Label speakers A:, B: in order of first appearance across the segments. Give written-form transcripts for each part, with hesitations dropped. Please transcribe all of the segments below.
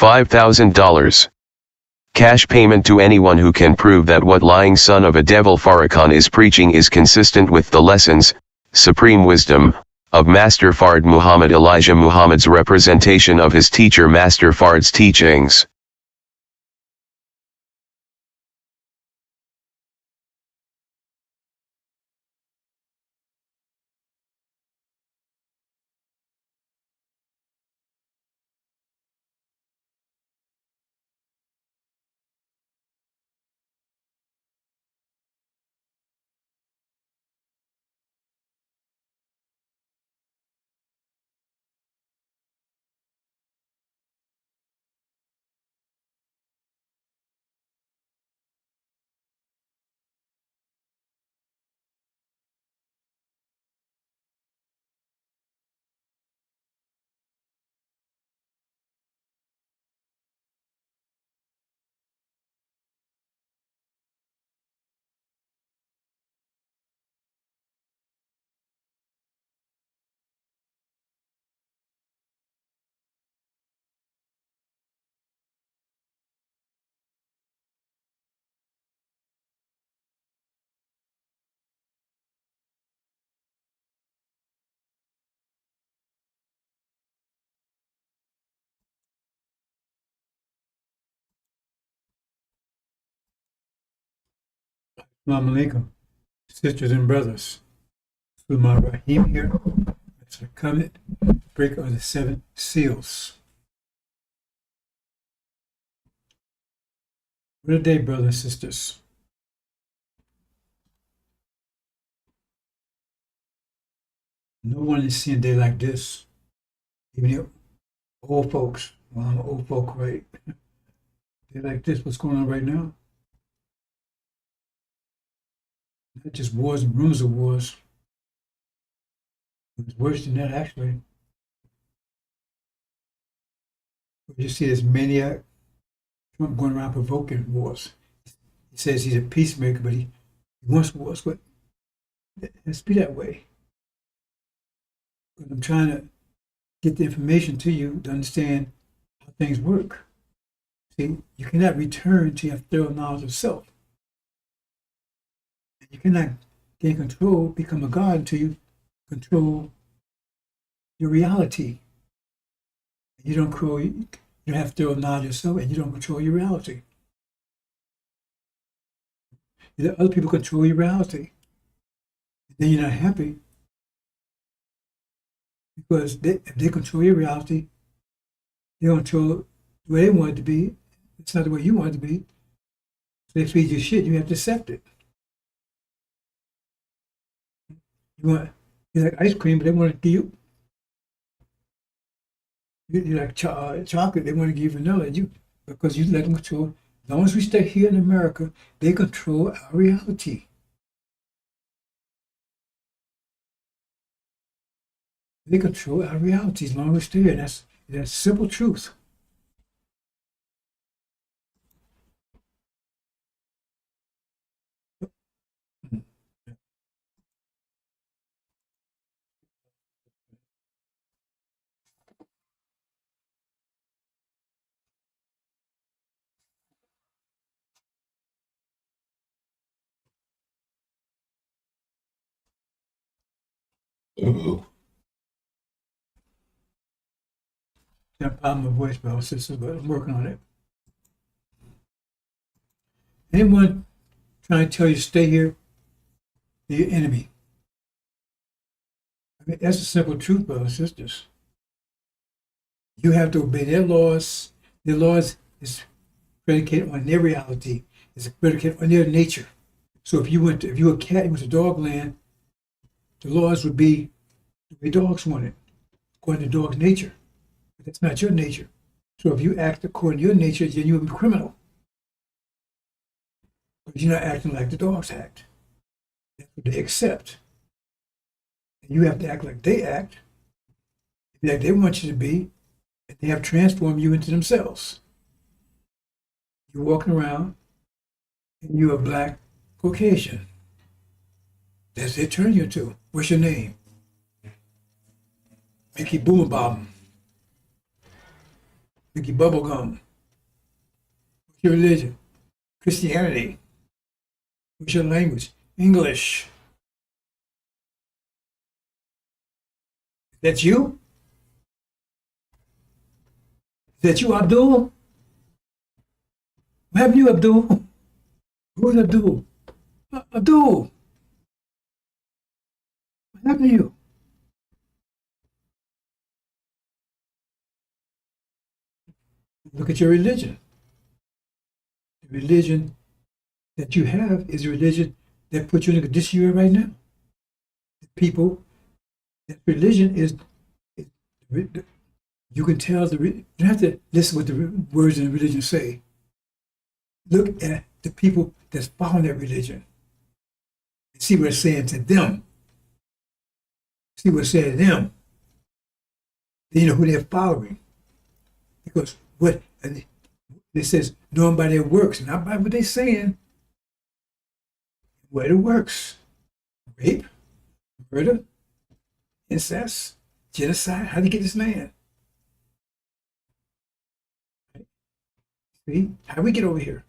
A: $5,000. Cash payment to anyone who can prove that what lying son of a devil Farrakhan is preaching is consistent with the lessons, supreme wisdom, of Master Fard Muhammad Elijah Muhammad's representation of his teacher Master Fard's teachings.
B: Assalamu alaikum, sisters and brothers. Sulman Rahim here. It's the covenant break of the 7 seals. What a day, brothers and sisters. No one is seeing a day like this. Even the old folks. Well, I'm an old folk, right? Day like this, what's going on right now? Not just wars and rumors of wars. It's worse than that, actually. You see this maniac, Trump, going around provoking wars. He says he's a peacemaker, but he wants wars. But let's be that way. But I'm trying to get the information to you to understand how things work. See, you cannot return to your thorough knowledge of self. You cannot gain control, become a God until you control your reality. You don't have thorough knowledge of yourself, and you don't control your reality. You let other people control your reality. Then you're not happy because if they control your reality, they control the way they want it to be. It's not the way you want it to be. So they feed you shit. You have to accept it. You like ice cream, but they want to give you like chocolate. They want to give you vanilla, because you let them control. As long as we stay here in America, they control our reality. They control our reality as long as we stay here. That's simple truth. Got a problem with voice, brothers and sisters, but I'm working on it. Anyone trying to tell you to stay here, they're your enemy. I mean, that's the simple truth, brothers and sisters. You have to obey their laws. Their laws is predicated on their reality. It's predicated on their nature. So if you were a cat, you went to dog land, the laws would be the way dogs want it, according to dog's nature. But that's not your nature. So if you act according to your nature, then you'll be criminal. But you're not acting like the dogs act. That's what they accept. And you have to act like they act, like they want you to be, and they have transformed you into themselves. You're walking around, and you're a black Caucasian. That's what they turn you into. What's your name? Mickey Boom Bob. Make your bubble gum. What's your religion? Christianity. What's your language? English. That's you? Is that you, Abdul? What happened to you, Abdul? Who's Abdul? Abdul, what happened to you? Look at your religion. The religion that you have is a religion that puts you in the condition you're in right now. The people, that religion is you can tell you don't have to listen what the words in the religion say. Look at the people that's following that religion. See what it's saying to them. See what it's saying to them. Then you know who they're following. Because what it says, knowing by their works, not by what they're saying, what it works. Rape, murder, incest, genocide. How did you get this man? See? How do we get over here?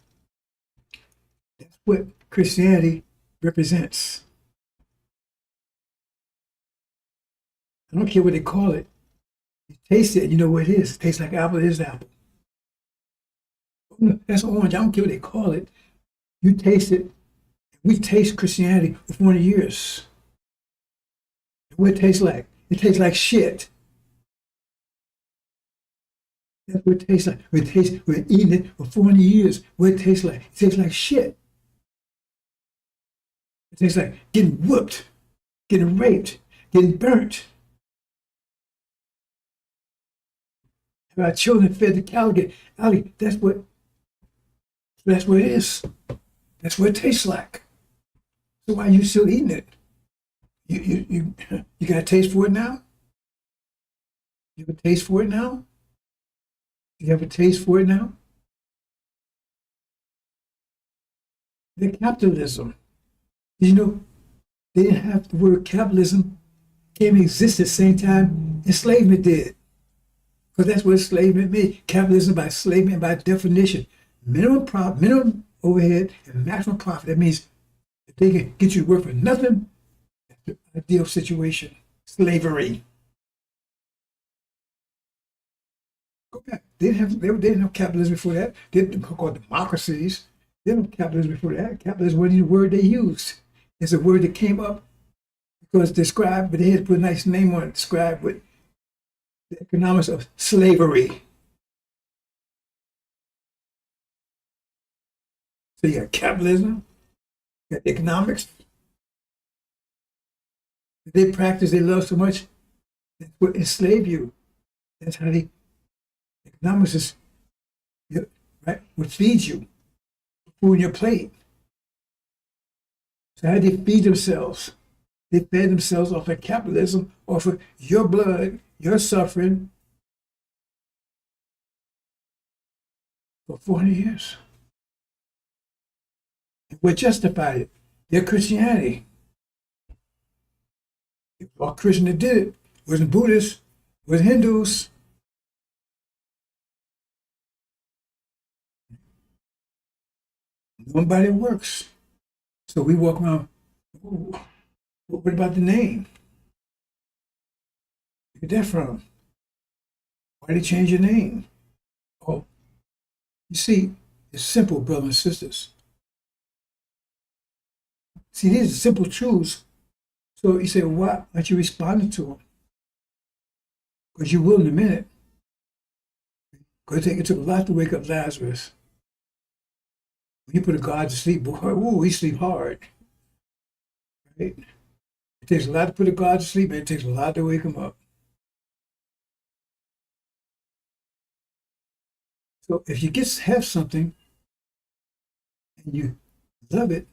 B: That's what Christianity represents. I don't care what they call it. You taste it, and you know what it is. It tastes like apple, it is apple. That's orange. I don't care what they call it. You taste it. We taste Christianity for 40 years. What it tastes like? It tastes like shit. That's what it tastes like. We're eating it for 40 years. What it tastes like? It tastes like shit. It tastes like getting whooped, getting raped, getting burnt. Our children fed the alligator. That's what it is. That's what it tastes like. So why are you still eating it? You got a taste for it now? You have a taste for it now? You have a taste for it now? The capitalism. Did you know they didn't have the word capitalism came exist at the same time enslavement did? Because that's what enslavement means. Capitalism by enslavement by definition. Minimum overhead and maximum profit. That means if they can get you to work for nothing, that's the ideal situation. Slavery. Go back. They didn't have capitalism before that. They didn't call democracies. They didn't have capitalism before that. Capitalism wasn't even the word they used. It's a word that came up because described, but they had to put a nice name on it, describe what the economics of slavery. So you got capitalism, you got economics. They practice, they love so much, that's what enslaved you. That's how economics is, right? What feeds you, food on your plate. So how do they feed themselves? They fed themselves off of capitalism, off of your blood, your suffering for 40 years. And what justified it? Their Christianity. It was all Christian that did it. It wasn't Buddhists, it was Hindus. Nobody works. So we walk around, oh, what about the name? Where did that from? Why did they change your name? Oh, you see, it's simple, brothers and sisters. See, these are simple truths. So you say, why aren't you responding to them? Because you will in a minute. Because it took a lot to wake up Lazarus. When you put a God to sleep, boy, ooh, he sleep hard. Right? It takes a lot to put a God to sleep, and it takes a lot to wake him up. So if you have something and you love it,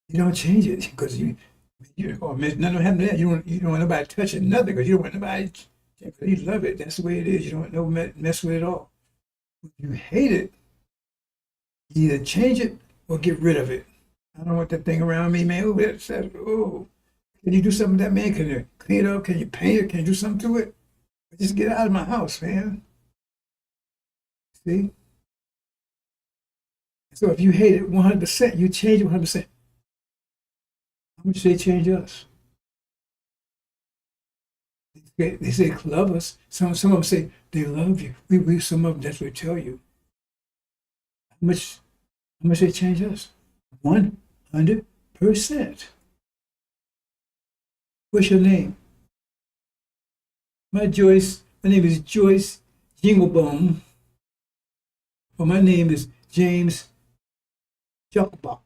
B: you don't change it because nothing happened to that. You don't want nobody touching nothing because you don't want nobody. You love it. That's the way it is. You don't want no mess with it all. If you hate it, you either change it or get rid of it. I don't want that thing around me, man. Oh, can you do something with that, man? Can you clean it up? Can you paint it? Can you do something to it? Just get it out of my house, man. See? So if you hate it 100%, you change it 100%. How much they change us? They say love us. Some of them say they love you. Some of them, that's what they tell you. How much they change us? 100%. What's your name? My name is Joyce Jinglebone. Or my name is James Jockbach.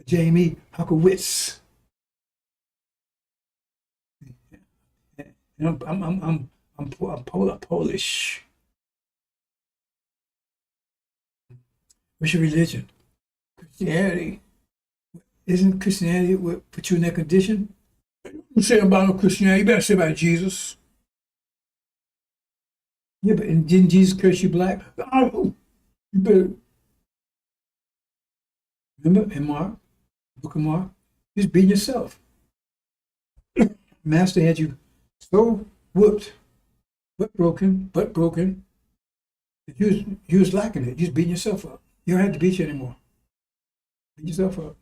B: Jamie Huckowitz. And I'm Polish. What's your religion? Christianity. Isn't Christianity what put you in that condition? You say about no Christianity, you better say about Jesus. Yeah, but didn't Jesus curse you black? Oh, you better remember in Mark, book of Mark, just being yourself. Master had you so whooped, butt broken, that you was lacking it. You just beating yourself up. You don't have to beat you anymore. Beat yourself up.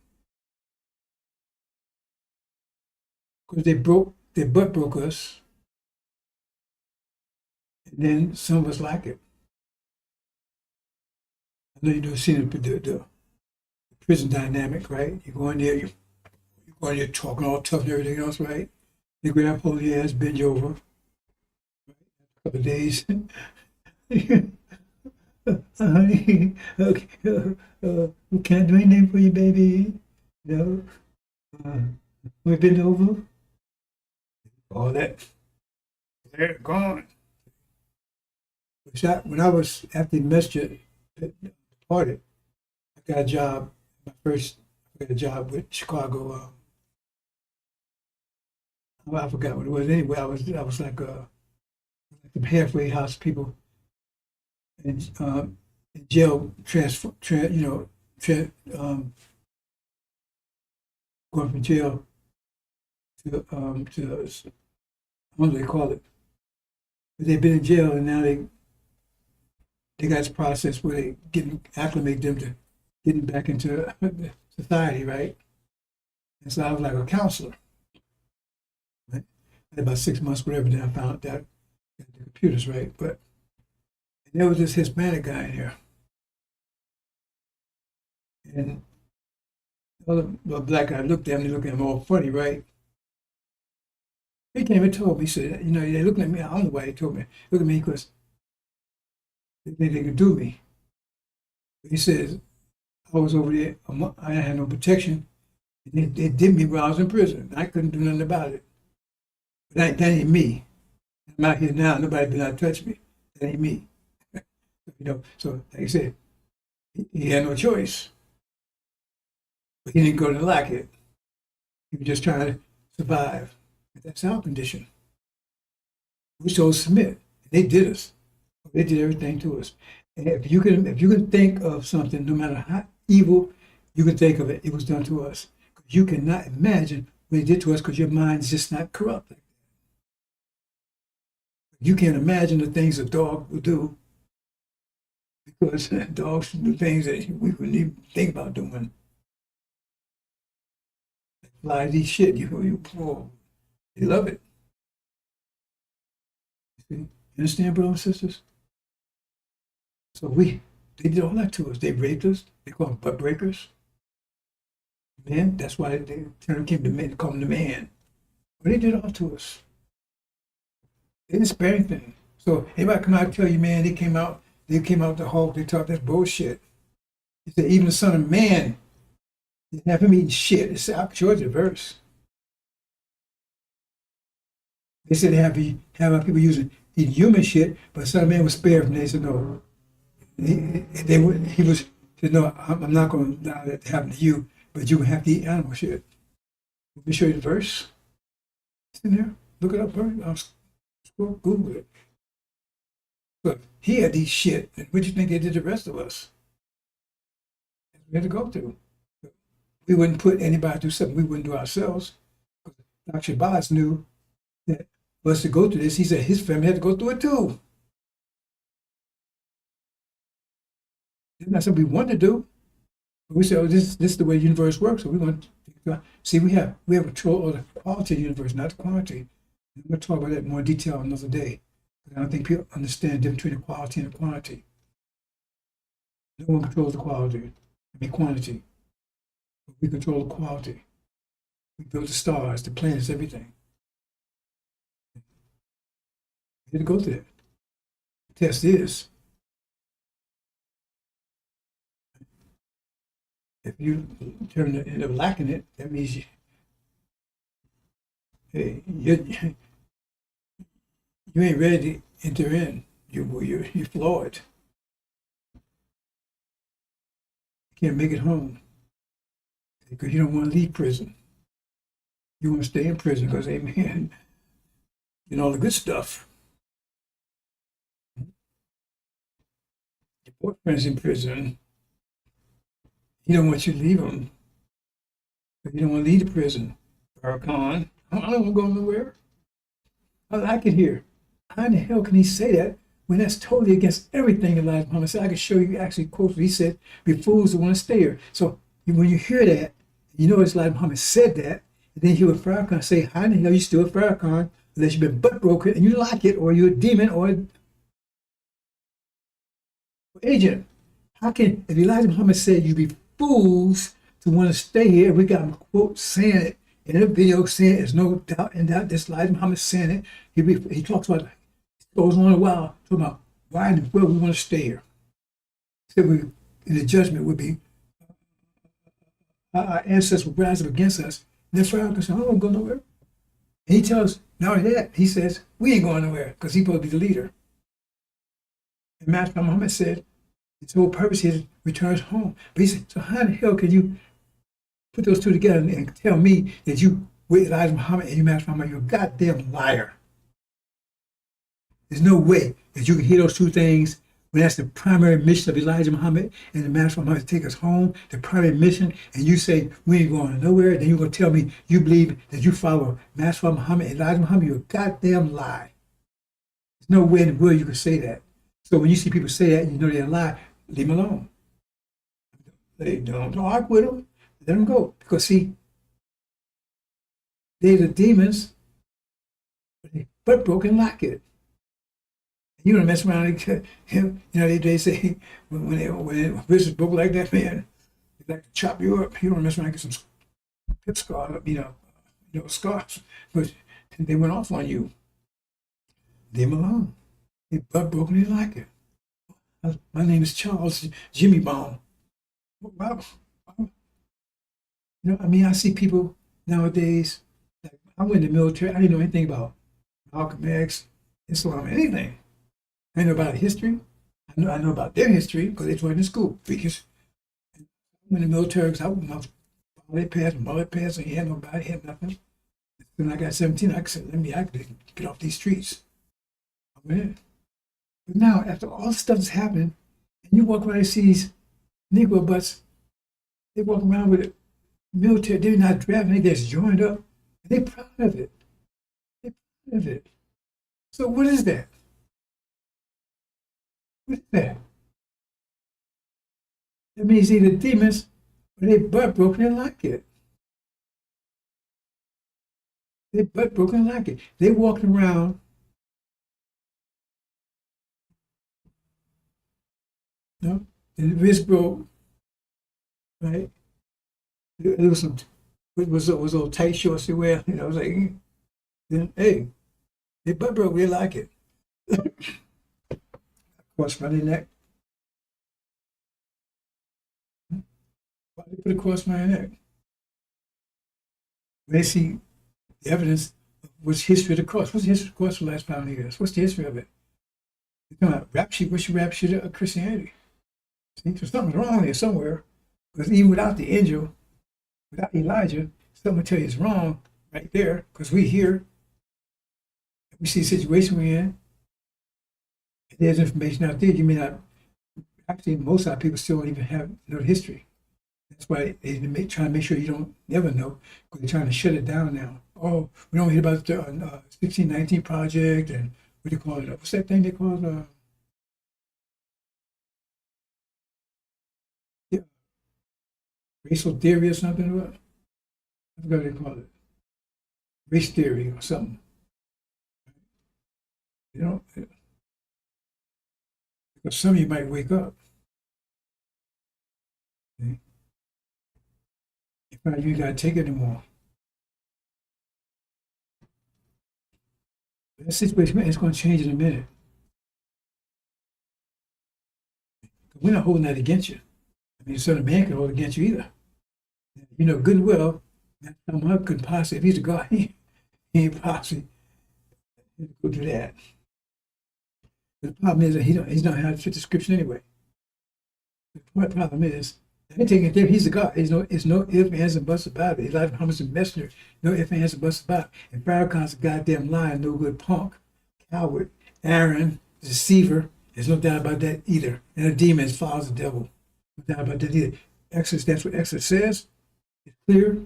B: Because their butt broke us, and then some of us like it. I know you don't see the prison dynamic, right? You go in there, you go in there talking all tough and everything else, right? They grab hold of your ass, bend you over, a couple of days. Honey, okay, can I do anything for you, baby? No? We been over? All that. They're gone. When I was after the masjid departed, I got a job. I got a job with Chicago. I forgot what it was. Anyway, I was like the halfway house people and jail going from jail to I don't know what they call it. But they've been in jail and now they got this process where they acclimate them to getting back into society, right? And so I was like a counselor. Right? About 6 months, whatever, then I found out that the computers, right? But there was this Hispanic guy in here. And the black guy looked at him, they looked at him all funny, right? He came and told me, he said, they looking at me, I don't know why he told me. Look at me because they think they could do me. He says, I was over there, I had no protection. And they did me while I was in prison. I couldn't do nothing about it. But that ain't me. I'm out here now, nobody been out to touch me. That ain't me. So like I said, he had no choice. But he didn't go to like it. He was just trying to survive. That's our condition. We chose to submit. They did us. They did everything to us. And if you can think of something, no matter how evil you can think of it, it was done to us. You cannot imagine what they did to us because your mind's just not corrupt like that. You can't imagine the things a dog would do because dogs do things that we wouldn't even think about doing. Flies eat shit. They love it. You understand, brothers and sisters? So they did all that to us. They raped us. They call them butt breakers. Man, that's why they came to men, they call them the man. But they did all to us. They didn't spare anything. So anybody come out and tell you, man, they came out the hall, they talk that bullshit. He said, even the Son of Man, they have him eating shit. It's out Georgia verse. They said they have people eating human shit, but Son of Man was spared from. They said no. He said no. I'm not going to allow that to happen to you, but you can have to eat animal shit. Let me show you the verse. It's in there. Look it up, bro. Google it. But he had these shit, and what do you think they did to the rest of us? We had to go through. We wouldn't put anybody through something we wouldn't do ourselves. Dr. Boz knew that for us to go through this. He said his family had to go through it too. It's not something we want to do. But we said, oh, this is the way the universe works. So we want to see we have control of the quality of the universe, not the quantity. I'm going to talk about that in more detail another day. I don't think people understand the difference between the quality and the quantity. No one controls the quality, quantity. But we control the quality. We build the stars, the planets, everything. We had to go through that. The test is, if you end up lacking it, that means you ain't ready to enter in. You're flawed. You can't make it home because you don't want to leave prison. You want to stay in prison because, amen, you know all the good stuff. Your boyfriend's in prison. He don't want you to leave him. But you don't want to leave the prison. Farrakhan, I don't want to go nowhere. I like it here. How in the hell can he say that when that's totally against everything Elijah Muhammad said? I can show you actually quotes what he said, be fools who want to stay here. So when you hear that, you know Elijah Muhammad said that, and then you hear Farrakhan say, how in the hell you still Farrakhan unless you've been butt broken and you like it, or you're a demon or an agent. How can, if Elijah Muhammad said you be fools to want to stay here, we got a quote saying it in a video saying there's no doubt in that this Elijah Muhammad saying it. He talks about, goes on a while, talking about why in the world we want to stay here. So we, in the judgment would be, our ancestors will rise up against us. And then Pharaoh says, I don't go nowhere. And he tells, not only that, he says, we ain't going nowhere because he's supposed to be the leader. And Master Muhammad said, his whole purpose is returns home. But he said, so how in the hell can you put those two together and tell me that you, with Elijah Muhammad and you, Master Muhammad, you're a goddamn liar? There's no way that you can hear those two things when that's the primary mission of Elijah Muhammad and the Master Muhammad to take us home, the primary mission, and you say, we ain't going nowhere, then you're going to tell me you believe that you follow Master Muhammad and Elijah Muhammad, you're a goddamn lie. There's no way in the world you can say that. So when you see people say that, you know they're a lie, leave them alone. They don't argue with them, let them go. Because see, they're the demons, but they butt broken like it. You don't mess around. You know, they say when business broke like that, man, they like to chop you up. You don't mess around and get some pip scars, scars. But they went off on you. Leave them alone. They butt broken. They like it. My name is Charles Jimmy Bone. Wow. I see people nowadays. Like, I went in the military. I didn't know anything about Malcolm X, Islam, anything. I know about history. I know about their history because they joined the school. Because I went in the military because I was my father passed, and he had nobody, had nothing. When I got 17, I said, I could get off these streets. I went in. But now, after all this stuff is happening, and you walk around and see these Negro butts, they walk around with the military, they're not drafting, they just joined up, and they're proud of it. They're proud of it. So what is that? What is that? That means either demons or they butt broken and like it. They butt broken and like it. They walking around and the wrist broke, right? It was some, it was all tight shorts they wear, I was like, hey, they butt broke, they like it. Cross around their neck. Why they put a cross around their neck? They see the evidence of what's history of the cross. What's the history of the cross for the last 500 years? What's the history of it? You're talking about rap sheet. What's your rap sheet of Christianity? See, so something's wrong there somewhere. Because even without the angel, without Elijah, something will tell you it's wrong right there. Because we here, we see the situation we're in. There's information out there you may not. Actually, most of our people still don't even know the history. That's why they're trying to make sure you don't never know, because they're trying to shut it down now. oh, we don't hear about the 1619 project and what do you call it? What's that thing they call it? Yeah, racial theory or something. What? I forgot what they call it. Race theory or something. You know, because some of you might wake up. See? You find you got to take it anymore. That situation is going to change in a minute. We're not holding that against you. I mean, son of man can hold it against you either. You know, good and well, Muhammad couldn't possibly, if he's a God, he ain't possibly go do that. The problem is that he's not how to fit the scripture anyway. The problem is, they're taking it there, he's a God. There's no ifs, ands, and buts about it. Elijah Muhammad's a messenger. No ifs, ands, and buts about it. And Farrakhan's a goddamn liar, no good punk, coward. Aaron, deceiver. There's no doubt about that either. And a demon follows the devil. No doubt about that either. Exodus, that's what Exodus says. It's clear.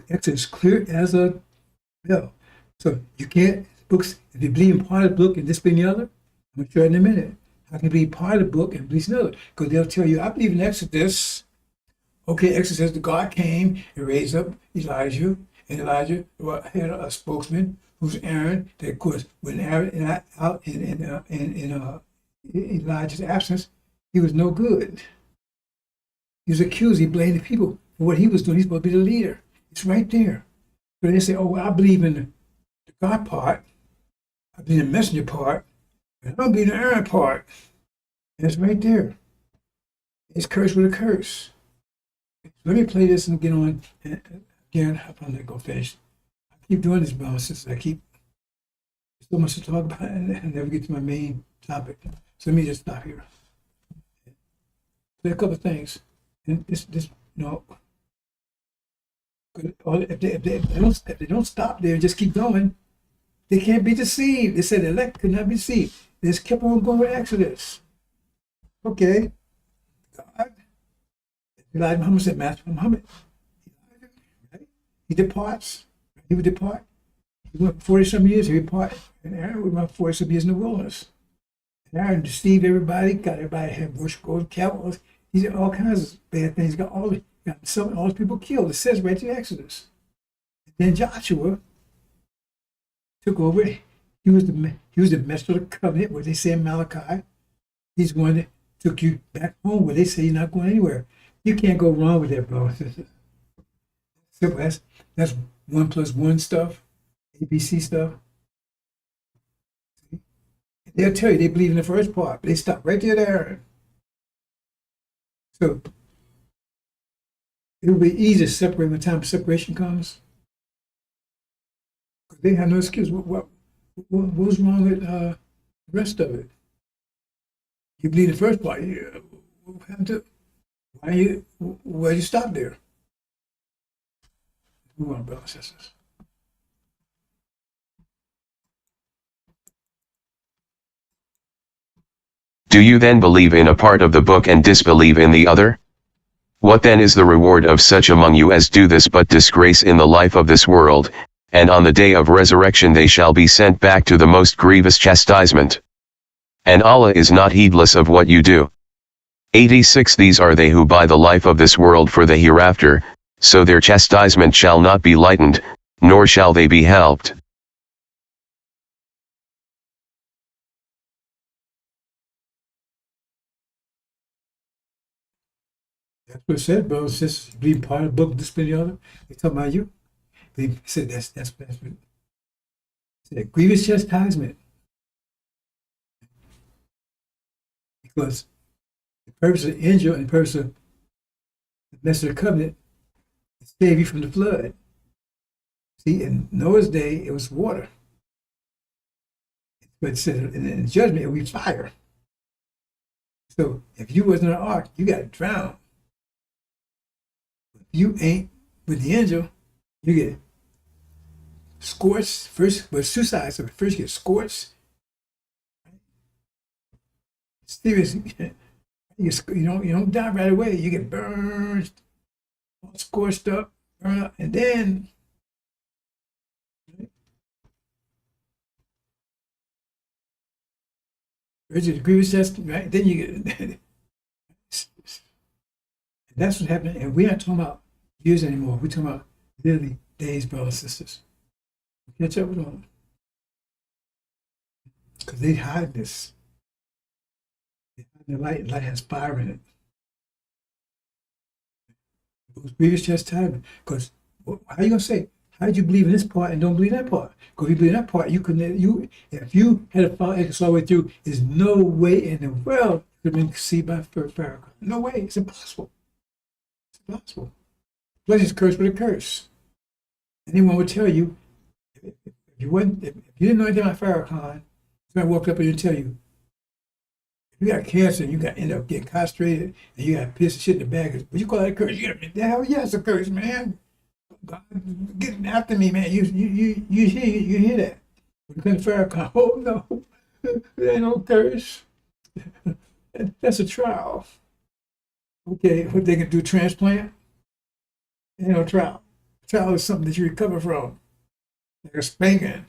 B: Exodus clear as a bell. So you can't, books, if you believe in part of the book and disbelieve in the other, I'm going to show you in a minute. How can you believe part of the book and believe in the other? Because they'll tell you, I believe in Exodus. Okay, Exodus says the God came and raised up Elijah, and Elijah had a spokesman who's Aaron. That of course, when Aaron out in Elijah's absence, he was no good. He was accused. He blamed the people for what he was doing. He's supposed to be the leader. It's right there. So they say, oh, well, I believe in the God part. I believe in the messenger part. And I don't believe in the Aaron part. And it's right there. It's cursed with a curse. Let me play this and get on. And again, I'm probably not going to finish. I keep doing this, brothers and sisters. I keep so much to talk about and I never get to my main topic. So let me just stop here. Play a couple of things. And this, if they don't stop there and just keep going, they can't be deceived. They said the elect could not be deceived. They just kept on going with Exodus. Okay. God. Elijah Muhammad said, Master Muhammad. Right? He departs. He would depart. He went 40-some years, he would depart. And Aaron went 40-some years in the wilderness. And Aaron deceived everybody, got everybody to have worship gold camels. He did all kinds of bad things. Got all those people killed. It says right in Exodus. And then Joshua took over. He was the master of the covenant, what they say in Malachi. He's the one that took you back home where they say you're not going anywhere. You can't go wrong with that, bro. Simple. That's 1+1 stuff, ABC stuff. See? They'll tell you they believe in the first part, but they stop right there. So it will be easy to separate when the time of separation comes. Because they have no excuse. What was wrong with the rest of it? You believe the first part. What happened to? Why you stop there? Move on, brothers and sisters.
A: Do you then believe in a part of the book and disbelieve in the other? What then is the reward of such among you as do this but disgrace in the life of this world, and on the day of resurrection they shall be sent back to the most grievous chastisement? And Allah is not heedless of what you do. 86 These are they who buy the life of this world for the hereafter, so their chastisement shall not be lightened, nor shall they be helped.
B: That's what it said, bro. It's just being part of the book, this, the other. They talking about you. They said that's what it said. Grievous chastisement. Because the purpose of Injil and the purpose of the message of the covenant is to save you from the flood. See, in Noah's day, it was water. But it said in judgment, it will be fire. So if you wasn't an ark, you got drowned. If you ain't with the angel, you get scorched first. But it's two sides of it. First, you get scorched. Serious. You don't die right away. You get burned, scorched up, burned up, and then urgent grievous test, right? Then you get. That's what's happening, and we're not talking about years anymore. We're talking about literally days, brothers and sisters. Catch up with them. Because they hide this. They hide the light. Light has fire in it. It was grievous chastisement. Because how are you going to say, how did you believe in this part and don't believe that part? Because if you believe in that part, you couldn't, if you had a follow X all the way through, there's no way in the world you could have been conceived by Pharaoh. No way. It's impossible. It's impossible. Plus, it's cursed with a curse. Anyone would tell you, if you didn't know anything about Farrakhan, somebody walked up and you tell you, if you got cancer and you got end up getting castrated and you got a piece of shit in the bag, would you call that a curse? The hell yeah, it's a curse, man. God, get after me, man. You hear that? When it comes to Farrakhan, oh no, there ain't no curse. That's a trial. Okay, what they can do, transplant? Ain't no trial. Trial is something that you recover from. Like a spanking.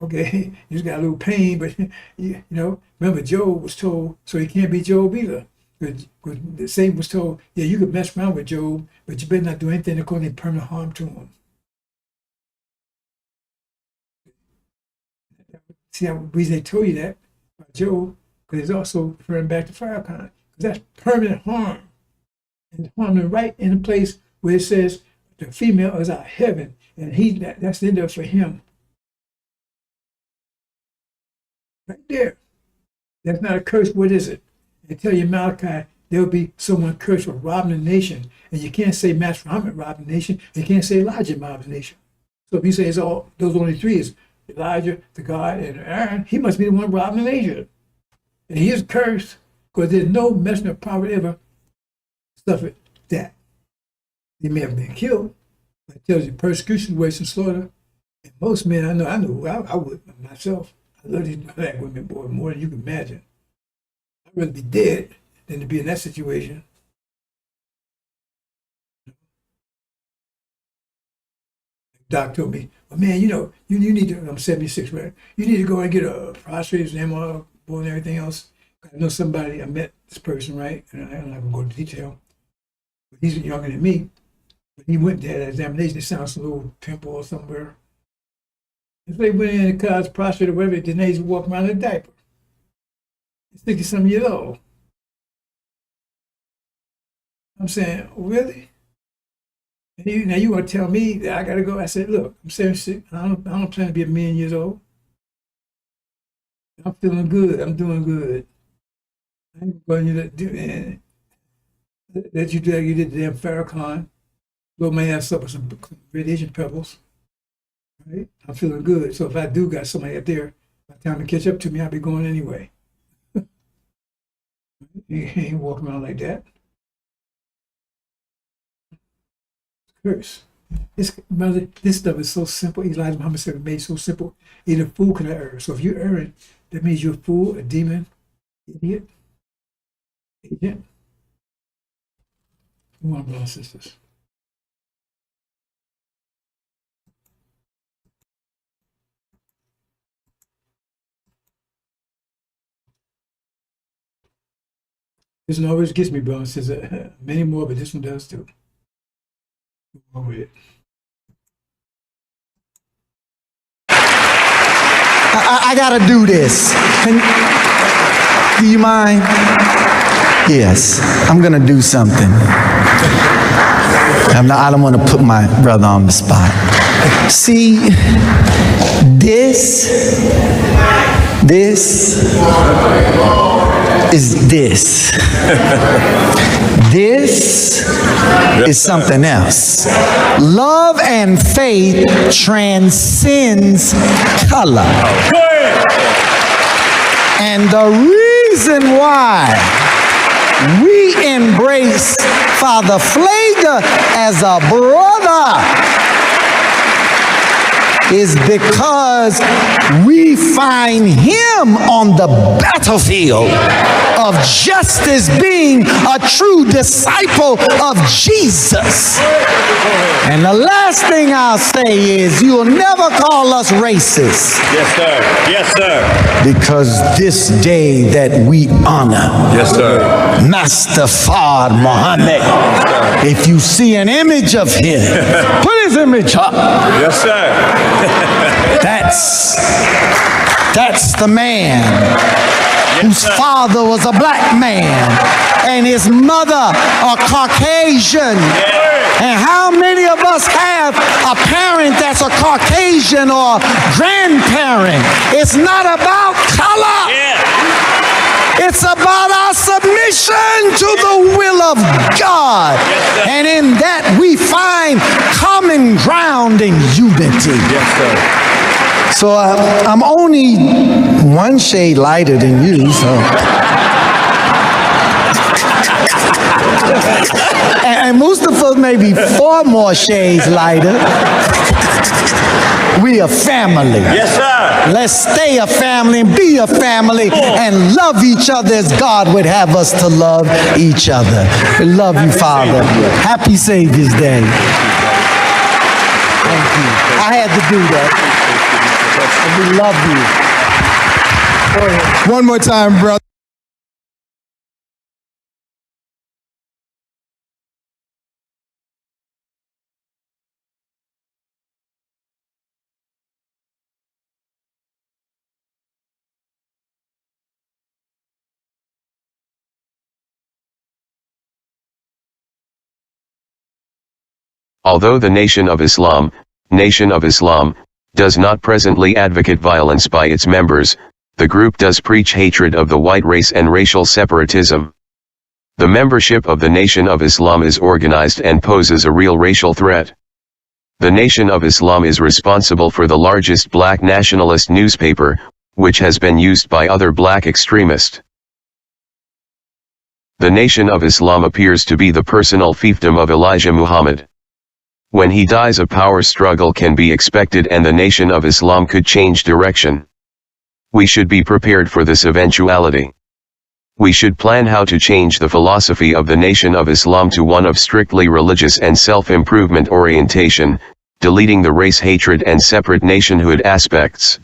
B: Okay, you just got a little pain, but you know, remember Job was told, so he can't be Job either. The Satan was told, yeah, you could mess around with Job, but you better not do anything that cause any permanent harm to him. See how the reason they told you that about Job, because it's also referring back to Farrakhan, because that's permanent harm. And harm right in the place where it says the female is out of heaven, and that's in there for him. Right there. That's not a curse. What is it? They tell you Malachi, there will be someone cursed for robbing the nation. And you can't say Master Muhammad robbed the nation. You can't say Elijah robbed the nation. So if you say it's all those only three is Elijah, the God, and Aaron, he must be the one robbing the nation. And he is cursed because there's no messenger of prophet ever suffered that. He may have been killed, but it tells you persecution, waste, and slaughter. And most men I would myself. I love these black women, boy, more than you can imagine. I'd rather be dead than to be in that situation. Doc told me, well, man, you know, you need to, I'm 76, right? You need to go and get a prostate and MR and everything else. I know somebody, I met this person, right? And I'm not going to go into detail. But he's younger than me. But he went to that examination. It sounds a little pimple or somewhere. If they went in and caused prostrate or whatever, then he's walking around in a diaper. He's 60-some years old. I'm saying, really? And now you want to tell me that I got to go? I said, look, I'm 76. I don't plan to be a million years old. I'm feeling good. I'm doing good. I ain't going to do that. You did the damn Farrakhan. Lord may have some radiation pebbles. Right? I'm feeling good. So if I do got somebody up there, by the time to catch up to me, I'll be going anyway. You ain't walking around like that. Curse. This stuff is so simple. Elijah Muhammad said it made so simple. Even a fool can err. So if you're erring, that means you're a fool, a demon, idiot, agent. Come on, brothers and sisters. This one always gets me, bro. It says many more, but this one does too. Go on with it.
C: I gotta do this. Do you mind? Yes, I'm gonna do something. I don't want to put my brother on the spot. See, this is this. This is something else. Love and faith transcends color. And the reason why we embrace Father Pfleger as a brother is because we find him on the battlefield of justice, being a true disciple of Jesus. And the last thing I'll say is, you'll never call us racist.
D: Yes, sir. Yes, sir.
C: Because this day that we honor
D: Yes, sir.
C: Master Fard Muhammad, if you see an image of him, put his image up.
D: Yes, sir.
C: That's the man whose father was a black man and his mother a Caucasian. And how many of us have a parent that's a Caucasian or grandparent? It's not about color. It's about our submission to the will of God. And in that we find common ground and unity.
D: Yes, sir.
C: So I'm only one shade lighter than you, so. And Mustafa may be 4 more shades lighter. We a family.
D: Yes, sir.
C: Let's stay a family and be a family and love each other as God would have us to love each other. We love you, Father. Happy Savior's Day. Thank you. I had to do that. We love you. Go ahead.
E: One more time, brother.
A: Although the Nation of Islam, does not presently advocate violence by its members, the group does preach hatred of the white race and racial separatism. The membership of the Nation of Islam is organized and poses a real racial threat. The Nation of Islam is responsible for the largest black nationalist newspaper, which has been used by other black extremists. The Nation of Islam appears to be the personal fiefdom of Elijah Muhammad. When he dies, a power struggle can be expected and the Nation of Islam could change direction. We should be prepared for this eventuality. We should plan how to change the philosophy of the Nation of Islam to one of strictly religious and self-improvement orientation, deleting the race hatred and separate nationhood aspects.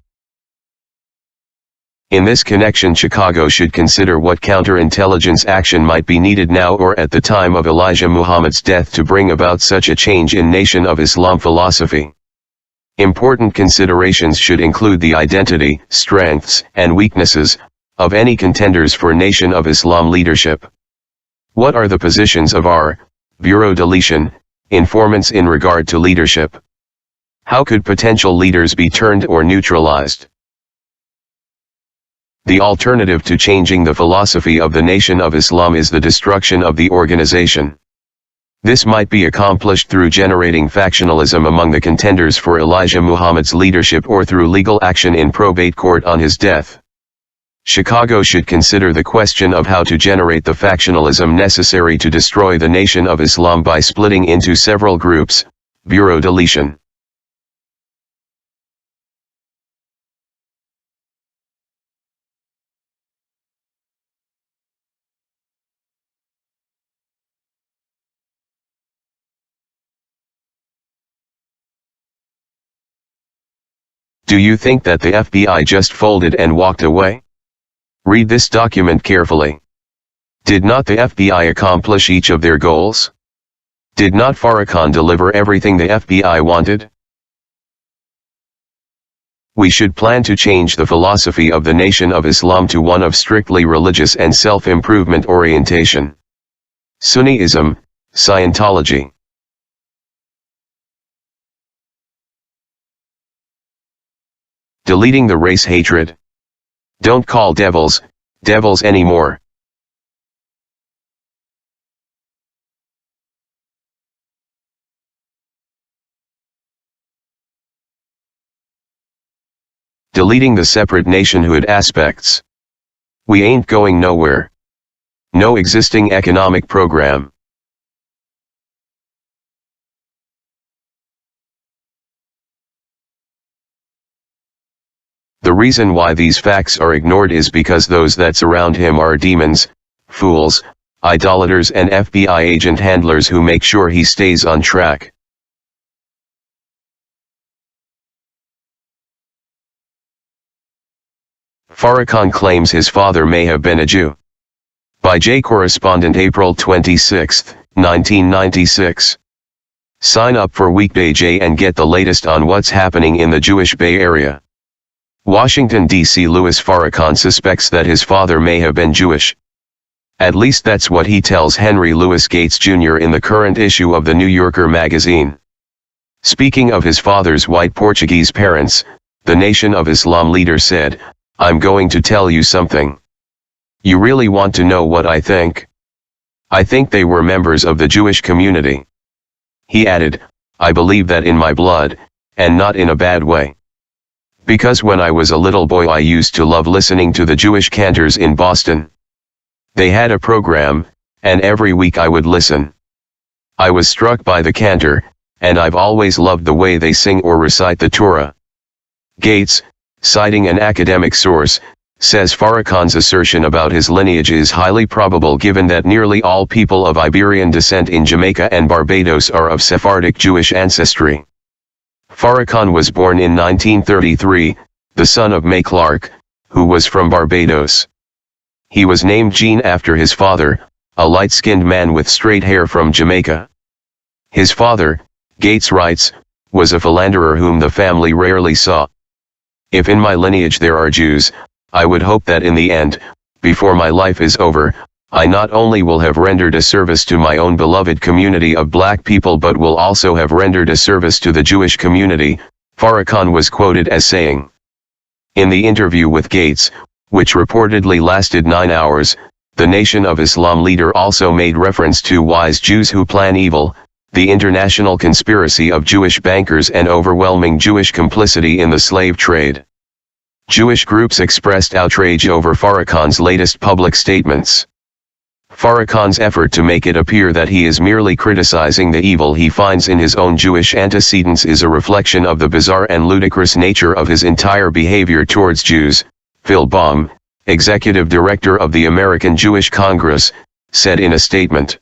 A: In this connection, Chicago should consider what counterintelligence action might be needed now or at the time of Elijah Muhammad's death to bring about such a change in Nation of Islam philosophy. Important considerations should include the identity, strengths, and weaknesses of any contenders for Nation of Islam leadership. What are the positions of our Bureau d'Election informants in regard to leadership? How could potential leaders be turned or neutralized? The alternative to changing the philosophy of the Nation of Islam is the destruction of the organization. This might be accomplished through generating factionalism among the contenders for Elijah Muhammad's leadership or through legal action in probate court on his death. Chicago should consider the question of how to generate the factionalism necessary to destroy the Nation of Islam by splitting into several groups. Bureau d'Election. Do you think that the FBI just folded and walked away? Read this document carefully. Did not the FBI accomplish each of their goals? Did not Farrakhan deliver everything the FBI wanted? We should plan to change the philosophy of the Nation of Islam to one of strictly religious and self-improvement orientation. Sunniism, Scientology. Deleting the race hatred. Don't call devils anymore. Deleting the separate nationhood aspects. We ain't going nowhere. No existing economic program. The reason why these facts are ignored is because those that surround him are demons, fools, idolaters and FBI agent handlers who make sure he stays on track. Farrakhan claims his father may have been a Jew. By J. Correspondent, April 26, 1996. Sign up for Weekday J and get the latest on what's happening in the Jewish Bay Area. Washington, D.C. Louis Farrakhan suspects that his father may have been Jewish. At least that's what he tells Henry Louis Gates Jr. in the current issue of the New Yorker magazine. Speaking of his father's white Portuguese parents, the Nation of Islam leader said, "I'm going to tell you something. You really want to know what I think? I think they were members of the Jewish community." He added, "I believe that in my blood, and not in a bad way. Because when I was a little boy I used to love listening to the Jewish cantors in Boston. They had a program, and every week I would listen. I was struck by the cantor, and I've always loved the way they sing or recite the Torah." Gates, citing an academic source, says Farrakhan's assertion about his lineage is highly probable given that nearly all people of Iberian descent in Jamaica and Barbados are of Sephardic Jewish ancestry. Farrakhan was born in 1933, the son of May Clark, who was from Barbados. He was named Gene after his father, a light-skinned man with straight hair from Jamaica. His father, Gates writes, was a philanderer whom the family rarely saw. "If in my lineage there are Jews, I would hope that in the end, before my life is over, I not only will have rendered a service to my own beloved community of black people but will also have rendered a service to the Jewish community," Farrakhan was quoted as saying. In the interview with Gates, which reportedly lasted 9 hours, the Nation of Islam leader also made reference to wise Jews who plan evil, the international conspiracy of Jewish bankers and overwhelming Jewish complicity in the slave trade. Jewish groups expressed outrage over Farrakhan's latest public statements. Farrakhan's effort to make it appear that he is merely criticizing the evil he finds in his own Jewish antecedents is a reflection of the bizarre and ludicrous nature of his entire behavior towards Jews, Phil Baum, executive director of the American Jewish Congress, said in a statement.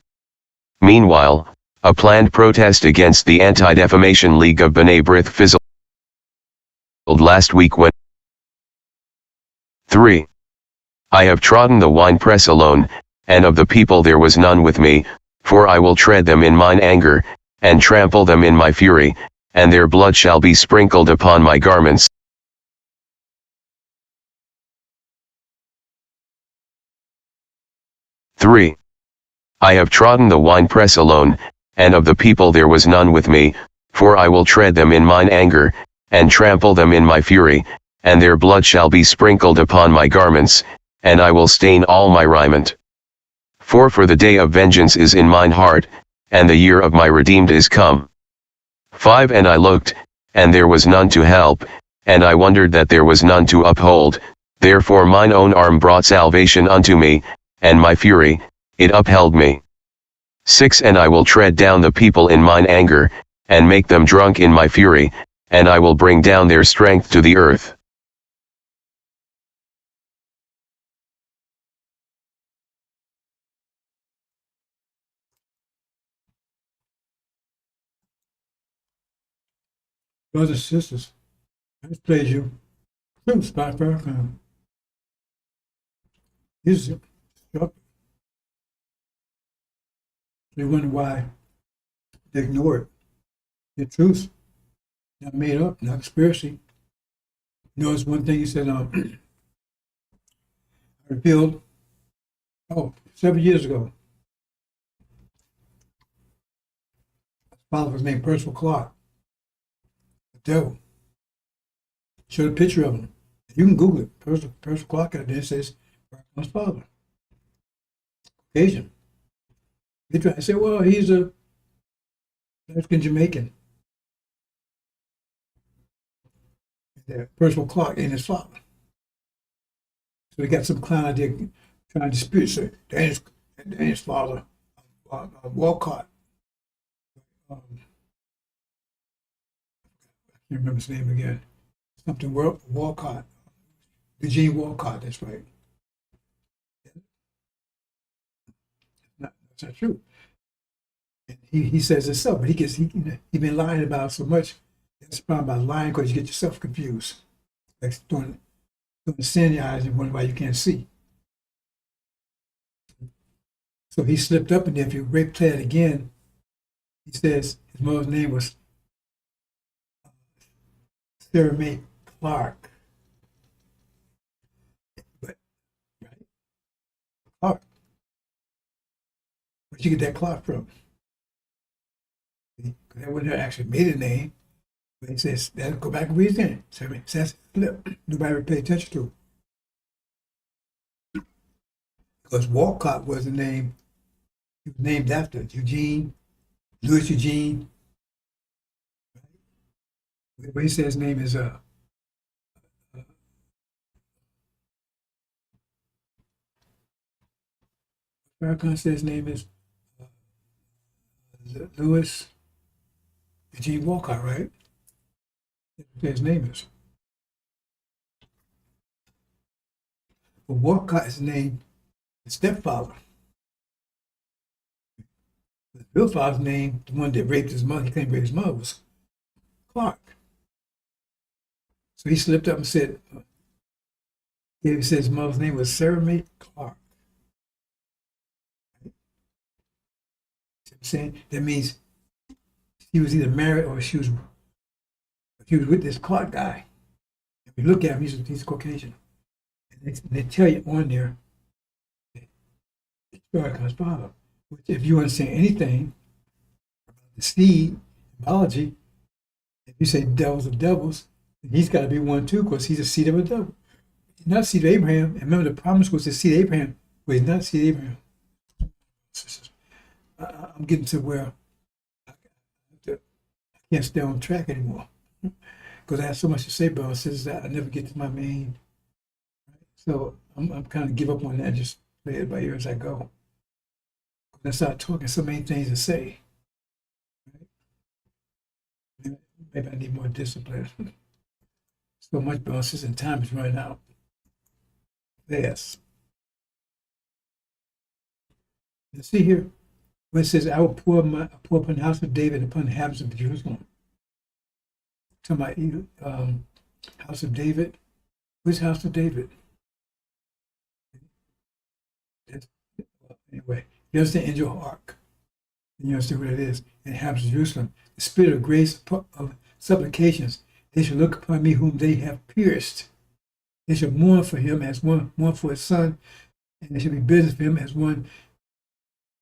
A: Meanwhile, a planned protest against the Anti-Defamation League of B'nai B'rith fizzled last week when 3. I have trodden the winepress alone, and of the people there was none with me, for I will tread them in mine anger, and trample them in my fury, and their blood shall be sprinkled upon my garments. 3. I have trodden the winepress alone, and of the people there was none with me, for I will tread them in mine anger, and trample them in my fury, and their blood shall be sprinkled upon my garments, and I will stain all my raiment. For the day of vengeance is in mine heart, and the year of my redeemed is come. 5. And I looked, and there was none to help, and I wondered that there was none to uphold, therefore mine own arm brought salvation unto me, and my fury, it upheld me. 6. And I will tread down the people in mine anger, and make them drunk in my fury, and I will bring down their strength to the earth.
B: Brothers and sisters, I just played you Spot Farrakhan. He's shocked. They wonder why they ignore it. The truth, not made up, not conspiracy. You notice one thing he said, I revealed, 7 years ago. His father was named Percival Clark. The devil. Showed a picture of him. You can Google it. Percival Clark, and it says Farrakhan's father. Asian. They try to say, well, he's a Mexican Jamaican. Percival Clark ain't his father. So they got some clown idea trying to dispute. So Daniel's father, Walcott. I can't remember his name again. Something Walcott. Eugene Walcott, that's right. That's not true. And he says it's so, but he been lying about it so much. That's the problem about lying, because you get yourself confused. Like doing sin in your eyes and wonder why you can't see. So he slipped up, and if you play it again, he says his mother's name was Sarah Mae Clark. But right, Clark. Where'd you get that Clark from? Because that wasn't her actually maiden name. But he says, go back and read it again. So that's flip. Nobody ever paid attention to it. Because Walcott was the name, he was named after Eugene, Louis Eugene. Where he says his name is Farrakhan says his name is Louis Eugene Walcott, right? That's what his name is. But Walcott is named his stepfather. His real father's name, the one that raped his mother, he claimed raped his mother, was Clark. So he slipped up and said, he said his mother's name was Sarah Mae Clark. Right? See what I'm saying? That means she was either married or she was with this Clark guy. If you look at him, he's Caucasian. And they tell you on there that it's Farrakhan's father. Which, if you understand anything about the seed, biology, if you say devils of devils, then he's got to be one too, because he's a seed of a devil. He's not seed of Abraham. And remember, the promise was the seed of Abraham, but he's not seed of Abraham. I'm getting to where I can't stay on track anymore, because I have so much to say about sisters that I never get to my main. So I'm kind of give up on that, just play it by ear as I go. I start talking, so many things to say. Right? Maybe I need more discipline. So much bounces and time is running out. Yes. Let's see here. When it says, I will pour upon the house of David and upon the inhabitants of Jerusalem. Talking about house of David. Which house of David? Anyway, you understand Angel Ark. And you understand what it is. And inhabitants of Jerusalem. The spirit of grace of supplications. They shall look upon me whom they have pierced. They shall mourn for him as one mourn for his son. And there shall be business for him as one.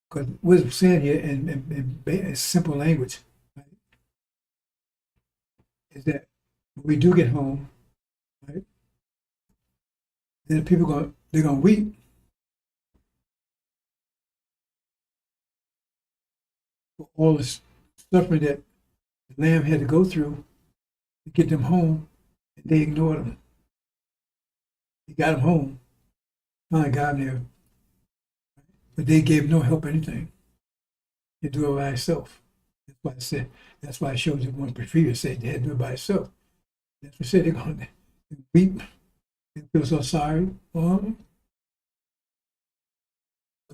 B: Because what it's saying here in simple language, right, is that when we do get home, right, then the people they're gonna weep for all the suffering that the Lamb had to go through to get them home, and they ignored him. He got them home, finally got them there, but they gave no help or anything. They do it by itself. That's why I said. That's why I showed you one previous said they had to do it by itself. That's what I said. They're going to weep. They feel so sorry for him.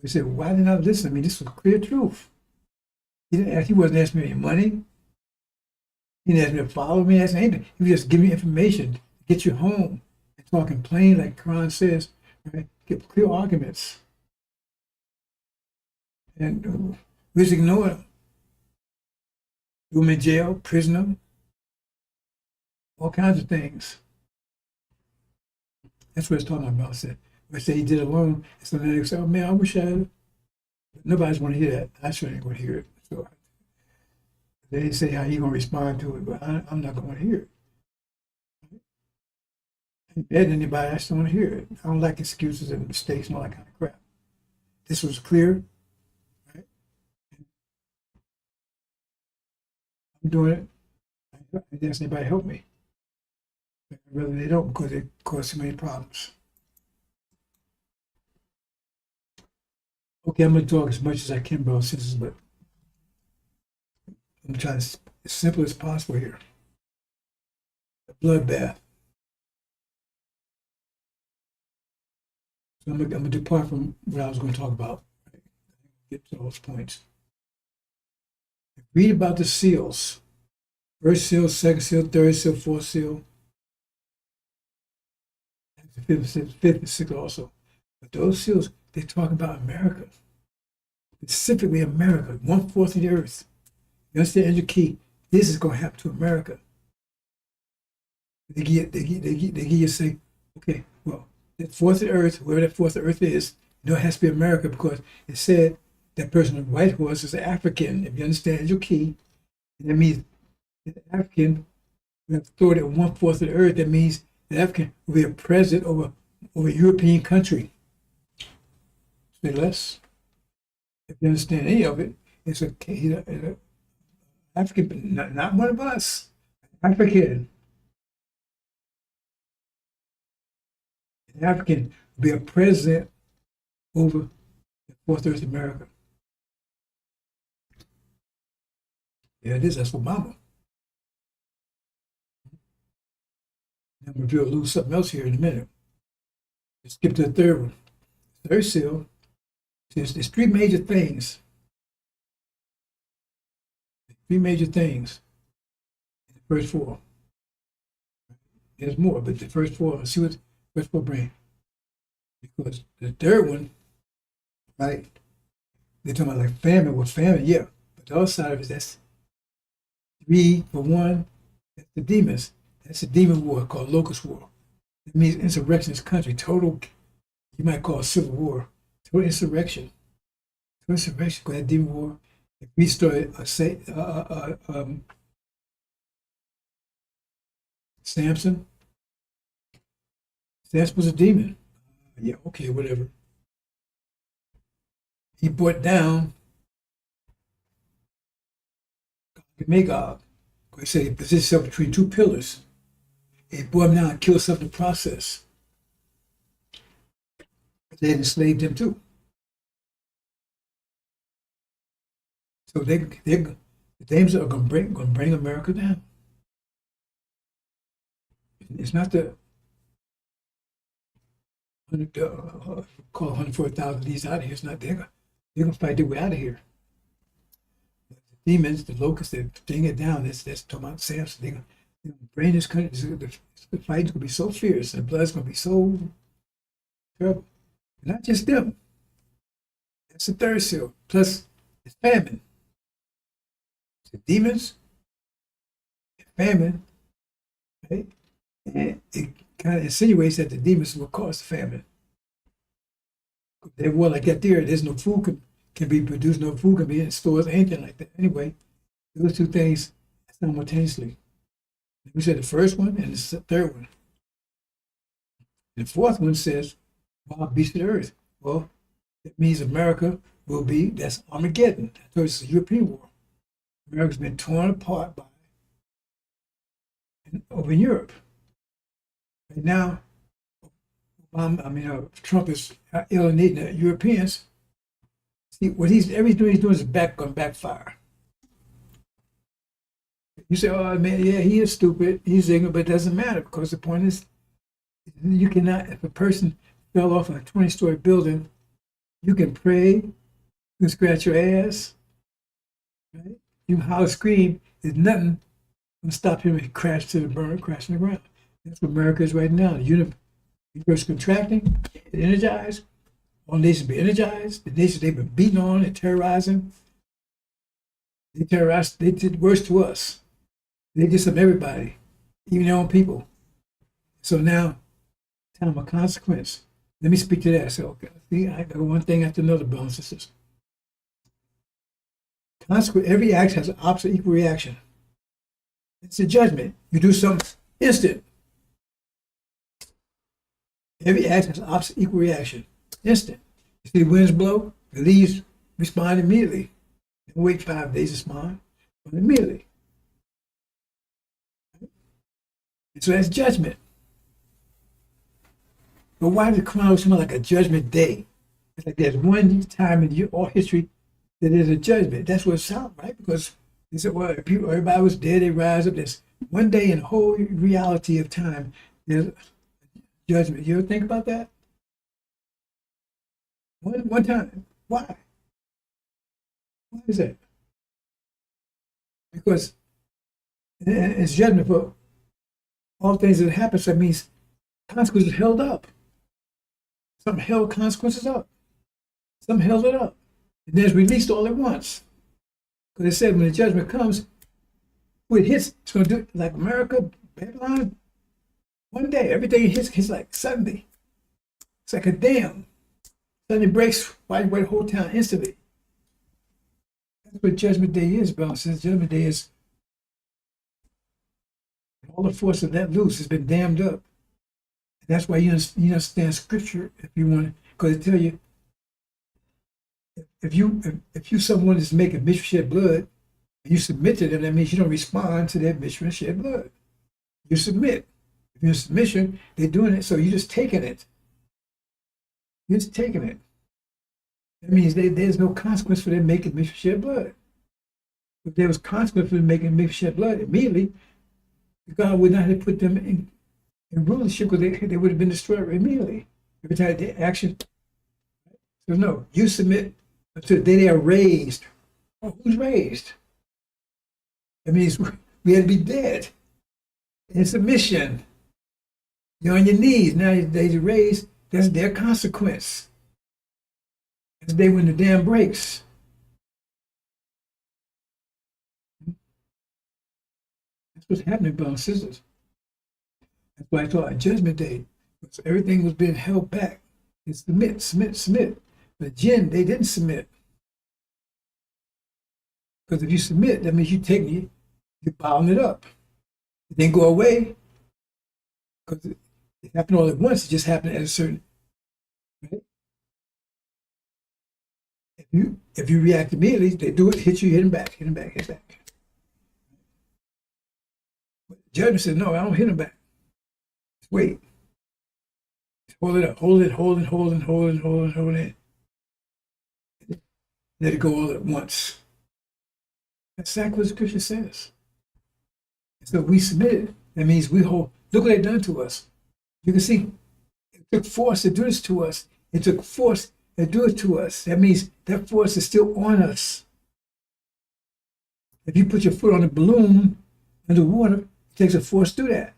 B: They said, "Why didn't I listen? I mean, this was clear truth. He wasn't asking me any money. He didn't ask me to follow me. He didn't ask me anything. He was just giving me information to get you home and talking plain, like Quran says, right? Get clear arguments." And we just ignore them. Threw him in jail, prisoner, all kinds of things. That's what it's talking about. When I say he did it alone, and so then they say, "Oh man, I wish I had." But nobody's want to hear that. I certainly ain't going to hear it. So they didn't say how he going to respond to it, but I'm not going to hear it. I ain't bad to anybody. I just don't want to hear it. I don't like excuses and mistakes and all that kind of crap. This was clear. I'm doing it. I didn't ask anybody to help me. Rather they don't, because it caused so many problems. Okay, I'm going to talk as much as I can, brothers and sisters, but I'm trying to as simple as possible here. A bloodbath. So I'm gonna depart from what I was going to talk about. Right? Get to those points. Read about the seals. First seal, second seal, third seal, fourth seal. The fifth and sixth also. But those seals, they talk about America. Specifically America, 1/4 of the earth. You understand your key? This is going to happen to America. They give you say, okay, well, that fourth of the earth, wherever that fourth of the earth is, you know it has to be America because it said that person on the white horse is an African. If you understand your key, and that means the African, we have to throw it at 1/4 of the earth. That means the African will be a president over a European country. Say less. If you understand any of it, it's a African, but not one of us. African. An African will be a president over the fourth earth America. Yeah, it is. That's Obama. I'm going to lose something else here in a minute. Let's skip to the third one. Third seal. There's three major things. Three major things in the first four. There's more, but the first four, let's see what the first four bring. Because the third one, right, they're talking about like famine. Well, famine, yeah. But the other side of it, that's 3 for 1. That's the demons. That's a demon war called locust war. It means insurrectionist country, total, you might call it civil war. Total insurrection. Total insurrection, because that demon war, if we started Samson. Samson was a demon. Yeah, okay, whatever. He brought down Magog. He said he positioned himself between two pillars. He brought him down and killed himself in the process. They had enslaved him too. So the Dames are going to bring America down. It's not the call 140,000 of these out of here. It's not they're going to fight their way out of here. The demons, the locusts, they're bringing it down. That's talking about Samson. They're going to bring this country. The fight's going to be so fierce, and the blood's going to be so terrible. Not just them. That's the third seal. Plus, it's famine. The demons, famine, right? And it kind of insinuates that the demons will cause the famine. They war like that there's no food can be produced, no food can be in stores, anything like that. Anyway, those two things simultaneously. We said the first one and the third one. The fourth one says, wild beasts of the earth. Well, that means America will be, that's Armageddon. I told you it's a European war. America's been torn apart by over in Europe. Right now, Trump is alienating the Europeans. See, what everything he's doing is going to backfire. You say, oh man, yeah, he is stupid, he's ignorant, but it doesn't matter because the point is, you cannot, if a person fell off a 20-story building, you can pray, you can scratch your ass, right? You can holler, scream, there's nothing going to stop him and crash to the burn, crash in the ground. That's what America is right now. The universe is contracting, energized, all nations be energized, the nations they've been beating on and terrorizing. They terrorized, they did worse to us. They did some everybody, even their own people. So now, time of consequence. Let me speak to that. So, okay, I got one thing after another, brothers and sisters. Consequence, every act has an opposite equal reaction. It's a judgment. You do something instant. Every act has an opposite equal reaction. Instant. You see the winds blow, the leaves respond immediately. Don't wait 5 days to respond, but immediately. And so that's judgment. But why does it come out like a judgment day? It's like there's one time in all history that there's a judgment. That's what it sounds, right? Because they said, well, if everybody was dead, they rise up. There's one day in the whole reality of time, there's judgment. You ever think about that? One time. Why? Why is that? Because it's judgment for all things that happen. So that means consequences held up. Some held consequences up. Some held it up. And then it's released all at once. Because it said when the judgment comes, when it hits, it's going to do it like America, Babylon, one day. Everything hits like suddenly. It's like a dam. Suddenly breaks, wipe away the whole town instantly. That's what Judgment Day is, bro. Since Judgment Day is all the force of that loose has been dammed up. That's why you understand Scripture if you want, because it tell you if you someone is making mission shed blood, and you submit to them, that means you don't respond to that mission shed blood. You submit. If you're in submission, they're doing it, so you're just taking it. You're just taking it. That means there's no consequence for them making mission shed blood. If there was consequence for them making mission shed blood, immediately God would not have put them in rulership, because they would have been destroyed immediately. Every time they action. So no, you submit until the day they are raised. Oh, who's raised? That means we had to be dead in submission. You're on your knees. Now they're raised. That's their consequence. That's the day when the dam breaks. That's what's happening, brothers and sisters. That's why I thought on Judgment Day, so everything was being held back. They submit. But jinn, they didn't submit. Because if you submit, that means you're bound it up. It didn't go away. Because it happened all at once. It just happened at a certain, right? If you react immediately, they do it, hit you, hit them back. But the judge said, no, I don't hit them back. Just wait. Just hold it up. Hold it. Let it go all at once. That's exactly what the Scripture says. So we submitted. That means we hold. Look what they've done to us. You can see it took force to do this to us. It took force to do it to us. That means that force is still on us. If you put your foot on a balloon underwater, it takes a force to do that.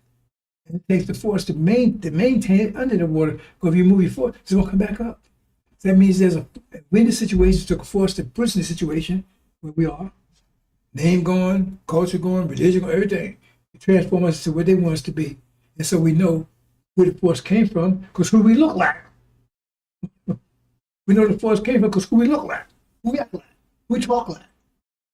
B: And it takes the force to maintain it under the water. Because if you move your foot, it's going to come back up. So that means we're in the situation, it took a force to put us in the situation where we are. Name going, culture going, religion going, everything. It transforms us to what they want us to be. And so we know where the force came from, because who we look like. We know the force came from because who we look like, who we act like, who we talk like,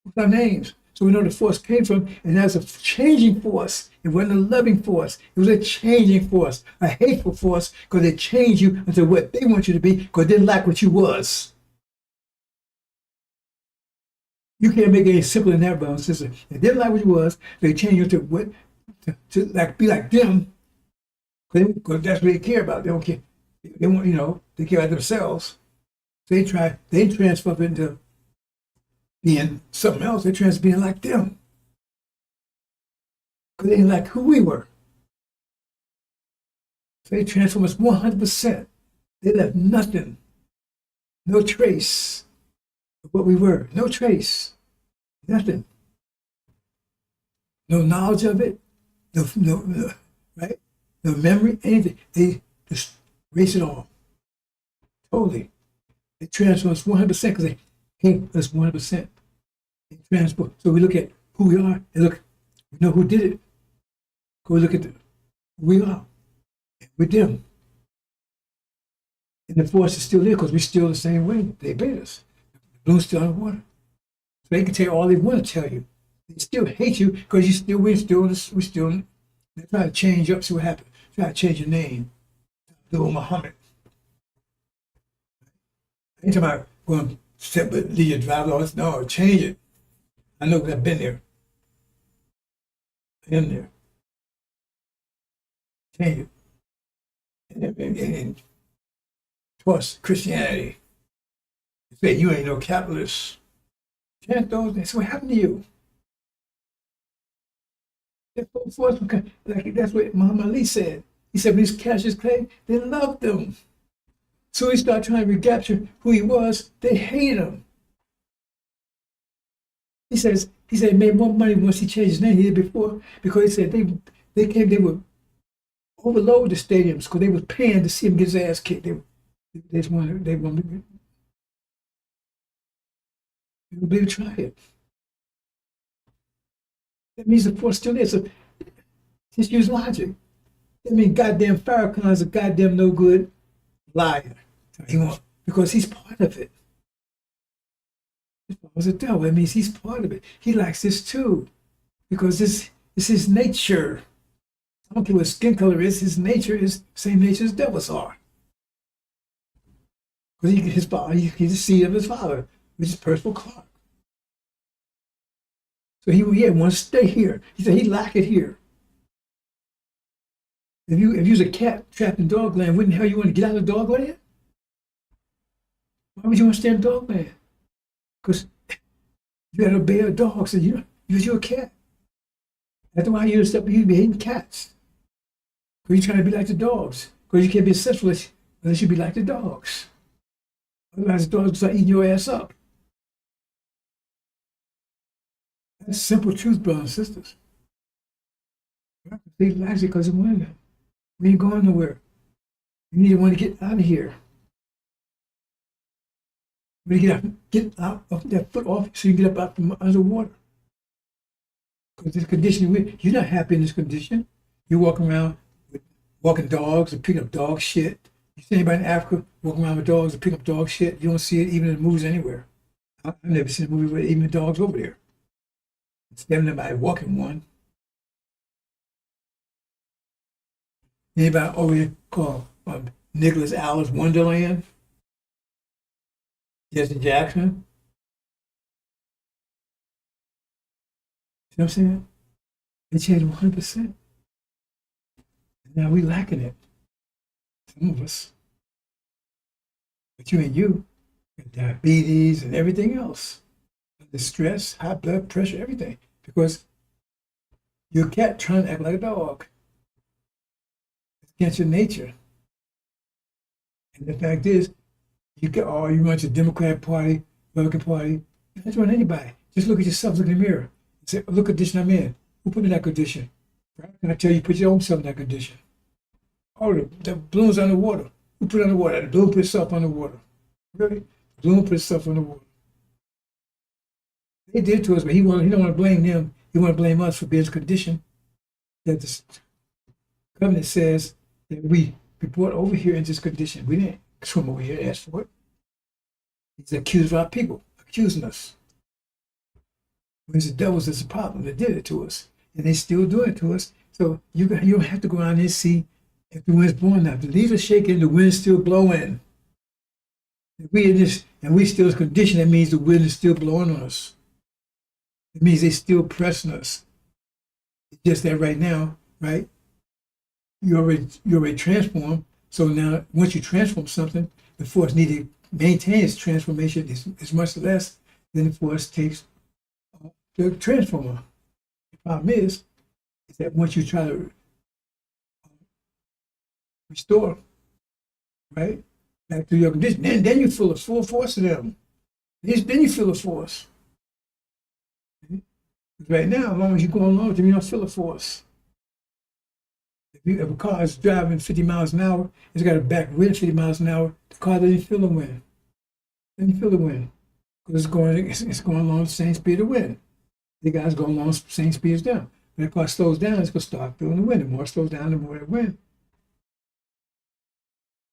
B: what's our names. So we know the force came from, and that's a changing force. It wasn't a loving force. It was a changing force, a hateful force, because they changed you into what they want you to be, because they didn't like what you was. You can't make it any simpler than that, brother and sister. If they didn't like what you was, they changed you to what, to like be like them, because that's what they care about. They don't care. They want, they care about themselves. They transfer into being something else. They transfer being like them. Because they didn't like who we were. So they transform us 100%. They left nothing, no trace of what we were. No trace, nothing. No knowledge of it, no, right? No memory, anything. They just erase it all. Totally. It transforms 100% because they hate us 100%. It transforms. So we look at who we are and we know who did it. Go look at who we are. With them. And the force is still there because we're still the same way they made us. The balloon's still underwater. So they can tell you all they want to tell you. They still hate you because we're still, they're trying to change up, see what happens. Try to change your name. Abdul Muhammad. Anytime I go and step with lead drive laws, no, change it. I know because I've been there. I am there. Change it. And towards Christianity, they say you ain't no capitalist. Chant those things. So what happened to you? That's what Muhammad Ali said. He said when these cashes came, they loved them. So he started trying to recapture who he was. They hated him. He said he made more money once he changed his name he did before, because he said they would overload the stadiums because they was paying to see him get his ass kicked. They just wanted to be try it. That means the force still there. So just use logic. That means goddamn Farrakhan's a goddamn no good liar. He won't, because he's part of it. He was a devil. That means he's part of it. He likes this too, because this is his nature. I don't care what skin color is. His nature is the same nature as devils are. Because his father, he's the seed of his father, which is Percival Clark. So he wants to stay here. He said he like it here. If you was a cat trapped in dogland, wouldn't the hell you want to get out of dogland? Why would you want to stay in dogland? Because you got to obey a dog. So you're a cat. That's why you'd be hating cats. Because you're trying to be like the dogs. Because you can't be successful unless you be like the dogs. Otherwise, the dogs start eating your ass up. That's simple truth, brothers and sisters. They like it because of women. We ain't going nowhere. You need to want to get out of here. We get out of that foot off so you get up out from under water. Because this condition, you're not happy in this condition. You walk around with walking dogs and picking up dog shit. You see anybody in Africa walking around with dogs and picking up dog shit? You don't see it even in the movies anywhere. I've never seen a movie with even dogs over there. It's never nobody walking one. Anybody over here called Nicholas Alice Wonderland? Jesse Jackson? See what I'm saying? They changed 100%. Now we lacking it. Some of us. But you and you, diabetes and everything else. The stress, high blood pressure, everything. Because you're a cat trying to act like a dog. It's against your nature. And the fact is, you run to the Democrat Party, Republican Party. You don't run anybody. Just look at yourself, look in the mirror. And say, look at the condition I'm in. Who put me in that condition? Right? And I tell you, put your own self in that condition. Oh, the balloon's underwater. Who put it underwater? The balloon put itself underwater. Really? The balloon put itself underwater. They did to us, but he don't want to blame them. He want to blame us for being in this condition that the covenant says that we brought over here in this condition. We didn't swim over here and ask for it. He's accused of our people, accusing us. When it's the devils that's the problem that did it to us. And they still do it to us. So you don't have to go out there and see if the wind's blowing now. If the leaves are shaking, the wind's still blowing. If we in this, and we still in this condition, that means the wind is still blowing on us. It means they're still pressing us. It's just that right now, right? You already transformed. So now, once you transform something, the force needed to maintain its transformation is much less than the force takes to transform. The problem is that once you try to restore, right, back to your condition, then you feel the full force of them. Then you feel the force. Right now, as long as you go along with them, you don't feel the force. If a car is driving 50 miles an hour, it's got a back wind 50 miles an hour, the car doesn't feel the wind. Doesn't feel the wind. Because it's going along the same speed of wind. The guy's going along the same speed as them. When the car slows down, it's going to start feeling the wind. The more it slows down, the more it wind.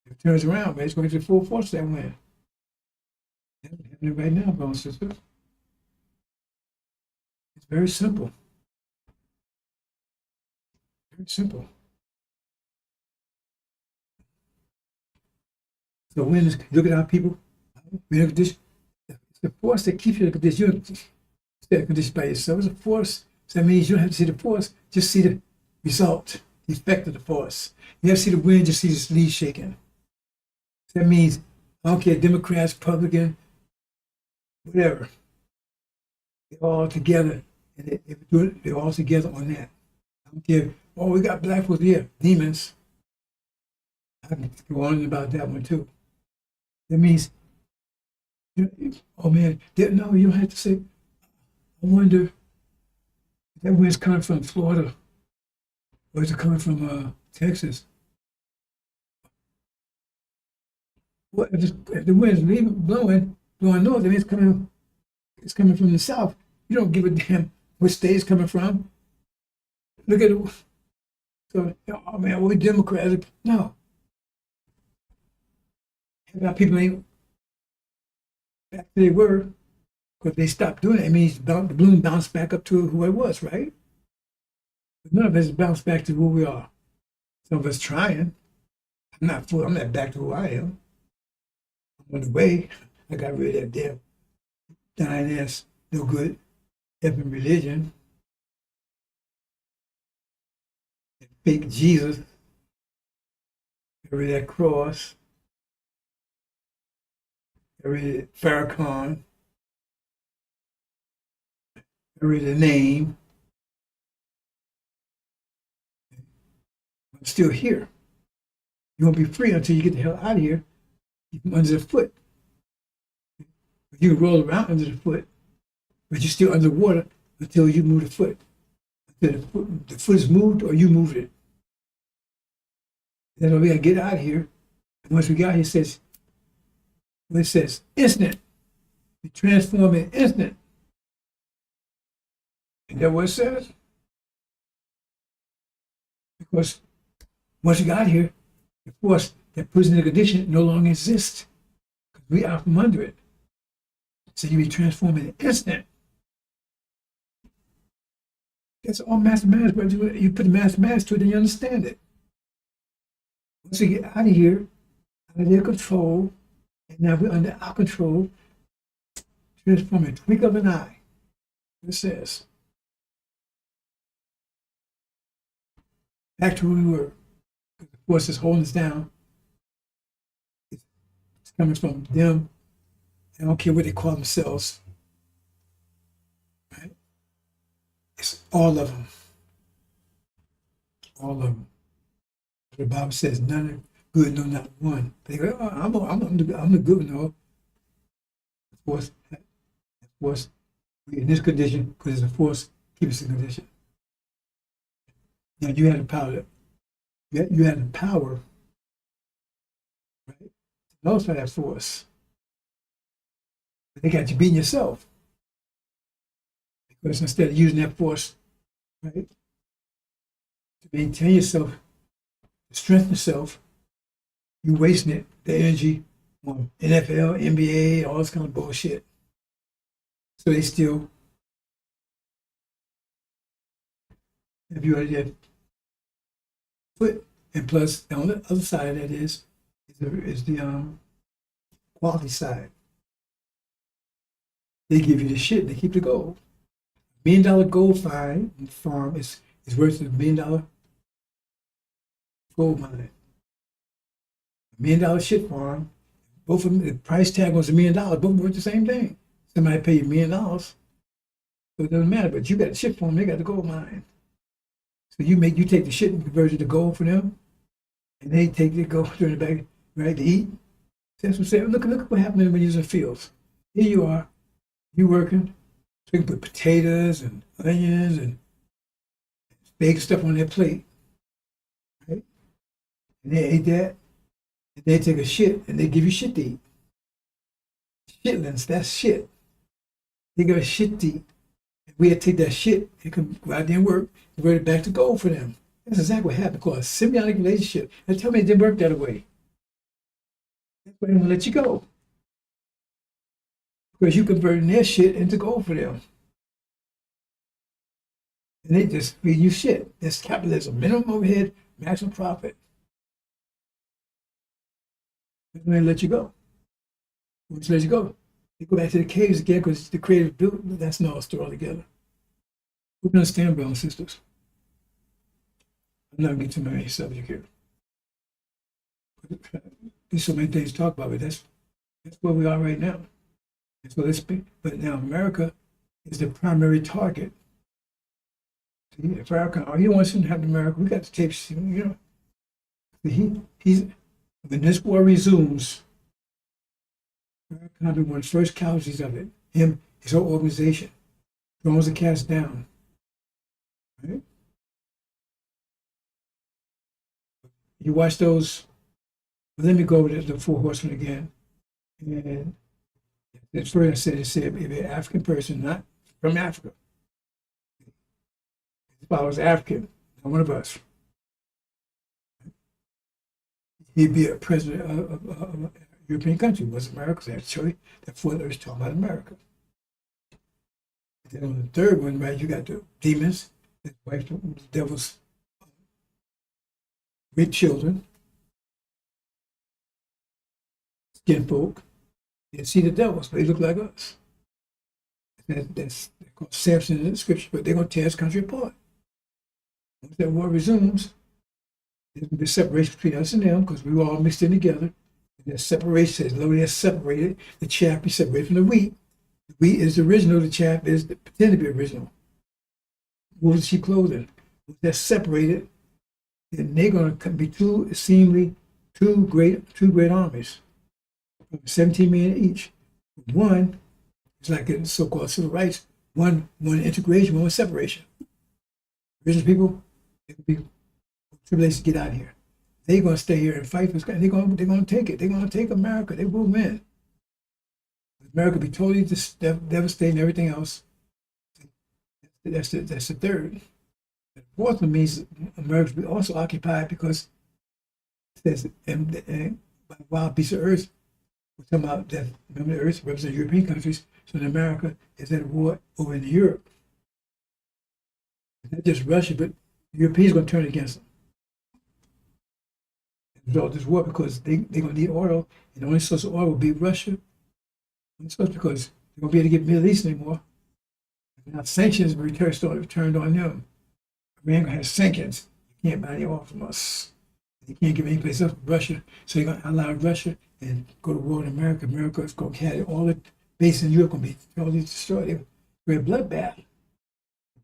B: If it turns around, man, it's going to get the full force of that wind. That's happening right now, brothers and sisters. It's very simple. Very simple. So when look at our people, we're in a condition. It's the force that keeps you in a condition. You don't stay in a condition by yourself. It's a force. So that means you don't have to see the force, just see the result, the effect of the force. You have to see the wind, just see the leaves shaking. So that means, I don't care, Democrats, Republican, whatever. They're all together. And they're all together on that. I don't care. Oh, we got black folks here, demons. I can go on about that one too. That means, oh man, no, you don't have to say, I wonder, that wind's coming from Florida, or is it coming from Texas? Well, if the wind's blowing north, then it's coming from the south. You don't give a damn which state it's coming from. Look at it. So, oh man, we're Democrats. No. Now people ain't back to they were, because they stopped doing it. It means the balloon bounced back up to who it was, right? But none of us bounced back to who we are. Some of us trying. I'm not back to who I am. I'm on the way. I got rid of that damn dying ass, no good, effing religion. That fake Jesus. Got rid of that cross. Got rid of Farrakhan. Got rid of the name. I'm still here. You won't be free until you get the hell out of here. You come under the foot. You can roll around under the foot, but you're still underwater until you move the foot. Until the foot is moved or you move it. Then we gotta get out of here. And once we got here, it says instant. You transform in instant. Is that what it says? Because once you got here, the force that puts in the condition no longer exists. Because we are from under it. So you be transformed in an instant. That's all mathematics, but you put the mathematics to it, then you understand it. Once we get out of here, out of their control, and now we're under our control, transform in a twinkle of an eye. It says. Back to who we were. The force is holding us down. It's coming from them. I don't care what they call themselves. Right? It's all of them. All of them. The Bible says none are good, no, not one. They go, oh, I'm the good one. No. Of course, we're in this condition because it's a force keep us in condition. Now you had the power. You had the power, right? To nullify that force. But they got you beating yourself. Because instead of using that force, right, to maintain yourself, to strengthen yourself, you wasting it, the energy on NFL, NBA, all this kind of bullshit. So they still have you already had foot, and plus on the other side of that is the quality side. They give you the shit, they keep the gold. $1 million gold farm is worth $1 million gold mine. $1 million shit farm, both of them, the price tag was $1 million, both worth the same thing. Somebody pay you $1 million, so it doesn't matter, but you got the shit farm, they got the gold mine. So you take the shit and convert it to gold for them, and they take the gold, turn it back, right, to eat. That's what I'm saying. Look what happened when you're in the fields. Here you are, you working, so you can put potatoes and onions and bake stuff on their plate, right? And they ate that, and they take a shit, and they give you shit to eat. Shitlings, that's shit. They give us shit to eat. We had to take that shit and come go out there and work, convert it back to gold for them. That's exactly what happened, called a symbiotic relationship. And tell me it didn't work that way. That's why they won't let you go. Because you converting their shit into gold for them. And they just feed you shit. That's capitalism. Minimum overhead, maximum profit. That's why they let you go. Once they let you go, they go back to the caves again because the creative built. That's another story altogether. We can understand, brothers and sisters. I'm not going to get too many subject here. There's so many things to talk about, but that's where we are right now. That's what it's been. But now America is the primary target. See, if Farrakhan, he wants to have America. We got the tapes, you know. He's when this war resumes, probably one of the first casualties of it. Him, his whole organization. Thrones are cast down. Right? You watch those. Let me go over the four horsemen again. And at first I said, if an African person, not from Africa, if I was African, not one of us, he'd be a president of a European country. It wasn't America, actually. Therefore, they was talking about America. Then on the third one, right, you got the demons, the wife, the devil's great children, skin folk. They see the devils, but they look like us. That's called Samson in the scripture, but they're going to tear this country apart. Once that war resumes, there's going to be separation between us and them because we were all mixed in together. And that separation, as long as they're separated, the chaff is separated from the wheat. The wheat is the original, the chaff is the pretend to be original. Wolves in sheep clothing. Once they're separated, then they're going to be seemingly two great armies. 17 million each. One is like in so-called civil rights. One integration, one separation. Original people, they will be tribulation to get out of here. They're going to stay here and fight for this country. They're going to take it. They're going to take America. They will win. America will be totally devastating everything else. That's the third. The fourth one means America will be also occupied because it says, and by wild beasts of earth, we're talking about that. Remember, the earth represents European countries, so in America is at war over in Europe. It's not just Russia, but the Europeans are going to turn against them. Result this war because they're going to need oil, and the only source of oil will be Russia. Only source because they won't be able to get Middle East anymore. Now sanctions will be turned on them. Iran has sanctions. You can't buy any oil from us. They can't give any place else but Russia, so they're going to allow Russia and go to war in America. America is going to carry all the bases in Europe going to be totally destroyed. We're a bloodbath.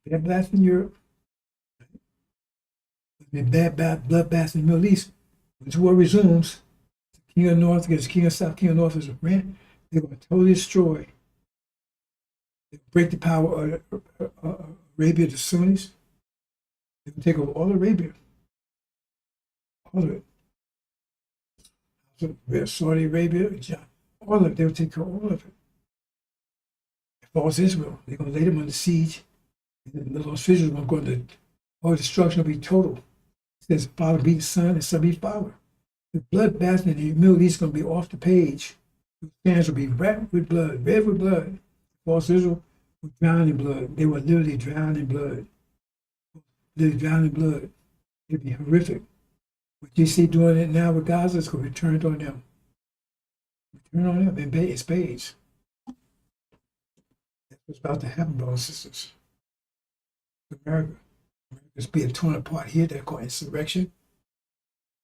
B: Bad blast in Europe. There'll be a bad bloodbath in the Middle East. When this war resumes, the king of the north against the king of the south, king of the north is Iran. They're going to totally destroy. They break the power of Arabia, the Sunnis. They will take over all Arabia. All of it. Saudi Arabia, all of it, they will take care of all of it. If falls Israel, they're going to lay them under siege. And the Lord's Israel are going to, all destruction will be total. It says, Father beat Son and Son beat Father. The bloodbath in the Middle East is going to be off the page. The hands will be red with blood. False Israel will drown in blood. They will literally drown in blood. Literally drown in blood. It'd be horrific. What you see doing it now with Gaza is going to be turned on them. Turn on them in spades. That's what's about to happen, brothers and sisters. America is being torn apart here. They're called insurrection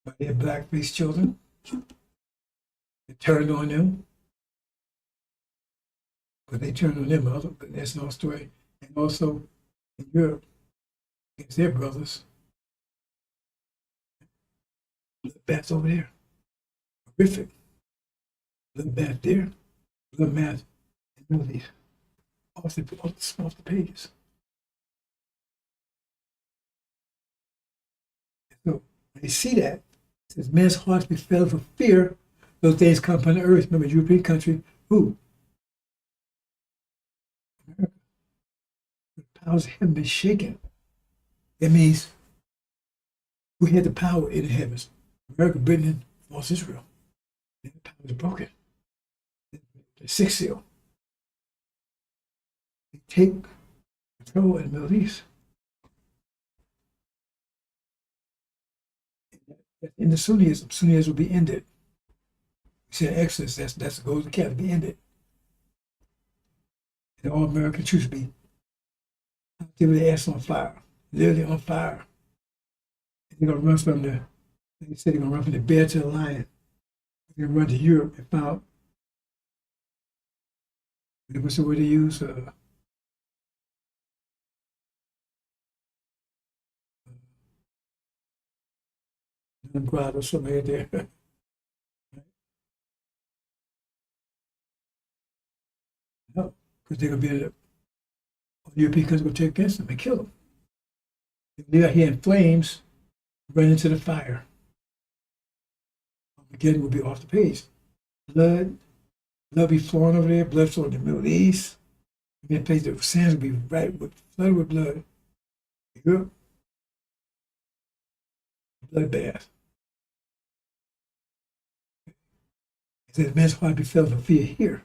B: by their black-faced children. They turned on them. But they turned on them, but that's no story. And also in Europe, against their brothers. Bloodbath over there. Horrific. Bloodbath there. Bloodbath in the Middle East. Off the pages. So when you see that, it says men's hearts be filled for fear. Those days come upon the earth. Remember, European country, who? America. The powers of heaven been shaken. That means we had the power in the heavens. America, Britain, and false Israel. And the power is broken. The sixth seal. They take control in the Middle East. In the Sunnism will be ended. We see in Exodus, that's the goal of the cat to be ended. And all American troops be they were ass on fire, literally on fire. And they're gonna run from the, they said they're gonna run from the bear to the lion. They're gonna run to Europe and found, what's the word they use? Or something right there. because they're going to be the European countries going to take against them and kill them. If they are here in flames, run into the fire. Armageddon will be off the page. Blood be flowing over there, blood flowing in the Middle East. In that place, the sands will be flooded with blood. Europe, bloodbath. It says, man's heart be filled with fear here.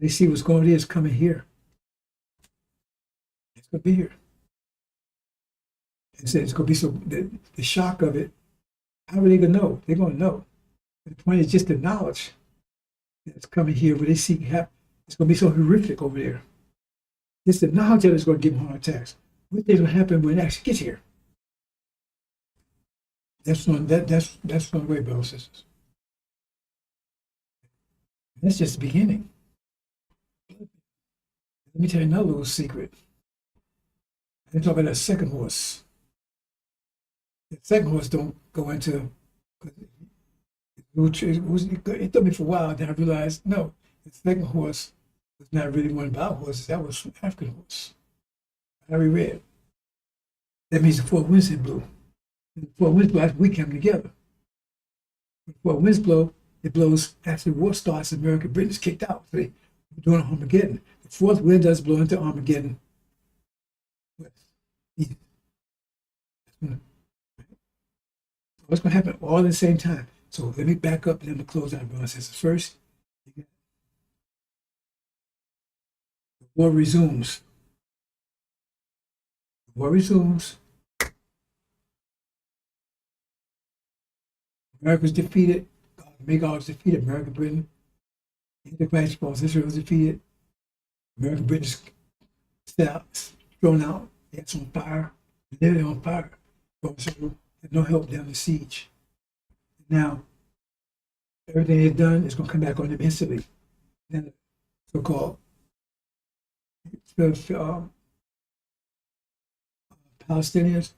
B: They see what's going on, is coming here. It's going to be here. It says it's going to be so, the shock of it, how are they going to know? They're going to know. The point is just the knowledge that's coming here, where they see, it's going to be so horrific over there. It's the knowledge that is going to give them heart attacks. What things will happen when it actually gets here? That's one way, brothers and sisters. That's just the beginning. Let me tell you another little secret. I'm talking about that second horse. The second horse don't go into. It took me for a while, then I realized no, the second horse was not really one of our horses. That was an African horse. I reread. That means the four winds had blew. And the four winds blow after we came together. When the four winds blow, it blows after the war starts. America and Britain is kicked out. So they were doing Armageddon. The fourth wind does blow into Armageddon. East. What's going to happen all at the same time? So let me back up and then we'll close out, brothers and sisters. First, the war resumes. The war resumes. America's defeated. God is defeated. America, Britain. Antichrist, false Israel is defeated. America, Britain is thrown out. It's on fire. They're on fire. False Israel had no help down the siege. Now, everything they've done is going to come back on them instantly. Then the so-called Palestinians,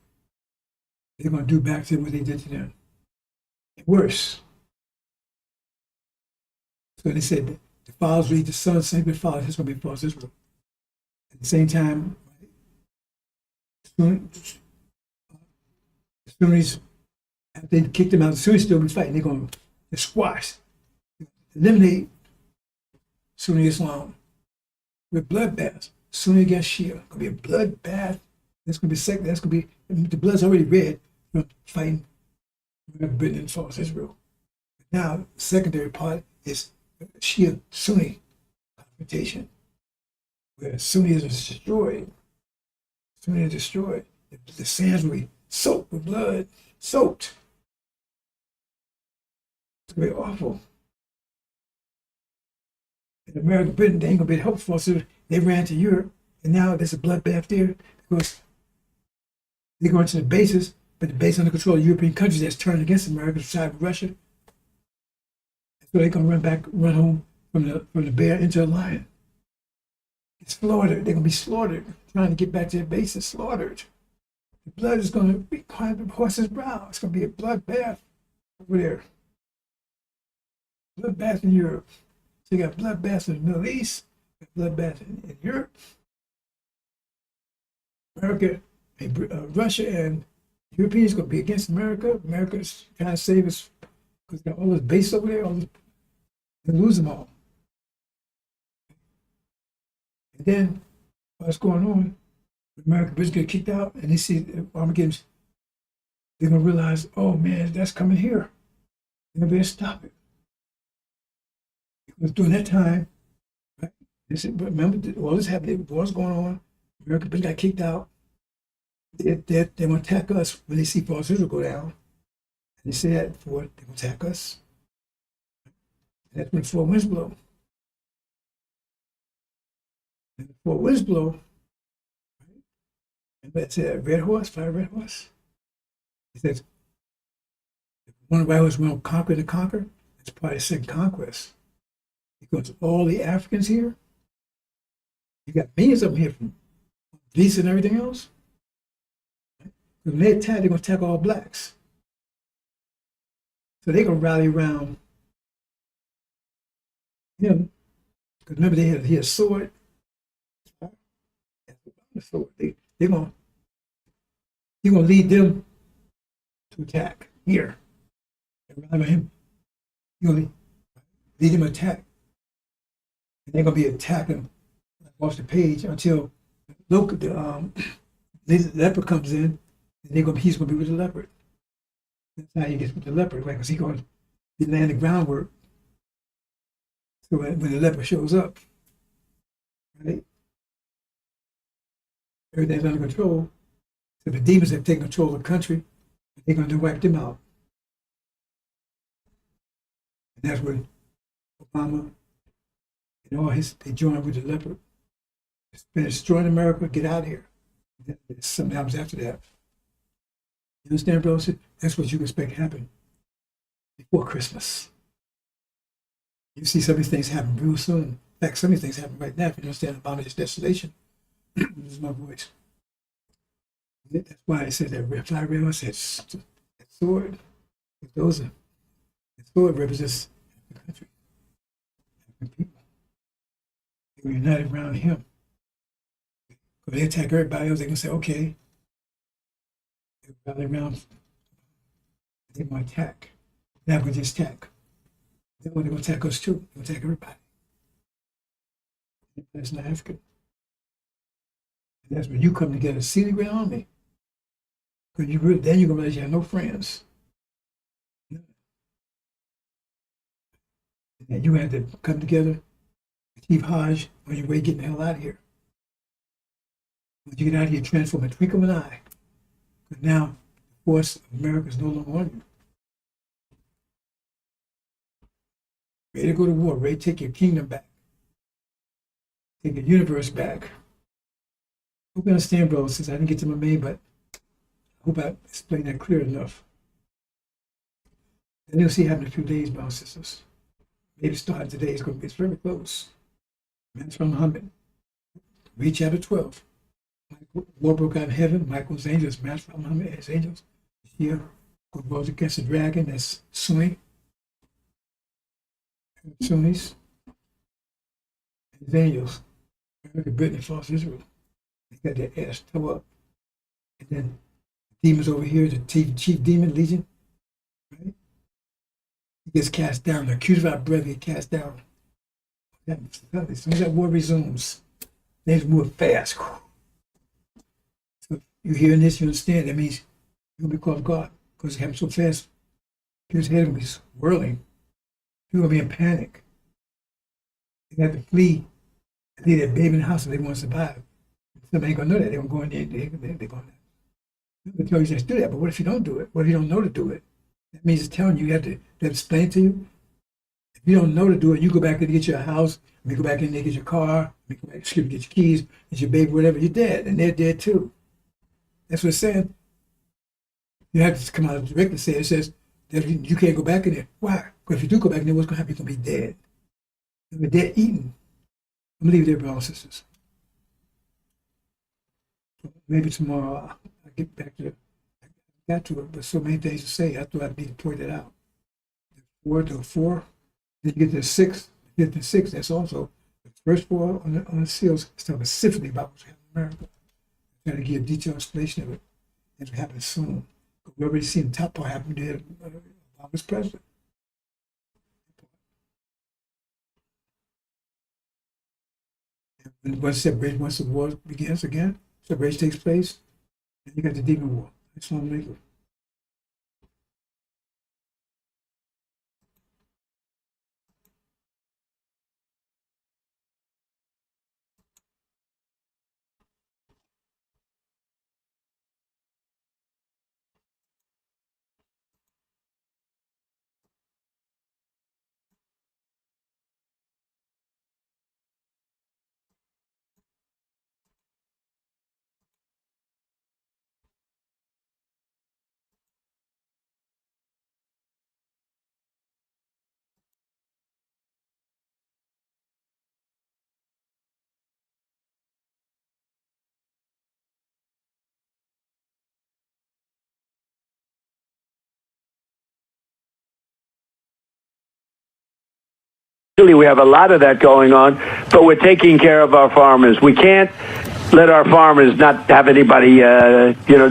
B: they're going to do back to them what they did to them. Worse. So they said the fathers lead the sons, same with fathers. It's going to be false Israel. At the same time, the Sunnis, after they kick them out, the Sunnis still be fighting. They're going to squash, eliminate Sunni Islam with bloodbaths. Sunni against Shia. It's going to be a bloodbath. That's going to be second. That's going to be, the blood's already red from fighting Britain and false Israel. Now, the secondary part is Shia Sunni confrontation, where Sunnism is destroyed. Sunni is destroyed. The sands will be soaked with blood, soaked. It's going to be awful. In America, Britain, they ain't going to be helpful. So they ran to Europe, and now there's a bloodbath there because they're going to the bases, but the base under control of European countries that's turned against America, side with Russia. So they're going to run home from the bear into a lion. It's slaughtered. They're going to be slaughtered, trying to get back to their bases, slaughtered. The blood is going to be behind the horse's brow. It's going to be a bloodbath over there. Bloodbath in Europe. So you got bloodbaths in the Middle East, bloodbath in Europe. America, and Russia and Europeans going to be against America. America's trying to save us because they got all this base over there. They lose them all. And then what's going on? American British get kicked out, and they see Armageddon. They're gonna realize, oh man, that's coming here. They're gonna be able to stop it. Because during that time, right? Remember, all this happened. What's going on? American British got kicked out. They're gonna attack us when they see false Israel go down. And they say that before they're gonna attack us. And that's when the four winds blow. And the four winds blow. And that's a red horse, fire red horse. It says, one of the white horse will conquer to conquer. It's part of the second conquest. Because all the Africans here, you got millions of them here from Greece and everything else. When they attack, they're going to attack all blacks. So they're going to rally around Because remember, he had a sword. The sword. He's gonna lead them to attack here. Remember him? He's gonna lead them to attack, and they're gonna be attacking off the page until the leopard comes in, and he's gonna be with the leopard. That's how he gets with the leopard, right? Because he's going to be laying the groundwork. So when the leopard shows up, right, everything's under control. So the demons have taken control of the country, they're going to wipe them out. And that's when Obama and all they joined with the leopard. It's been destroying America, get out of here. Something happens after that. You understand, bro? That's what you expect to happen before Christmas. You see some of these things happen real soon. In fact, some of these things happen right now. If you understand about this desolation, this is my voice. That's why I said that fly rail said that sword. Those are the sword represents the country, the people. They were united around him. When they attack everybody else, they can say, okay, they're rally around. They're going to attack. They're not going to just attack. They're going to attack us too. They're going to attack everybody. That's not African. And that's when you come together, see the great army. Because then you're going to realize you have no friends. And you had to come together, achieve Hajj on your way getting the hell out of here. When you get out of here, transform a twinkle of an eye. But now, the force of America is no longer on you. Ready to go to war, ready to take your kingdom back. Take your universe back. Hope you understand, bro, since I didn't get to my main, but I hope I explained that clear enough. And you'll see it happen in a few days, brothers and sisters. Maybe starting today, it's very close. That's from Muhammad. Read chapter 12. War broke out in heaven. Michael's angels matched from Muhammad, his angels. Here, goes against the dragon, that's Sunni. Sunnis. And his angels. America, Britain, false Israel. They got their ass tore up. And then demons over here, the chief demon, Legion, right? He gets cast down. The accused of our brother get cast down. As soon as that war resumes, things move fast. So you hearing this, you understand, that means you'll be called God. Because it happens so fast, his head will be whirling. People will be in panic. They have to flee and leave their baby in the house if they want to survive. Somebody ain't gonna know that. They're gonna go in there, they're gonna tell you just do that. But what if you don't do it? What if you don't know to do it? That means it's telling you, you have to explain to you. If you don't know to do it, you go back and get your house, you go back in there, get your car, get your keys, get your baby, whatever, you're dead, and they're dead too. That's what it's saying. You have to come out directly say it says that you can't go back in there. Why? Because if you do go back in there, what's gonna happen? You're gonna be dead. You're gonna be dead eaten. I'm gonna leave it there, brothers and sisters. Maybe tomorrow I'll get back to it. I got to it, but so many things to say. I thought I'd need to point that out. The four, then you get to 6, get to 6. That's also the first 4 on the seals. It's talking specifically about what's happening in America. I'm trying to give a detailed explanation of it. It'll happen soon. We already seen the top part happen there. Obama's president. And once the war begins again, separation takes place, and you got the demon war. Assalamu alaikum.
E: We have a lot of that going on, but we're taking care of our farmers. We can't let our farmers not have anybody. These are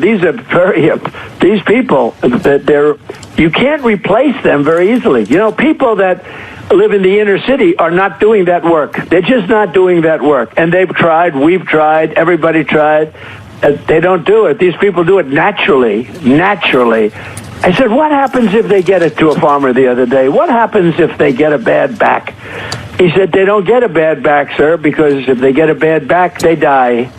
E: these people that you can't replace them very easily. People that live in the inner city are not doing that work. They're just not doing that work. And they've tried, we've tried, everybody tried. They don't do it. These people do it naturally. I said, what happens if they get it to a farmer the other day? What happens if they get a bad back? He said, they don't get a bad back, sir, because if they get a bad back, they die.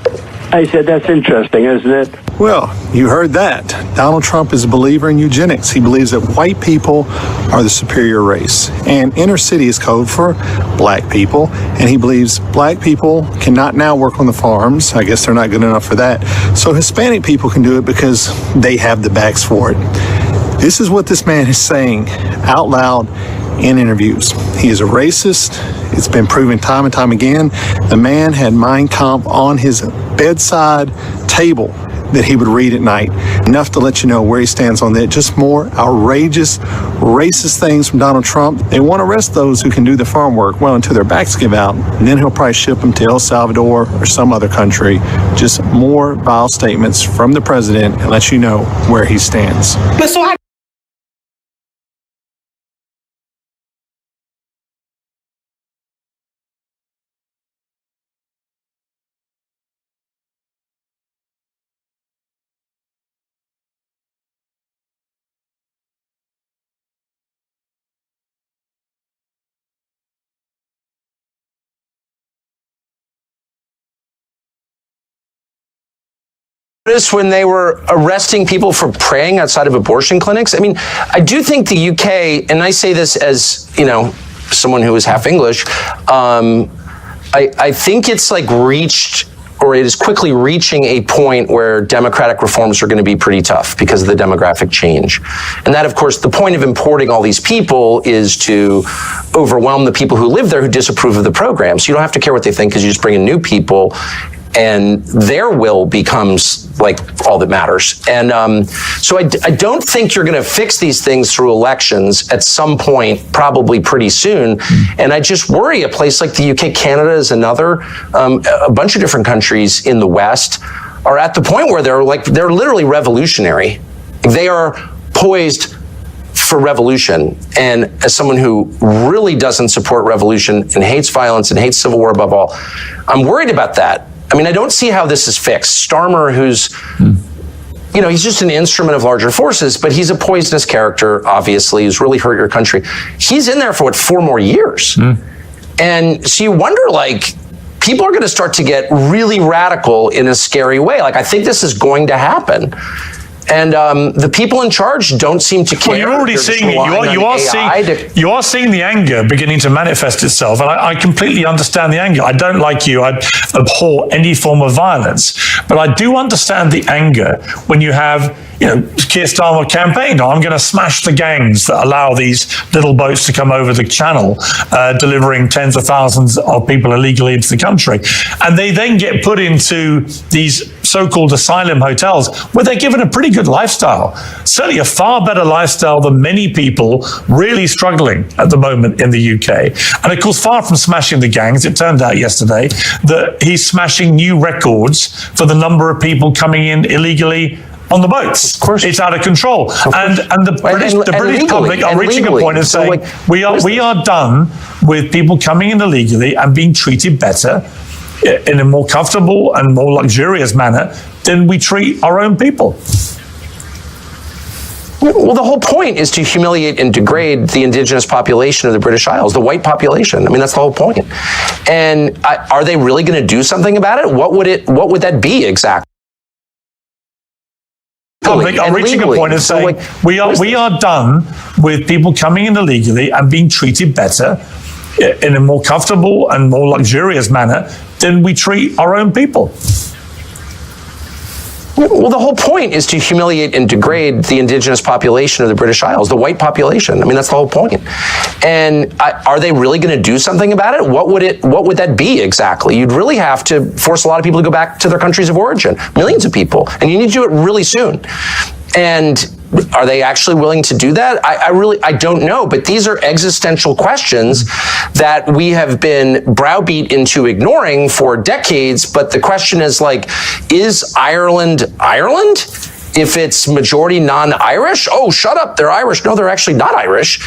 E: I said, that's interesting, isn't it?
F: Well, you heard that. Donald Trump is a believer in eugenics. He believes that white people are the superior race. And inner city is code for black people. And he believes black people cannot now work on the farms. I guess they're not good enough for that. So Hispanic people can do it because they have the backs for it. This is what this man is saying out loud in interviews. He is a racist. It's been proven time and time again. The man had Mein Kampf on his bedside table that he would read at night. Enough to let you know where he stands on that. Just more outrageous, racist things from Donald Trump. They want to arrest those who can do the farm work, well, until their backs give out. And then he'll probably ship them to El Salvador or some other country. Just more vile statements from the president and let you know where he stands.
G: When they were arresting people for praying outside of abortion clinics. I mean, I do think the UK, and I say this as, someone who is half English, I think it's like reached, or it is quickly reaching a point where democratic reforms are going to be pretty tough because of the demographic change. And that, of course, the point of importing all these people is to overwhelm the people who live there who disapprove of the program. So you don't have to care what they think because you just bring in new people and their will becomes like all that matters. And so I don't think you're going to fix these things through elections at some point, probably pretty soon. And I just worry a place like the UK, Canada is another, a bunch of different countries in the West are at the point where they're literally revolutionary. They are poised for revolution. And as someone who really doesn't support revolution and hates violence and hates civil war above all, I'm worried about that. I mean, I don't see how this is fixed. Starmer, who's, he's just an instrument of larger forces, but he's a poisonous character, obviously, who's really hurt your country. He's in there for, 4 more years? And so you wonder, people are going to start to get really radical in a scary way. I think this is going to happen. And the people in charge don't seem to care.
H: Well, you're already seeing it. You are seeing the anger beginning to manifest itself, and I completely understand the anger. I don't like you. I abhor any form of violence, but I do understand the anger when you have, Keir Starmer campaigned, I'm going to smash the gangs that allow these little boats to come over the channel, delivering tens of thousands of people illegally into the country. And they then get put into these so-called asylum hotels where they're given a pretty good lifestyle, certainly a far better lifestyle than many people really struggling at the moment in the UK. And of course, far from smashing the gangs, it turned out yesterday that he's smashing new records for the number of people coming in illegally on the boats. Of course. It's out of control. And the British public are reaching a point of saying, we are done with people coming in illegally and being treated better in a more comfortable and more luxurious manner than we treat our own people.
G: Well, the whole point is to humiliate and degrade the indigenous population of the British Isles, the white population. I mean, that's the whole point. And are they really going to do something about it? What would that be exactly?
H: Public are reaching a point of saying, we are done with people coming in illegally and being treated better in a more comfortable and more luxurious manner than we treat our own people.
G: Well, the whole point is to humiliate and degrade the indigenous population of the British Isles, the white population. I mean, that's the whole point. And are they really going to do something about it? What would that be exactly? You'd really have to force a lot of people to go back to their countries of origin, millions of people, and you need to do it really soon. And are they actually willing to do that? I don't know, but these are existential questions that we have been browbeat into ignoring for decades. But the question is, like, is Ireland Ireland? If it's majority non-Irish, oh, shut up, they're Irish. No, they're actually not Irish.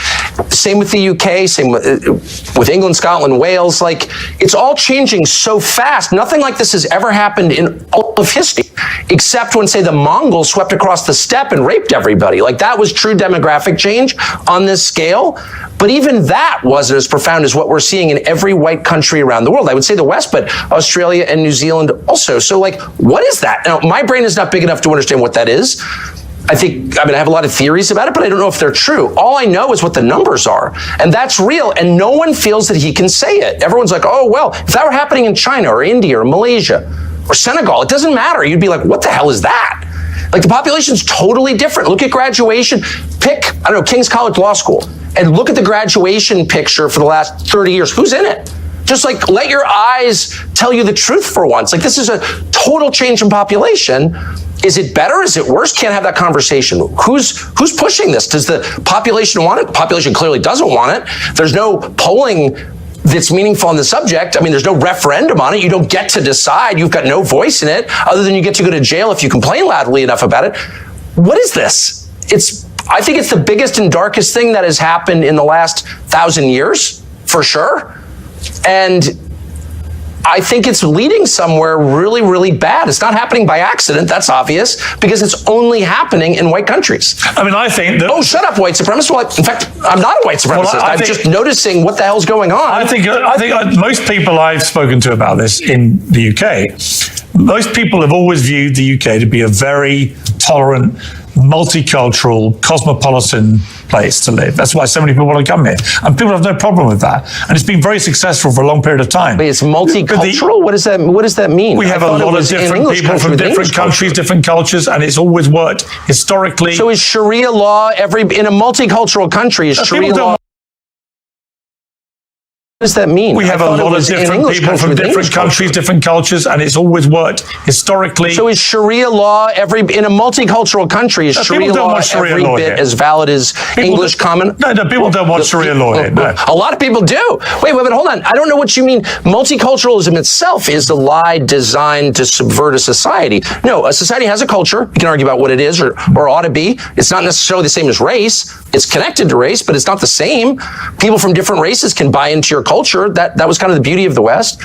G: Same with the UK, same with England, Scotland, Wales. Like, it's all changing so fast. Nothing like this has ever happened in all of history, except when, say, the Mongols swept across the steppe and raped everybody. Like, that was true demographic change on this scale. But even that wasn't as profound as what we're seeing in every white country around the world. I would say the West, but Australia and New Zealand also. So, like, what is that? Now, my brain is not big enough to understand what that is. I have a lot of theories about it, but I don't know if they're true. All I know is what the numbers are. And that's real. And no one feels that he can say it. Everyone's like, oh, well, if that were happening in China or India or Malaysia or Senegal, it doesn't matter. You'd be like, what the hell is that? Like, the population's totally different. Look at graduation. Pick, I don't know, King's College Law School, and look at the graduation picture for the last 30 years. Who's in it? Just, like, let your eyes tell you the truth for once. Like, this is a total change in population. Is it better? Is it worse? Can't have that conversation. Who's pushing this? Does the population want it? The population clearly doesn't want it. There's no polling that's meaningful on the subject. I mean, there's no referendum on it. You don't get to decide. You've got no voice in it, other than you get to go to jail if you complain loudly enough about it. What is this? I think it's the biggest and darkest thing that has happened in the last 1,000 years, for sure. And I think it's leading somewhere really, really bad. It's not happening by accident. That's obvious, because it's only happening in white countries.
H: I mean, I think that...
G: Oh, shut up, white supremacist. Well, in fact, I'm not a white supremacist.
H: Well,
G: I'm just noticing what the hell's going on.
H: I think most people I've spoken to about this in the UK, most people have always viewed the UK to be a very tolerant, multicultural, cosmopolitan place to live. That's why so many people want to come here. And people have no problem with that. And it's been very successful for a long period of time.
G: Wait, it's multicultural? What does that mean?
H: We have a lot of different people from different countries, different cultures, and it's always worked historically.
G: So is Sharia law in a multicultural country, is Sharia law... What does that mean?
H: We have a lot of different people from different countries, different cultures, and it's always worked historically.
G: So is Sharia law in a multicultural country, is Sharia law every bit as valid as English common?
H: No, people don't want Sharia law here. No.
G: A lot of people do. Wait, hold on. I don't know what you mean. Multiculturalism itself is a lie designed to subvert a society. No, a society has a culture. You can argue about what it is or ought to be. It's not necessarily the same as race. It's connected to race, but it's not the same. People from different races can buy into your culture. That was kind of the beauty of the West.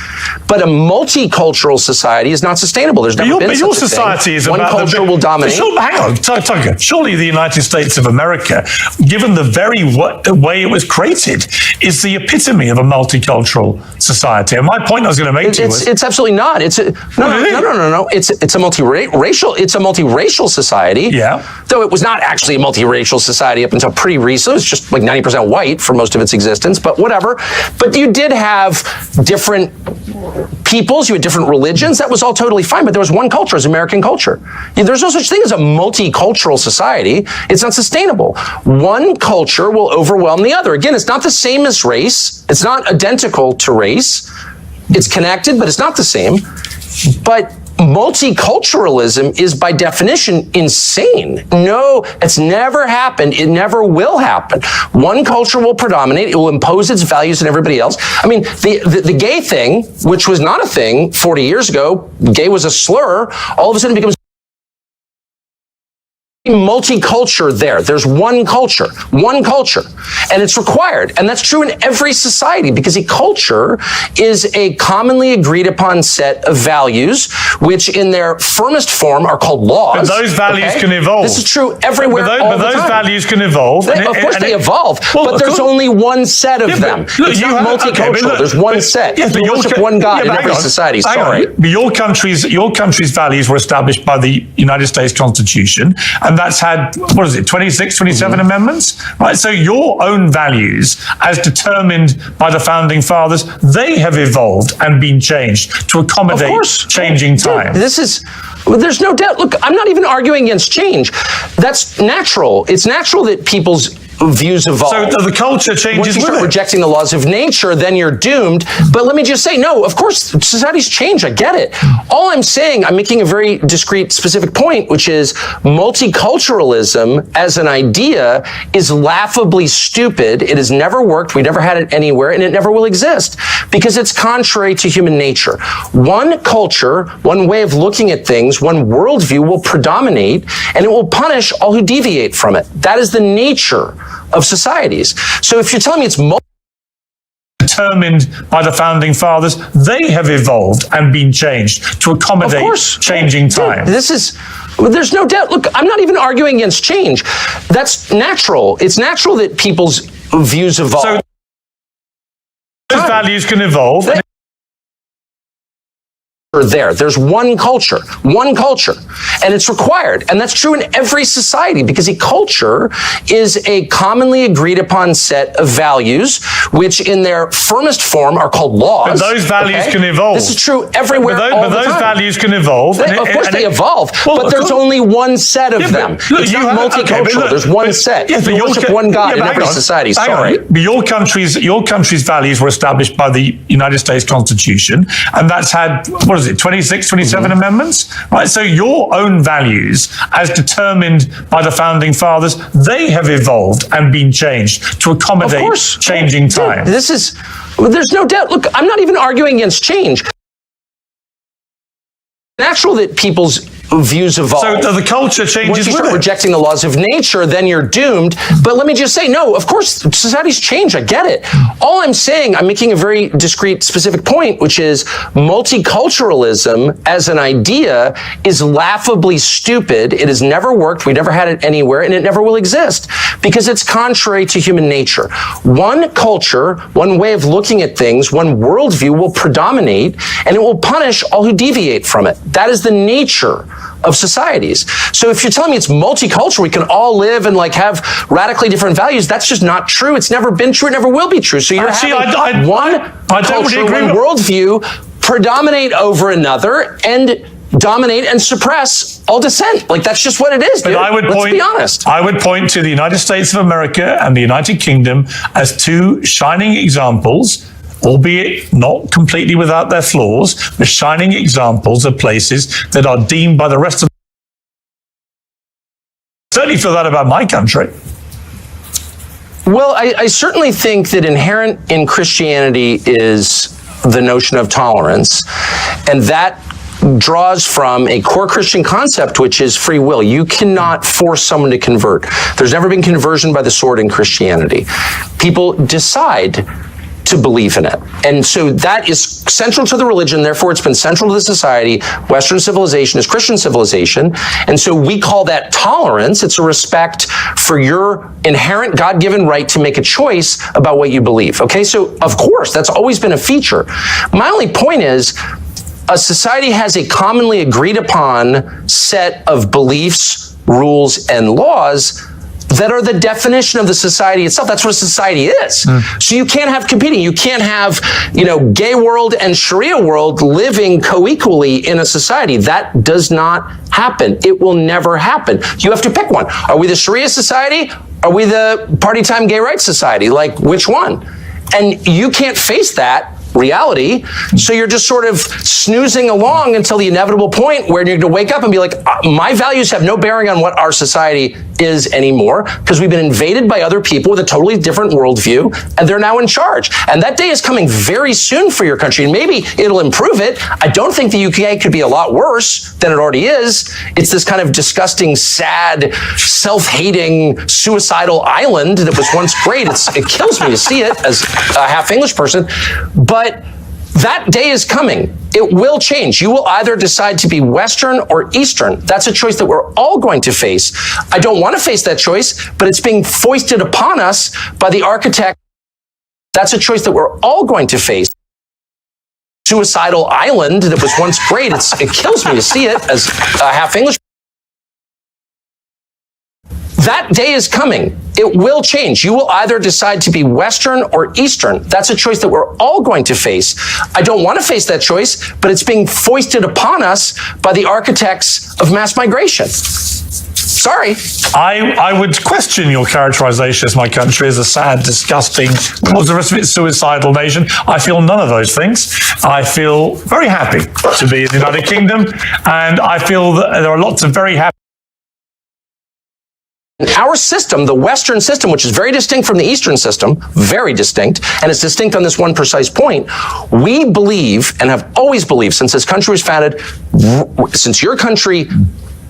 G: But a multicultural society is not sustainable. There's never been
H: your
G: such a
H: society
G: thing.
H: Is
G: one
H: about
G: culture will dominate.
H: Hang on, Tucker. Surely the United States of America, given the very way it was created, is the epitome of a multicultural society. And my point I was going to make to you was...
G: It's absolutely not. No. It's a multiracial society.
H: Yeah.
G: Though it was not actually a multiracial society up until pretty recent. It was just like 90% white for most of its existence, but whatever. But you did have different peoples, you had different religions. That was all totally fine, but there was one culture, as American culture. There's no such thing as a multicultural society. It's not sustainable. One culture will overwhelm the other. Again, it's not the same as race. It's not identical to race. It's connected, but it's not the same. But multiculturalism is by definition insane. No, it's never happened. It never will happen. One culture will predominate. It will impose its values on everybody else. I mean, the gay thing, which was not a thing 40 years ago, gay was a slur, all of a sudden becomes multicultural there. There's one culture, and it's required. And that's true in every society, because a culture is a commonly agreed upon set of values, which in their firmest form are called laws.
H: But those values can evolve.
G: This is true everywhere.
H: But those values can evolve.
G: Of course they evolve, but there's only one set of them. It's not multicultural. There's one set. You worship one God in every society. Sorry.
H: But your country's values were established by the United States Constitution, and that's had, 26, 27 amendments, right? So your own values, as determined by the founding fathers, they have evolved and been changed to accommodate changing time.
G: There's no doubt. Look, I'm not even arguing against change. That's natural. It's natural that people's views evolve.
H: So the culture changes
G: Once you
H: with
G: start
H: it.
G: rejecting the laws of nature, then you're doomed. But let me just say, no, of course, societies change. I get it. All I'm saying, I'm making a very discrete, specific point, which is multiculturalism as an idea is laughably stupid. It has never worked. We never had it anywhere, and it never will exist because it's contrary to human nature. One culture, one way of looking at things, one worldview will predominate, and it will punish all who deviate from it. That is the nature of societies. So if you're telling me it's
H: determined by the founding fathers, they have evolved and been changed to accommodate changing times.
G: There's no doubt. Look, I'm not even arguing against change. That's natural. It's natural that people's views evolve.
H: So those values can evolve.
G: There's one culture, and it's required. And that's true in every society because a culture is a commonly agreed upon set of values, which in their firmest form are called laws.
H: But those values can evolve.
G: This is true everywhere.
H: But those values can evolve.
G: Of course they evolve, but there's only one set of them. It's not multicultural. There's one set. You worship one God in every society. Sorry.
H: But your country's values were established by the United States Constitution, and that's had, what is it, 26, 27 amendments, right? So your own values, as determined by the founding fathers, they have evolved and been changed to accommodate changing times.
G: There's no doubt. Look, I'm not even arguing against change. Natural that people's views evolve.
H: So the culture changes
G: Once you
H: with
G: start
H: it.
G: rejecting the laws of nature, then you're doomed. But let me just say, no, of course, societies change. I get it. All I'm saying, I'm making a very discrete, specific point, which is multiculturalism as an idea is laughably stupid. It has never worked. We never had it anywhere, and it never will exist because it's contrary to human nature. One culture, one way of looking at things, one worldview will predominate, and it will punish all who deviate from it. That is the nature of societies. So if you're telling me it's multicultural, we can all live and have radically different values, that's just not true. It's never been true. It never will be true. So you're having one culture, one worldview predominate over another and dominate and suppress all dissent. That's just what it is, dude. Let's be honest.
H: I would point to the United States of America and the United Kingdom as two shining examples, albeit not completely without their flaws, but shining examples of places that are deemed by the rest of the certainly feel that about my country.
G: Well, I certainly think that inherent in Christianity is the notion of tolerance, and that draws from a core Christian concept, which is free will. You cannot force someone to convert. There's never been conversion by the sword in Christianity. People decide to believe in it. And so that is central to the religion, therefore it's been central to the society. Western civilization is Christian civilization. And so we call that tolerance. It's a respect for your inherent God-given right to make a choice about what you believe. Okay, so of course, that's always been a feature. My only point is, a society has a commonly agreed upon set of beliefs, rules, and laws that are the definition of the society itself. That's what a society is. So you can't have competing. You can't have, gay world and Sharia world living co-equally in a society. That does not happen. It will never happen. You have to pick one. Are we the Sharia society? Are we the party time gay rights society? Which one? And you can't face that reality. So you're just sort of snoozing along until the inevitable point where you're going to wake up and be like, my values have no bearing on what our society is anymore because we've been invaded by other people with a totally different worldview and they're now in charge. And that day is coming very soon for your country and maybe it'll improve it. I don't think the UK could be a lot worse than it already is. It's this kind of disgusting, sad, self-hating, suicidal island that was once great. It kills me to see it as a half English person. But that day is coming. It will change. You will either decide to be Western or Eastern. That's a choice that we're all going to face. I don't want to face that choice, but it's being foisted upon us by the architect. That's a choice that we're all going to face. Suicidal island that was once great. It kills me to see it as a half English. That day is coming. It will change. You will either decide to be Western or Eastern. That's a choice that we're all going to face. I don't want to face that choice, but it's being foisted upon us by the architects of mass migration. Sorry.
H: I would question your characterization as my country as a sad, disgusting, what's the rest of it, suicidal nation. I feel none of those things. I feel very happy to be in the United Kingdom, and I feel that there are lots of very happy.
G: Our system, the Western system, which is very distinct from the Eastern system, very distinct, and it's distinct on this one precise point, we believe, and have always believed since this country was founded, since your country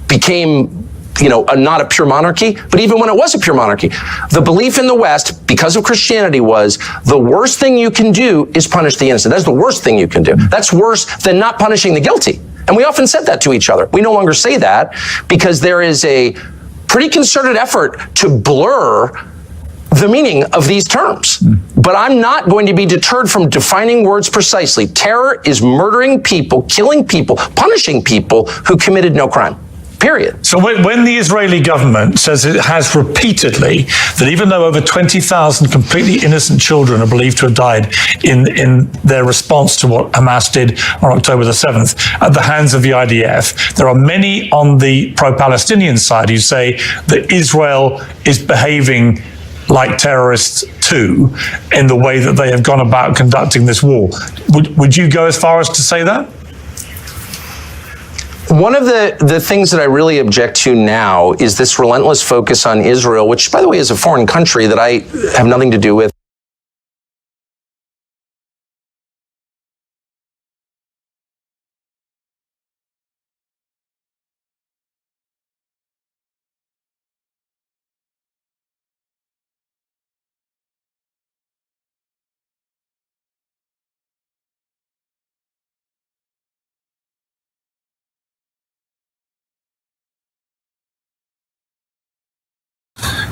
G: became, not a pure monarchy, but even when it was a pure monarchy, the belief in the West, because of Christianity, was the worst thing you can do is punish the innocent. That's the worst thing you can do. That's worse than not punishing the guilty. And we often said that to each other. We no longer say that because there is a pretty concerted effort to blur the meaning of these terms. But I'm not going to be deterred from defining words precisely. Terror is murdering people, killing people, punishing people who committed no crime. Period.
H: So when the Israeli government says it has repeatedly that even though over 20,000 completely innocent children are believed to have died in their response to what Hamas did on October the 7th at the hands of the IDF, there are many on the pro-Palestinian side who say that Israel is behaving like terrorists too in the way that they have gone about conducting this war. Would you go as far as to say that?
G: One of the things that I really object to now is this relentless focus on Israel, which, by the way, is a foreign country that I have nothing to do with.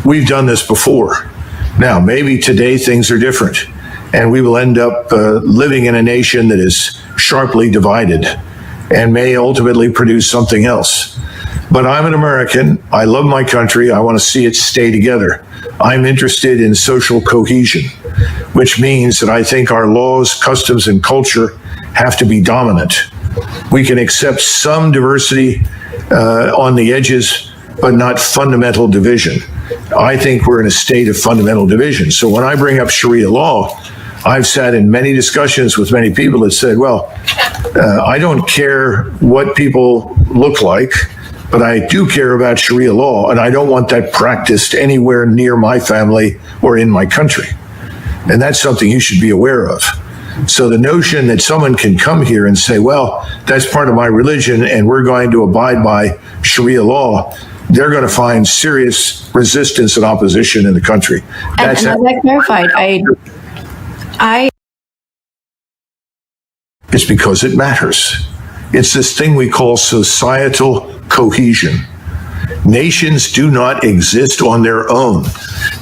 I: We've done this before. Now, maybe today things are different, and we will end up living in a nation that is sharply divided and may ultimately produce something else. But I'm an American. I love my country. I want to see it stay together. I'm interested in social cohesion, which means that I think our laws, customs, and culture have to be dominant. We can accept some diversity on the edges, but not fundamental division. I think we're in a state of fundamental division. So when I bring up Sharia law, I've sat in many discussions with many people that said, well, I don't care what people look like, but I do care about Sharia law, and I don't want that practiced anywhere near my family or in my country. And that's something you should be aware of. So the notion that someone can come here and say, well, that's part of my religion and we're going to abide by Sharia law, they're going to find serious resistance and opposition in the country.
J: And as I clarified,
I: It's because it matters. It's this thing we call societal cohesion. Nations do not exist on their own.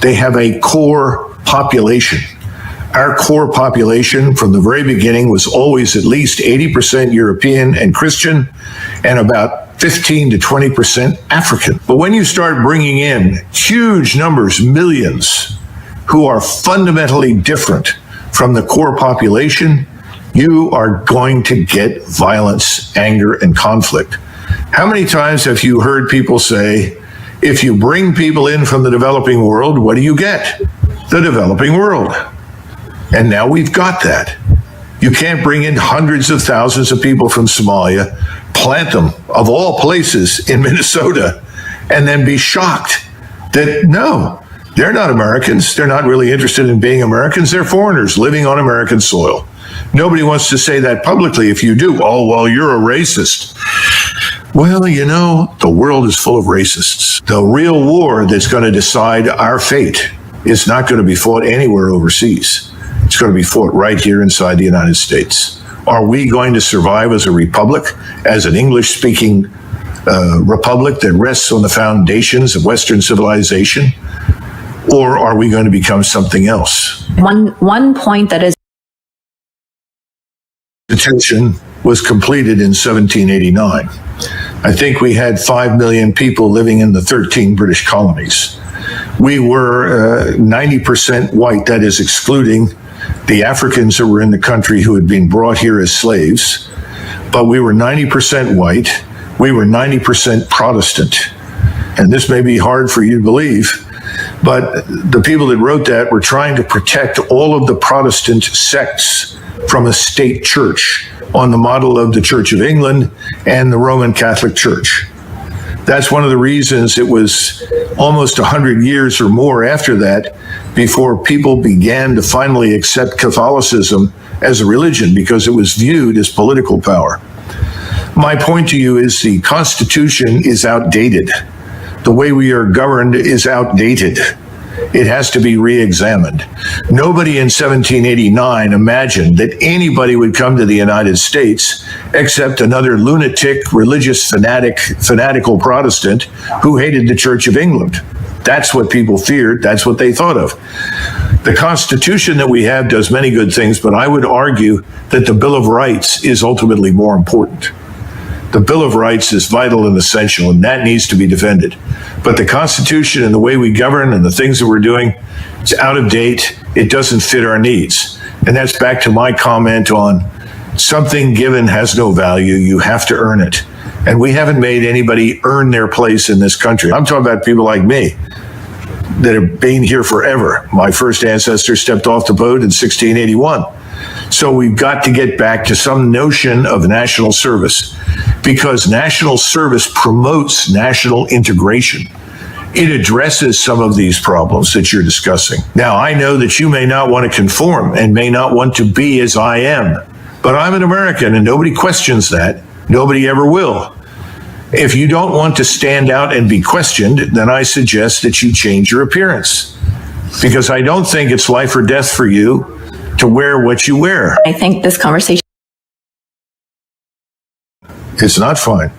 I: They have a core population. Our core population from the very beginning was always at least 80% European and Christian, and about 15 to 20% African. But when you start bringing in huge numbers, millions, who are fundamentally different from the core population, you are going to get violence, anger, and conflict. How many times have you heard people say, if you bring people in from the developing world, what do you get? The developing world. And now we've got that. You can't bring in hundreds of thousands of people from Somalia, plant them, of all places, in Minnesota, and then be shocked that, no, they're not Americans. They're not really interested in being Americans. They're foreigners living on American soil. Nobody wants to say that publicly. If you do, oh, well, you're a racist. Well, you know, the world is full of racists. The real war that's going to decide our fate is not going to be fought anywhere overseas. It's going to be fought right here inside the United States. Are we going to survive as a republic, as an English-speaking republic that rests on the foundations of Western civilization? Or are we going to become something else?
J: One point that is...
I: The Constitution was completed in 1789. I think we had 5 million people living in the 13 British colonies. We were 90% white, that is excluding the Africans that were in the country who had been brought here as slaves. But we were 90% white. We were 90% Protestant. and this may be hard for you to believe, but the people that wrote that were trying to protect all of the Protestant sects from a state church on the model of the Church of England and the Roman Catholic Church. That's one of the reasons it was almost 100 years or more after that before people began to finally accept Catholicism as a religion, because it was viewed as political power. My point to you is the Constitution is outdated. The way we are governed is outdated. It has to be re-examined. Nobody in 1789 imagined that anybody would come to the United States except another lunatic, religious fanatical Protestant who hated the Church of England. That's what people feared. That's what they thought of. The Constitution that we have does many good things, but I would argue that the Bill of Rights is ultimately more important. The Bill of Rights is vital and essential, and that needs to be defended. But the Constitution and the way we govern and the things that we're doing, it's out of date. It doesn't fit our needs. And that's back to my comment on something given has no value. You have to earn it. And we haven't made anybody earn their place in this country. I'm talking about people like me that have been here forever. My first ancestor stepped off the boat in 1681. So we've got to get back to some notion of national service, because national service promotes national integration. It addresses some of these problems that you're discussing. Now, I know that you may not want to conform and may not want to be as I am, but I'm an American and nobody questions that. Nobody ever will. If you don't want to stand out and be questioned, then I suggest that you change your appearance, because I don't think it's life or death for you to wear what you wear.
J: I think this conversation.
I: It's not fine,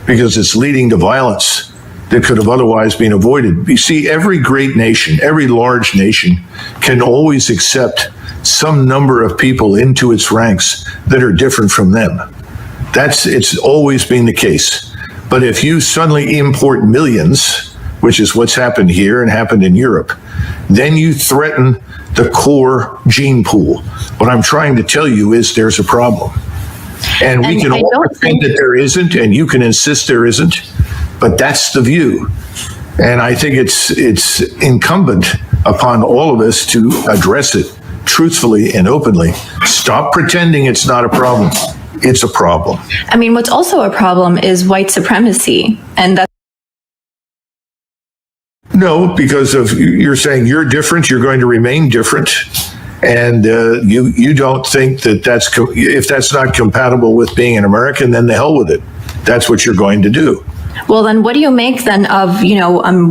I: because it's leading to violence that could have otherwise been avoided. You see, every great nation, every large nation can always accept some number of people into its ranks that are different from them. It's always been the case. But if you suddenly import millions, which is what's happened here and happened in Europe, then you threaten the core gene pool. What I'm trying to tell you is there's a problem. And we can all pretend that there isn't, and you can insist there isn't, but that's the view. And I think it's incumbent upon all of us to address it truthfully and openly. Stop pretending it's not a problem. It's a problem.
J: I mean, what's also a problem is white supremacy, and that's.
I: No, because you're saying you're different, you're going to remain different, and you don't think that if that's not compatible with being an American, then the hell with it. That's what you're going to do.
J: Well, then what do you make then of,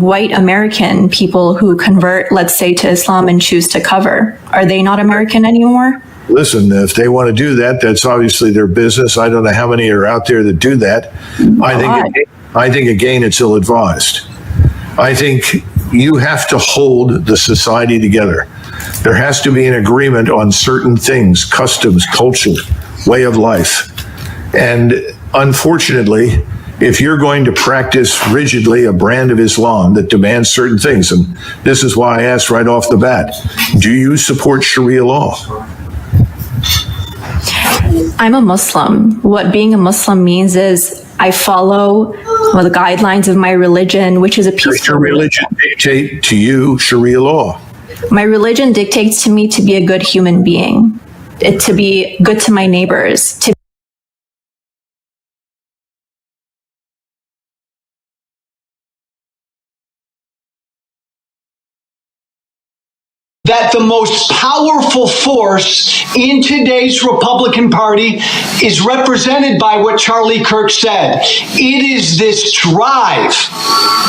J: white American people who convert, let's say, to Islam and choose to cover? Are they not American anymore?
I: Listen, if they want to do that, that's obviously their business. I don't know how many are out there that do that. I think again, it's ill-advised. I think you have to hold the society together. There has to be an agreement on certain things, customs, culture, way of life. And unfortunately, if you're going to practice rigidly a brand of Islam that demands certain things, and this is why I asked right off the bat, do you support Sharia law?
J: I'm a Muslim. What being a Muslim means is I follow the guidelines of my religion, which is a peaceful. Does your religion
I: dictate to you Sharia law?
J: My religion dictates to me to be a good human being, to be good to my neighbors, to
K: that the most powerful force in today's Republican Party is represented by what Charlie Kirk said. It is this drive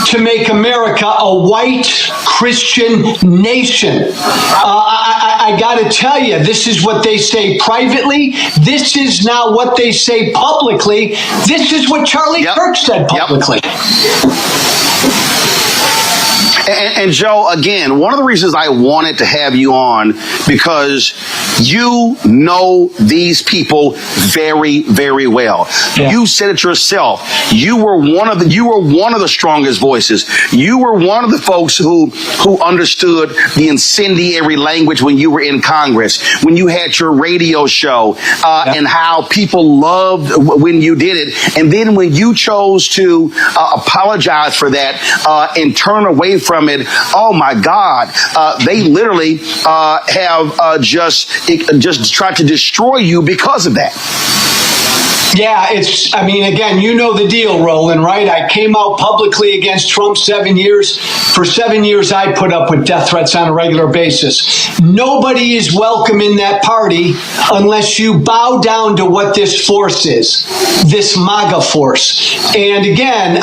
K: to make America a white Christian nation. I got to tell you, this is what they say privately. This is now what they say publicly. This is what Charlie Kirk said publicly.
L: And Joe, again, one of the reasons I wanted to have you on, because You know these people very, very well. Yeah. You said it yourself. You were one of the strongest voices. You were one of the folks who understood the incendiary language when you were in Congress, when you had your radio show, and how people loved when you did it. And then when you chose to apologize for that and turn away from it, oh my God, they literally have just tried to destroy you because of that.
K: Yeah, again, you know the deal, Roland, right? I came out publicly against Trump 7 years. For 7 years, I put up with death threats on a regular basis. Nobody is welcome in that party unless you bow down to what this force is, this MAGA force. And again,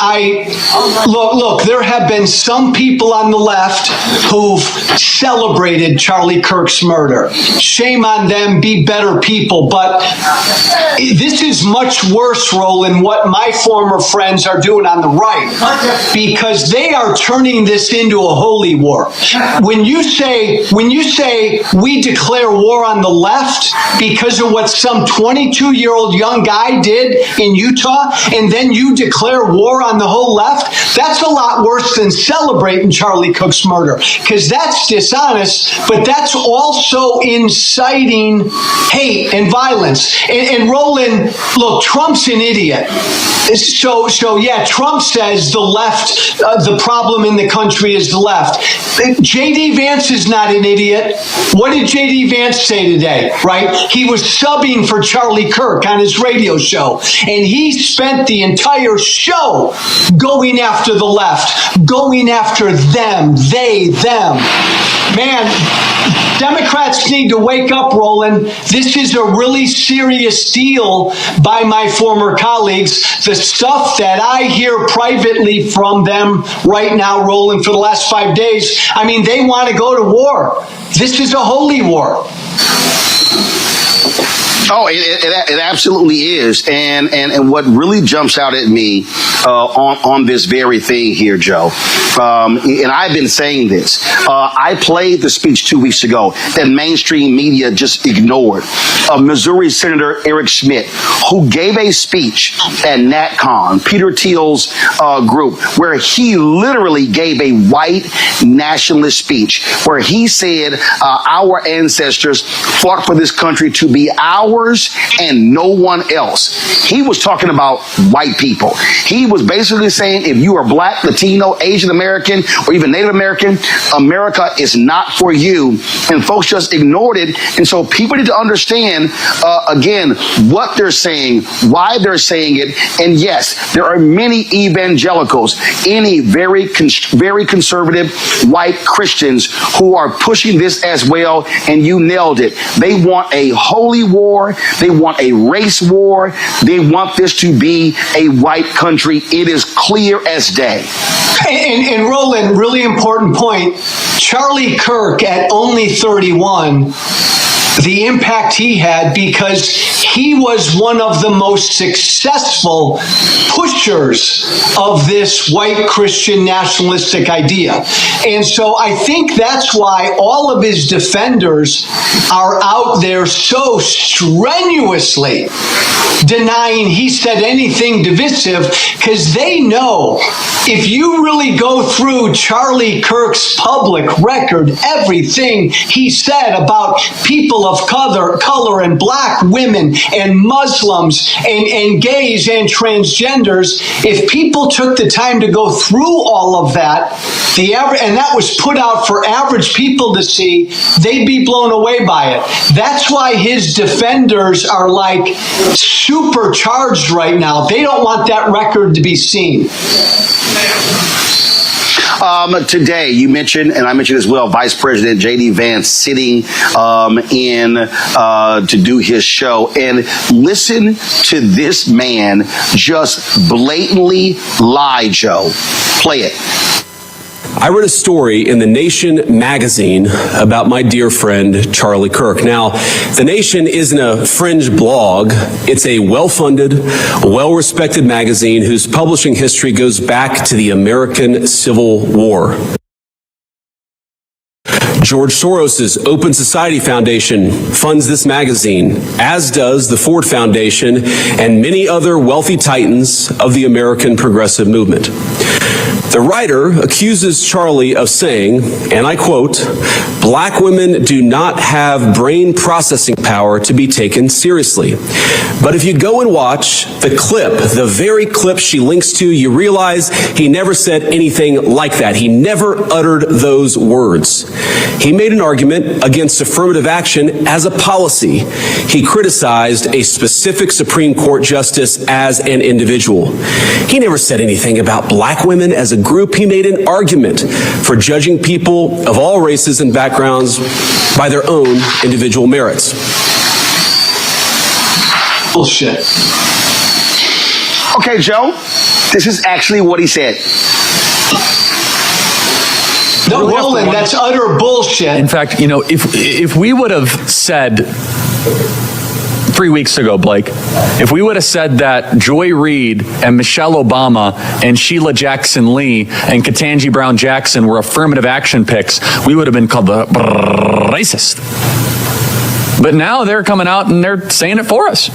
K: look, there have been some people on the left who've celebrated Charlie Kirk's murder. Shame on them, be better people. But this is much worse, Roland, what my former friends are doing on the right, because they are turning this into a holy war. When you say we declare war on the left because of what some 22-year-old young guy did in Utah, and then you declare war on the whole left, that's a lot worse than celebrating Charlie Kirk's murder, because that's dishonest, but that's also inciting hate and violence. And Roland, look, Trump's an idiot. So yeah, Trump says the left, the problem in the country is the left. J.D. Vance is not an idiot. What did J.D. Vance say today, right? He was subbing for Charlie Kirk on his radio show, and he spent the entire show going after the left, going after them, they, them. Man, Democrats need to wake up, Roland. This is a really serious deal by my former colleagues. The stuff that I hear privately from them right now, Roland, for the last 5 days, I mean, they want to go to war. This is a holy war.
L: Oh, it absolutely is. And what really jumps out at me on this very thing here, Joe, and I've been saying this, I played the speech 2 weeks ago that mainstream media just ignored, of Missouri Senator Eric Schmidt, who gave a speech at NatCon, Peter Thiel's group, where he literally gave a white nationalist speech, where he said our ancestors fought for this country to be ours and no one else. He was talking about white people. He was basically saying, if you are Black, Latino, Asian American, or even Native American, America is not for you. And folks just ignored it. And so people need to understand, again, what they're saying, why they're saying it. And yes, there are many evangelicals, any very conservative white Christians who are pushing this as well. And you nailed it. They want a holy war. They want a race war. They want this to be a white country. It is clear as day.
K: And Roland, really important point. Charlie Kirk at only 31, the impact he had, because he was one of the most successful pushers of this white Christian nationalistic idea. And so I think that's why all of his defenders are out there so strenuously denying he said anything divisive, because they know if you really go through Charlie Kirk's public record, everything he said about people of color and Black women and Muslims and gays and transgenders, if people took the time to go through all of that, and that was put out for average people to see, they'd be blown away by it. That's why his defenders are like supercharged right now. They don't want that record to be seen.
L: Today, you mentioned, and I mentioned as well, Vice President J.D. Vance sitting to do his show. And listen to this man just blatantly lie, Joe. Play it.
M: I read a story in The Nation magazine about my dear friend, Charlie Kirk. Now, The Nation isn't a fringe blog. It's a well-funded, well-respected magazine whose publishing history goes back to the American Civil War. George Soros's Open Society Foundation funds this magazine, as does the Ford Foundation and many other wealthy titans of the American progressive movement. The writer accuses Charlie of saying, and I quote, "Black women do not have brain processing power to be taken seriously." But if you go and watch the clip, the very clip she links to, you realize he never said anything like that. He never uttered those words. He made an argument against affirmative action as a policy. He criticized a specific Supreme Court justice as an individual. He never said anything about black women as a group. He made an argument for judging people of all races and backgrounds by their own individual merits.
K: Bullshit.
L: Okay, Joe, this is actually what he said.
K: No, Roland, that's utter bullshit.
N: In fact, you know, if we would have said 3 weeks ago, Blake, if we would have said that Joy Reid and Michelle Obama and Sheila Jackson Lee and Ketanji Brown Jackson were affirmative action picks, we would have been called the racist. But now they're coming out and they're saying it for us.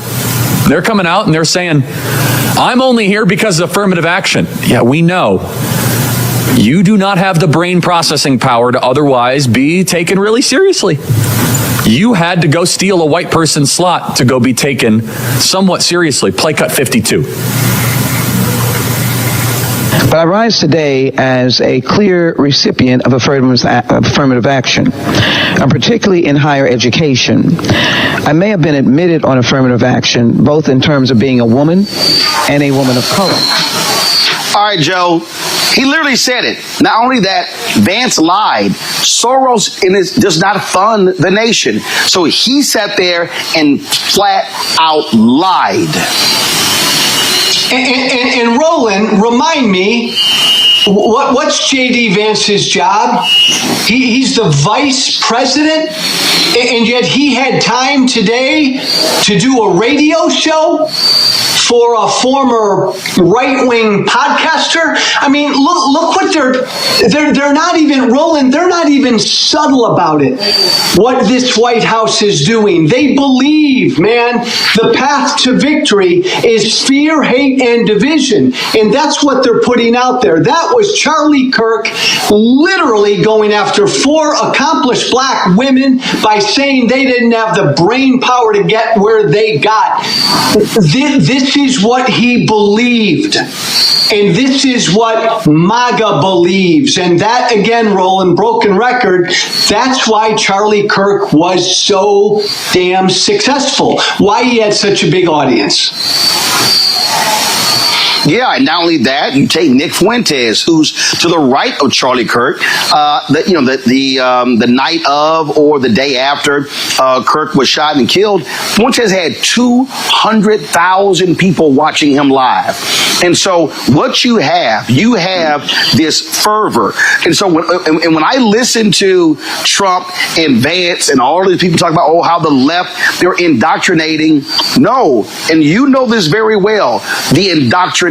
N: They're coming out and they're saying, I'm only here because of affirmative action. Yeah, we know. You do not have the brain processing power to otherwise be taken really seriously. You had to go steal a white person's slot to go be taken somewhat seriously. Play cut 52.
O: But I rise today as a clear recipient of affirmative action, particularly in higher education. I may have been admitted on affirmative action, both in terms of being a woman and a woman of color.
L: All right, Joe. He literally said it. Not only that, Vance lied. Soros does not fund the nation. So he sat there and flat out lied.
K: And Roland, remind me, what's J.D. Vance's job? He's the vice president, and yet he had time today to do a radio show for a former right-wing podcaster. I mean, look what they're not even, Roland, they're not even subtle about it, what this White House is doing. They believe, man, the path to victory is fear, hate, and division. And that's what they're putting out there. That was Charlie Kirk literally going after 4 accomplished black women by saying they didn't have the brain power to get where they got. This is what he believed. And this is what MAGA believes. And that, again, Roland, broken record, that's why Charlie Kirk was so damn successful. Why he had such a big audience.
L: Yeah, and not only that, you take Nick Fuentes, who's to the right of Charlie Kirk. The night of or the day after Kirk was shot and killed, Fuentes had 200,000 people watching him live. And so what you have this fervor. And so when I listen to Trump and Vance and all these people talk about, how the left, they're indoctrinating. No, and you know this very well, the indoctrination.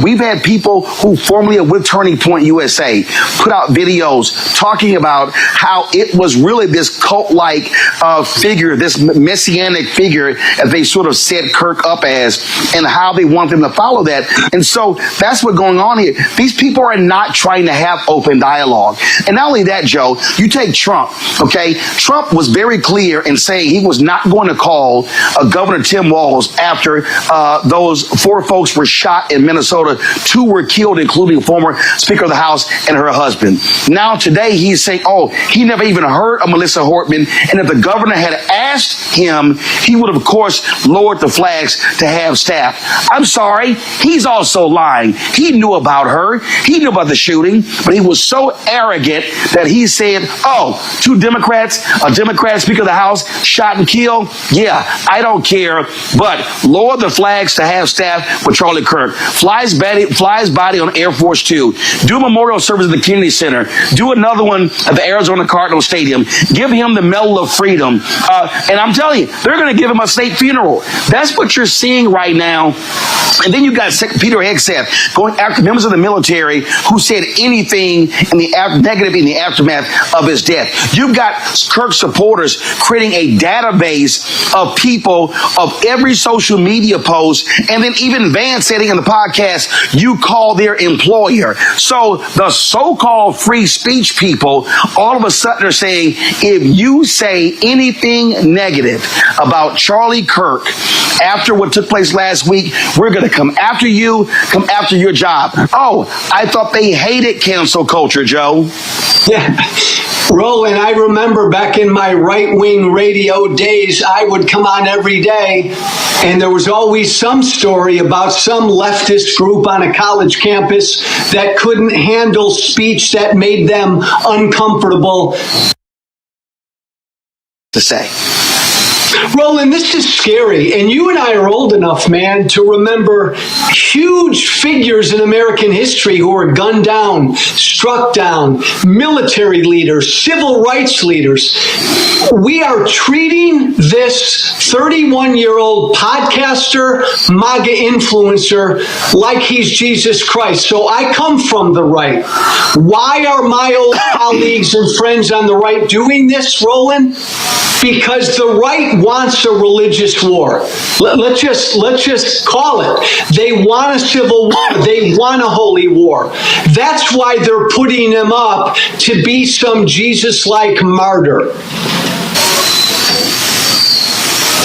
L: We've had people who formerly are with Turning Point USA put out videos talking about how it was really this cult-like figure, this messianic figure, as they sort of set Kirk up as, and how they want them to follow that. And so that's what's going on here. These people are not trying to have open dialogue. And not only that, Joe, you take Trump, okay? Trump was very clear in saying he was not going to call Governor Tim Walz after those 4 folks were shot in Minnesota. 2 were killed, including former Speaker of the House and her husband. Now today he's saying, he never even heard of Melissa Hortman, and if the governor had asked him, he would have, of course, lowered the flags to have staff. I'm sorry, he's also lying. He knew about her. He knew about the shooting, but he was so arrogant that he said, 2 Democrats, a Democrat Speaker of the House shot and killed. Yeah, I don't care, but lower the flags to have staff for Charlie Charlie Kirk. Fly his body on Air Force Two. Do a memorial service at the Kennedy Center. Do another one at the Arizona Cardinals Stadium. Give him the Medal of Freedom. And I'm telling you, they're going to give him a state funeral. That's what you're seeing right now. And then you got Peter Hegseth going after members of the military who said anything negative in the aftermath of his death. You've got Kirk supporters creating a database of people of every social media post, and then even Van saying in the podcast, you call their employer. So the so-called free speech people all of a sudden are saying, if you say anything negative about Charlie Kirk after what took place last week, we're going to come after you, come after your job. Oh, I thought they hated cancel culture, Joe.
K: Yeah. Roland, I remember back in my right-wing radio days, I would come on every day, and there was always some story about some leftist group on a college campus that couldn't handle speech that made them uncomfortable
L: to say.
K: Roland, this is scary, and you and I are old enough, man, to remember huge figures in American history who were gunned down, struck down, military leaders, civil rights leaders. We are treating this 31-year-old podcaster, MAGA influencer, like he's Jesus Christ. So I come from the right. Why are my old colleagues and friends on the right doing this, Roland? Because the right wants a religious war. Let's just call it. They want a civil war. They want a holy war. That's why they're putting him up to be some Jesus-like martyr.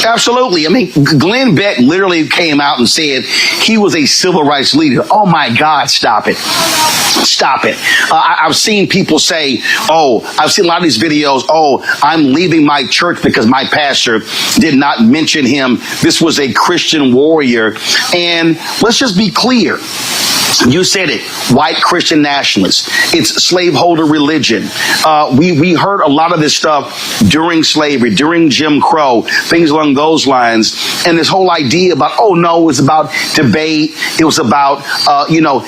L: Absolutely. I mean, Glenn Beck literally came out and said he was a civil rights leader. Oh, my God, stop it. Stop it. I've seen people say, I've seen a lot of these videos, I'm leaving my church because my pastor did not mention him. This was a Christian warrior. And let's just be clear. You said it, white Christian nationalists. It's slaveholder religion. We heard a lot of this stuff during slavery, during Jim Crow, things along those lines. And this whole idea about, it was about debate. It was about,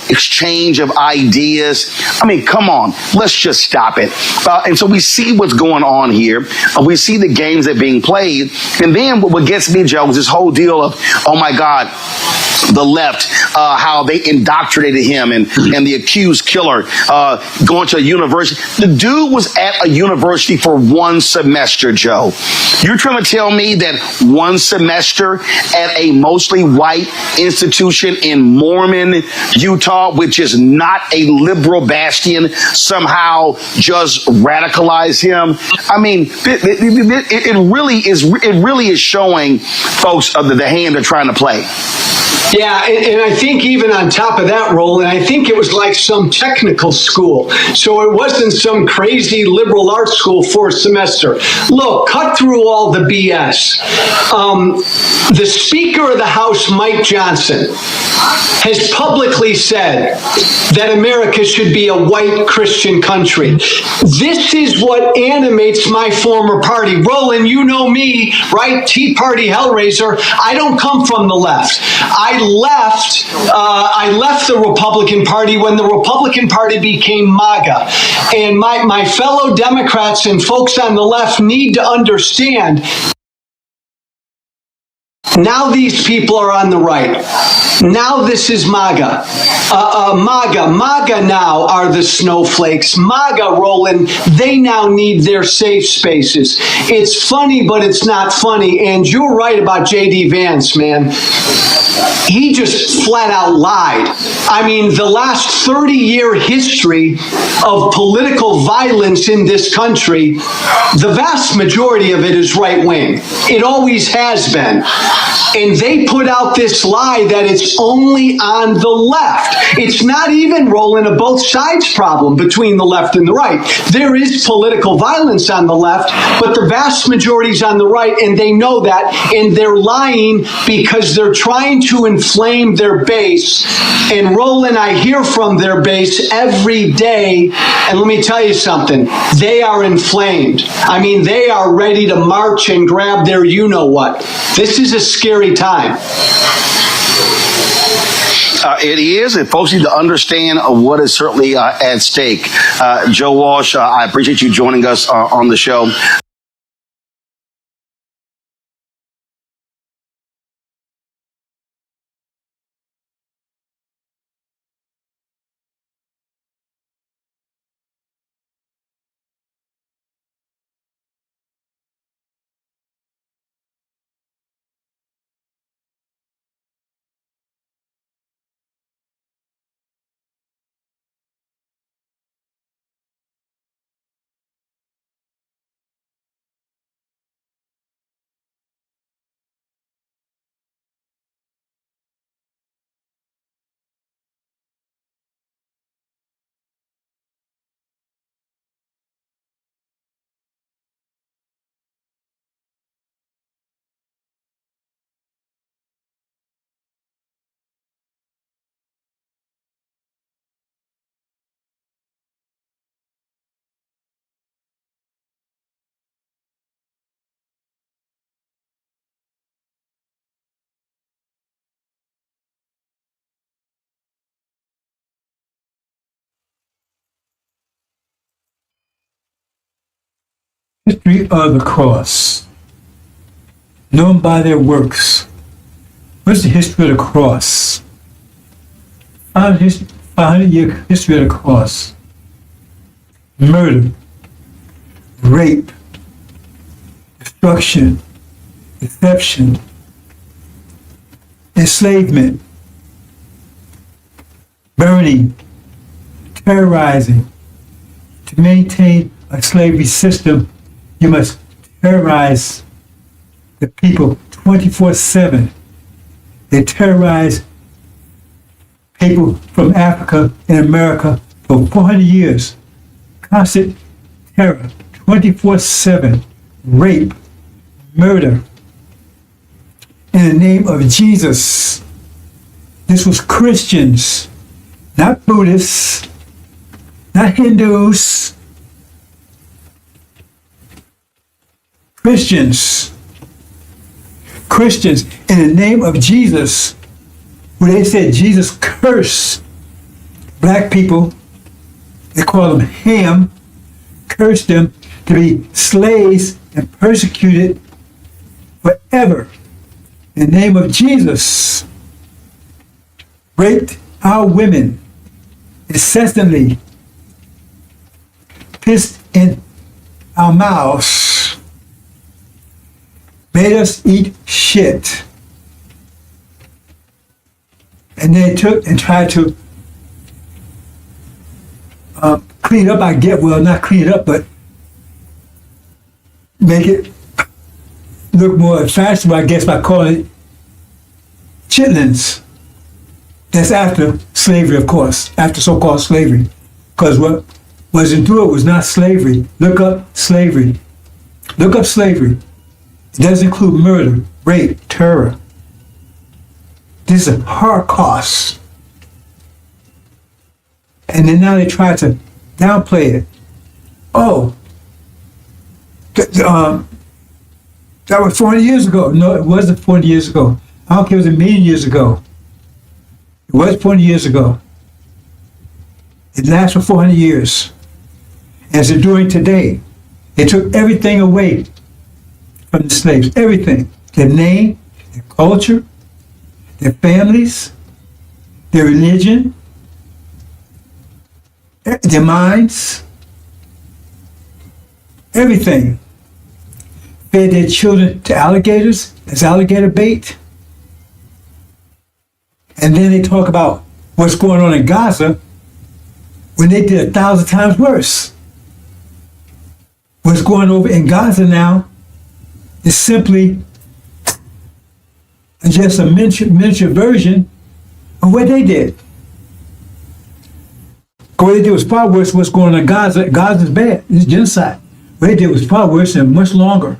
L: exchange of ideas. I mean, come on, let's just stop it. And so we see what's going on here. We see the games that are being played. And then what gets me, Joe, is this whole deal of, oh my God, the left, how they indoctrinated him and the accused killer going to a university. The dude was at a university for one semester, Joe. You're trying to tell me that one semester at a mostly white institution in Mormon, Utah, which is not a liberal bastion, somehow just radicalize him? I mean, it really is showing folks the hand they're trying to play.
K: Yeah, and I think even on top of that, Roland, I think it was like some technical school. So it wasn't some crazy liberal arts school for a semester. Look, cut through all the BS. The Speaker of the House, Mike Johnson, has publicly said that America should be a white Christian country. This is what animates my former party. Roland, you know me, right? Tea Party Hellraiser. I don't come from the left. I left the Republican Party when the Republican Party became MAGA. And my fellow Democrats and folks on the left need to understand, now these people are on the right. Now this is MAGA. MAGA now are the snowflakes. MAGA, Roland, they now need their safe spaces. It's funny, but it's not funny. And you're right about J.D. Vance, man. He just flat out lied. I mean, the last 30-year history of political violence in this country, the vast majority of it is right-wing. It always has been. And they put out this lie that it's only on the left. It's not even, Roland, a both sides problem between the left and the right. There is political violence on the left, but the vast majority is on the right, and they know that, and they're lying because they're trying to inflame their base. And Roland, I hear from their base every day, and let me tell you something, they are inflamed. I mean, they are ready to march and grab their you-know-what. This is a scary time.
L: It is, and folks need to understand what is certainly at stake. Joe Walsh, I appreciate you joining us on the show.
B: History of the cross, known by their works. What's the history of the cross? 500-year history of the cross. Murder, rape, destruction, deception, enslavement, burning, terrorizing. To maintain a slavery system, you must terrorize the people 24/7. They terrorize people from Africa and America for 400 years. Constant terror, 24/7, rape, murder. In the name of Jesus. This was Christians, not Buddhists, not Hindus. Christians, in the name of Jesus, where they said Jesus cursed black people, they call them Ham, cursed them to be slaves and persecuted forever. In the name of Jesus, raped our women incessantly, pissed in our mouths, made us eat shit. And they took and tried to clean it up, not clean it up, but make it look more fashionable, I guess, by calling it chitlins. That's after slavery, of course, after so-called slavery. Because what was into it was not slavery. Look up slavery. Look up slavery. It does include murder, rape, terror. This is a Holocaust. And then now they try to downplay it. Oh, that was 400 years ago. No, it wasn't 40 years ago. I don't care if it was a million years ago. It was 40 years ago. It lasts for 400 years. And it's enduring today. They took everything away from the slaves. Everything. Their name, their culture, their families, their religion, their minds, everything. Fed their children to alligators as alligator bait. And then they talk about what's going on in Gaza when they did 1,000 times worse. What's going over in Gaza now is simply just a miniature version of what they did. What they did was far worse than what's going on in Gaza. Gaza's bad. It's genocide. What they did was far worse and much longer.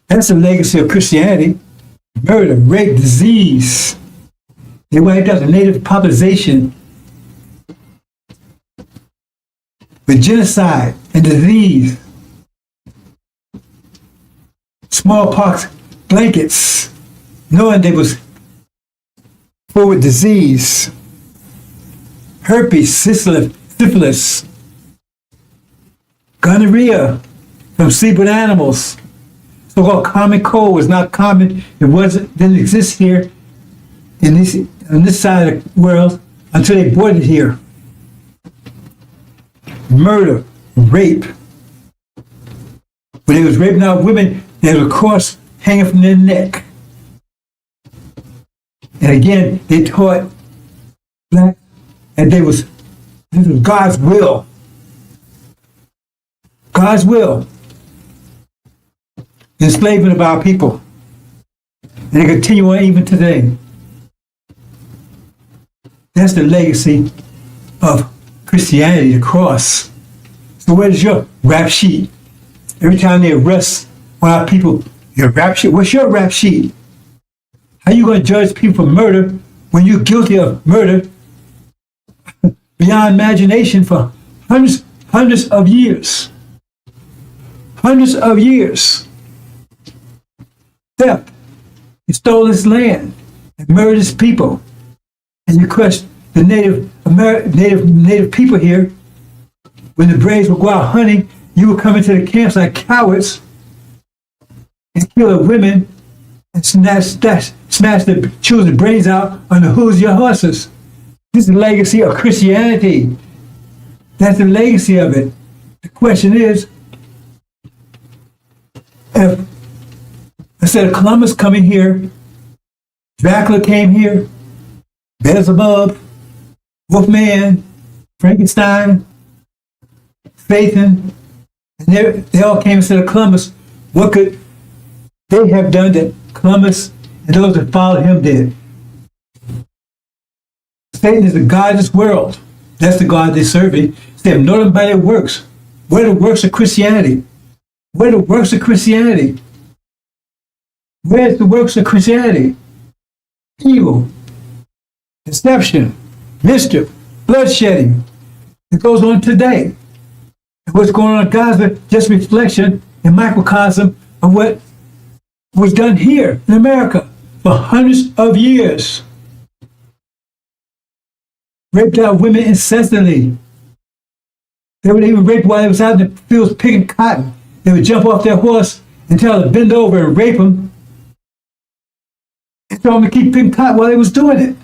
B: That's the legacy of Christianity. Murder, rape, disease. They wiped out the native population with genocide and disease. Smallpox blankets, knowing they was full with disease, herpes, syphilis, gonorrhea from sleep with animals. So-called common cold was not common. Didn't exist here on this side of the world until they brought it here. Murder, rape. When they was raping out women, there was a cross hanging from their neck. And again, they taught black, and this was God's will. God's will. Enslavement of our people. And they continue on even today. That's the legacy of Christianity, the cross. So where's your rap sheet? Every time they arrest one of our people, your rap sheet. What's your rap sheet? How you going to judge people for murder when you're guilty of murder beyond imagination for hundreds of years? Hundreds of years. Theft. You stole this land and murdered its people. And you crushed the native people here. When the Braves would go out hunting, you would come into the camps like cowards and kill the women and smash the children's brains out on the hooves of your horses. This is the legacy of Christianity. That's the legacy of it. The question is, if instead of Columbus coming here, Dracula came here, Beelzebub, Wolfman, Frankenstein, Satan, and they all came instead of Columbus. What could they have done that Columbus and those that followed him did? Satan is the God of this world. That's the God they're serving. They have known him by their works. What are the works of Christianity? What are the works of Christianity? Where's the works of Christianity? Evil, deception, mischief, bloodshedding. It goes on today. And what's going on in Gaza, just reflection and microcosm of what was done here in America for hundreds of years. Raped out women incessantly. They would even rape while they was out in the fields picking cotton. They would jump off their horse and tell them to bend over and rape them. And tell them to keep picking cotton while they was doing it.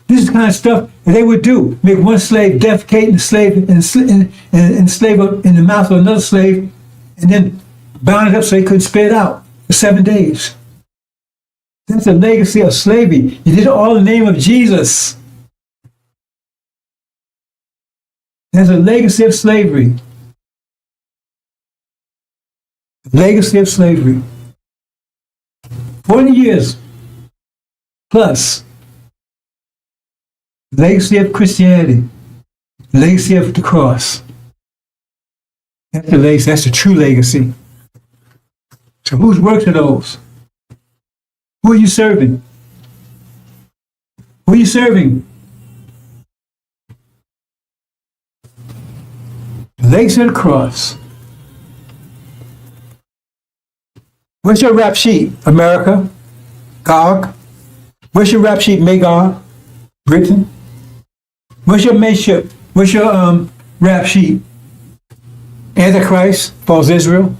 B: This is the kind of stuff that they would do. Make one slave defecate in the slave and slave in the mouth of another slave, and then bound it up so they couldn't spit it out for 7 days. That's a legacy of slavery. You did it all in the name of Jesus. There's a legacy of slavery. Legacy of slavery. 40 years plus. Legacy of Christianity. Legacy of the cross. That's the legacy. That's the true legacy. So whose works are those? Who are you serving? Who are you serving? The legacy of the cross. Where's your rap sheet, America? Gog? Where's your rap sheet, Magog? Britain? Where's your mateship? Where's your rap sheet? Antichrist, false Israel?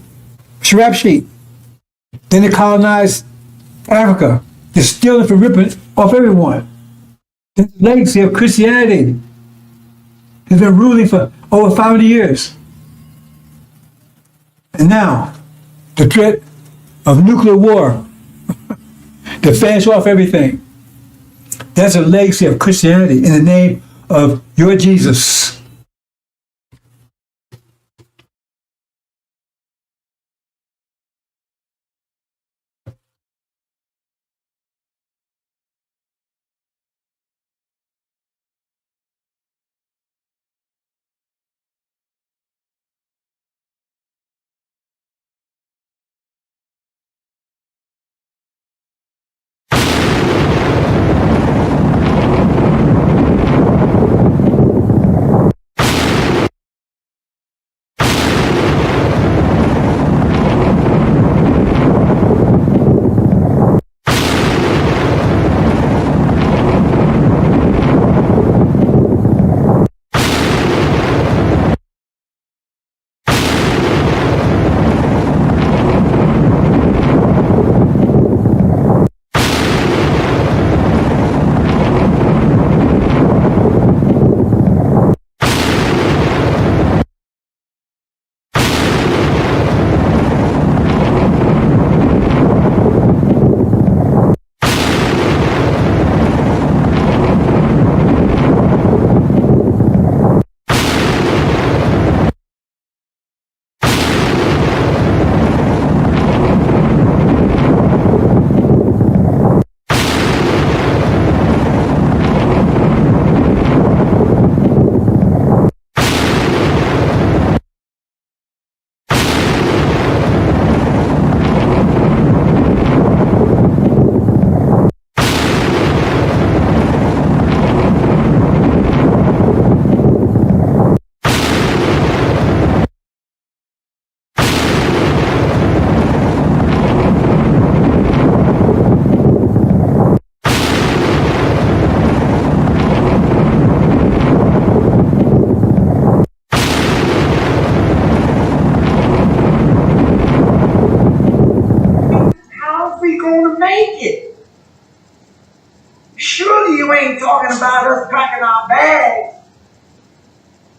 B: What's your rap sheet? Then they colonized Africa. They're stealing from ripping off everyone. The legacy of Christianity has been ruling for over 500 years. And now, the threat of nuclear war to finish off everything. That's a legacy of Christianity in the name of your Jesus.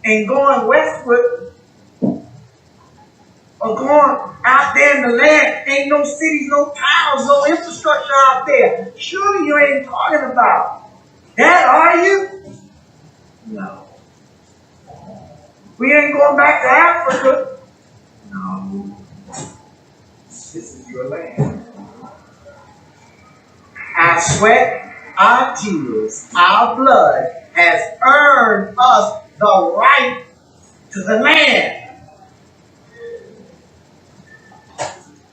P: and going westward or going out there in the land, ain't no cities, no towns, no infrastructure out there. Surely you ain't talking about that, are you? No. We ain't going back to Africa. No. This is your land. Our sweat, our tears, our blood has earned us the right to the land.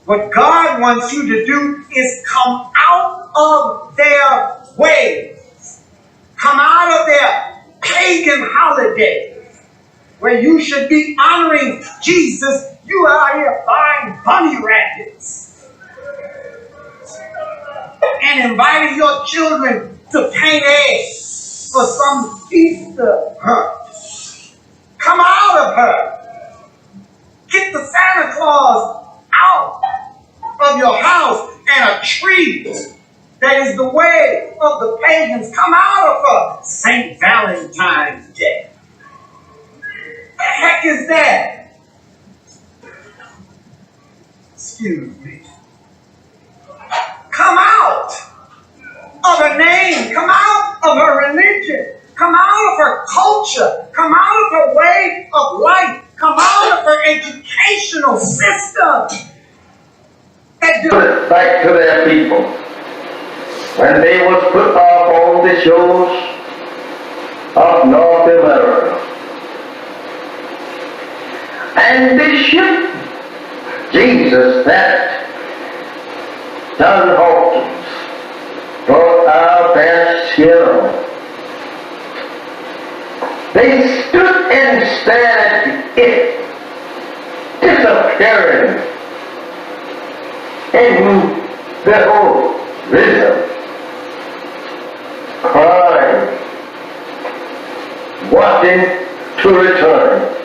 P: What God wants you to do is come out of their ways. Come out of their pagan holidays where you should be honoring Jesus. You are here buying bunny rabbits and inviting your children to paint eggs for some Easter hunt. Come out of her. Get the Santa Claus out of your house and a tree that is the way of the pagans. Come out of her. St. Valentine's Day. The heck is that? Excuse me. Come out of her name. Come out of her religion. Come out of her culture. Come out of her way of life. Come out of her educational system.
Q: Back to their people. When they was put off on the shores of North America. And this ship, Jesus, that John Hawkins brought our best hero. They stood and stared at it disappearing in the horizon, crying, wanting to return.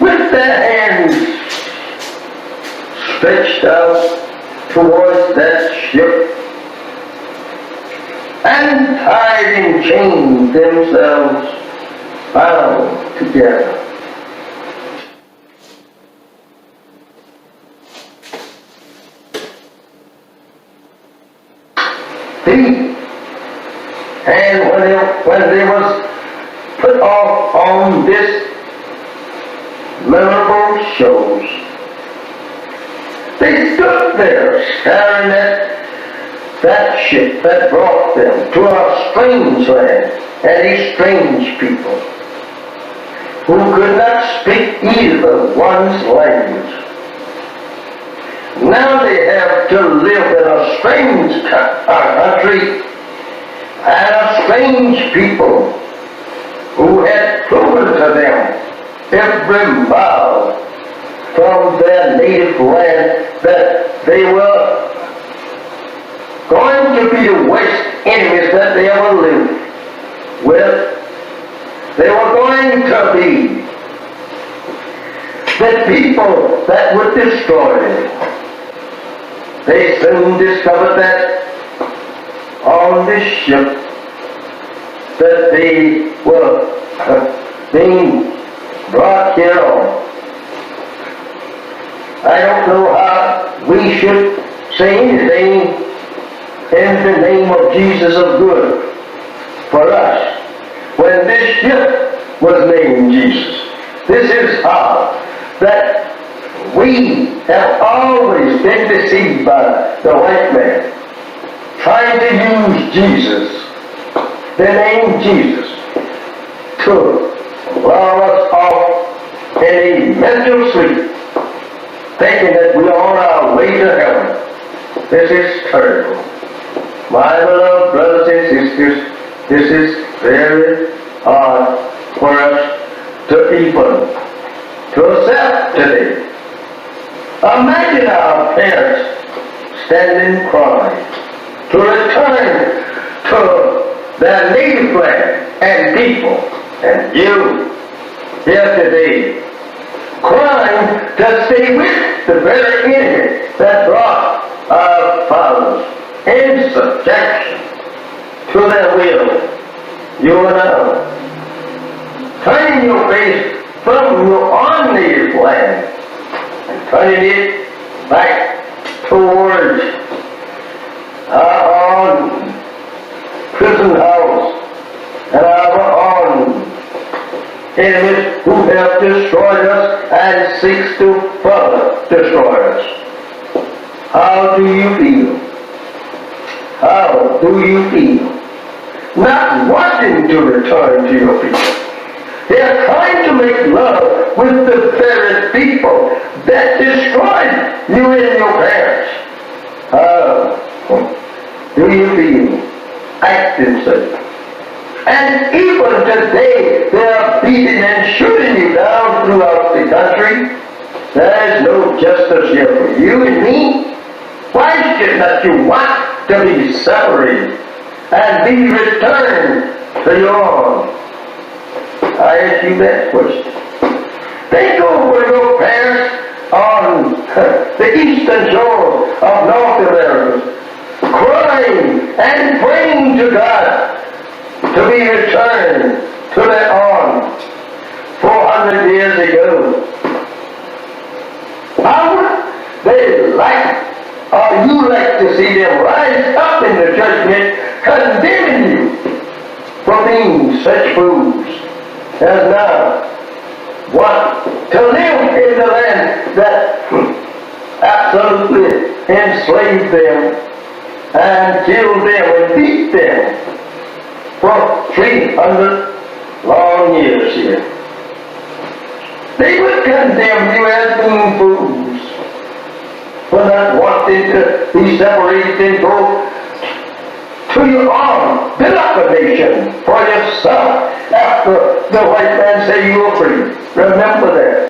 Q: With their hands stretched out towards that ship and tied in chains themselves bound together. And when they was put off on this memorable shows, they stood there staring at that ship that brought them to a strange land and a strange people who could not speak either one's language. Now they have to live in a strange country and a strange people who had proven to them every mile from their native land that they were going to be the worst enemies that they ever lived with. They were going to be the people that would destroy them. They soon discovered that on this ship that they were being brought here on. I don't know how we should say anything in the name of Jesus of good for us when this ship was named Jesus. This is how that we have always been deceived by the white man, trying to use Jesus, the name Jesus, to lull us off in a mental sleep, thinking that we are on our way to heaven. This is terrible. My beloved brothers and sisters, this is very hard for us to even to accept today. Imagine our parents standing crying to return to their native land and people, and you here today crying to stay with the very enemy that brought our fathers in subjection to their will. You and I turning your face from your own native land and turning it back towards our own prison house and our own enemies who have destroyed us and seeks to further destroy us. How do you feel? How do you feel? Not wanting to return to your people. They are trying to make love with the very people that destroyed you and your parents. How do you feel acting such? And even today, they are beating and shooting you down throughout the country. There is no justice here for you and me. Why should not you want to be separated and be returned to your own? I ask you that question. Think over your parents on the eastern shore of North America, crying and praying to God to be returned to their own 400 years ago. How would they like, or you like to see them rise up in the judgment condemning you for being such fools as now want to live in the land that absolutely enslaved them and killed them and beat them for 300 long years here. They would condemn you as being fools for not wanting to be separated and go to your own, build up a nation for yourself after the white man say you were free. Remember that.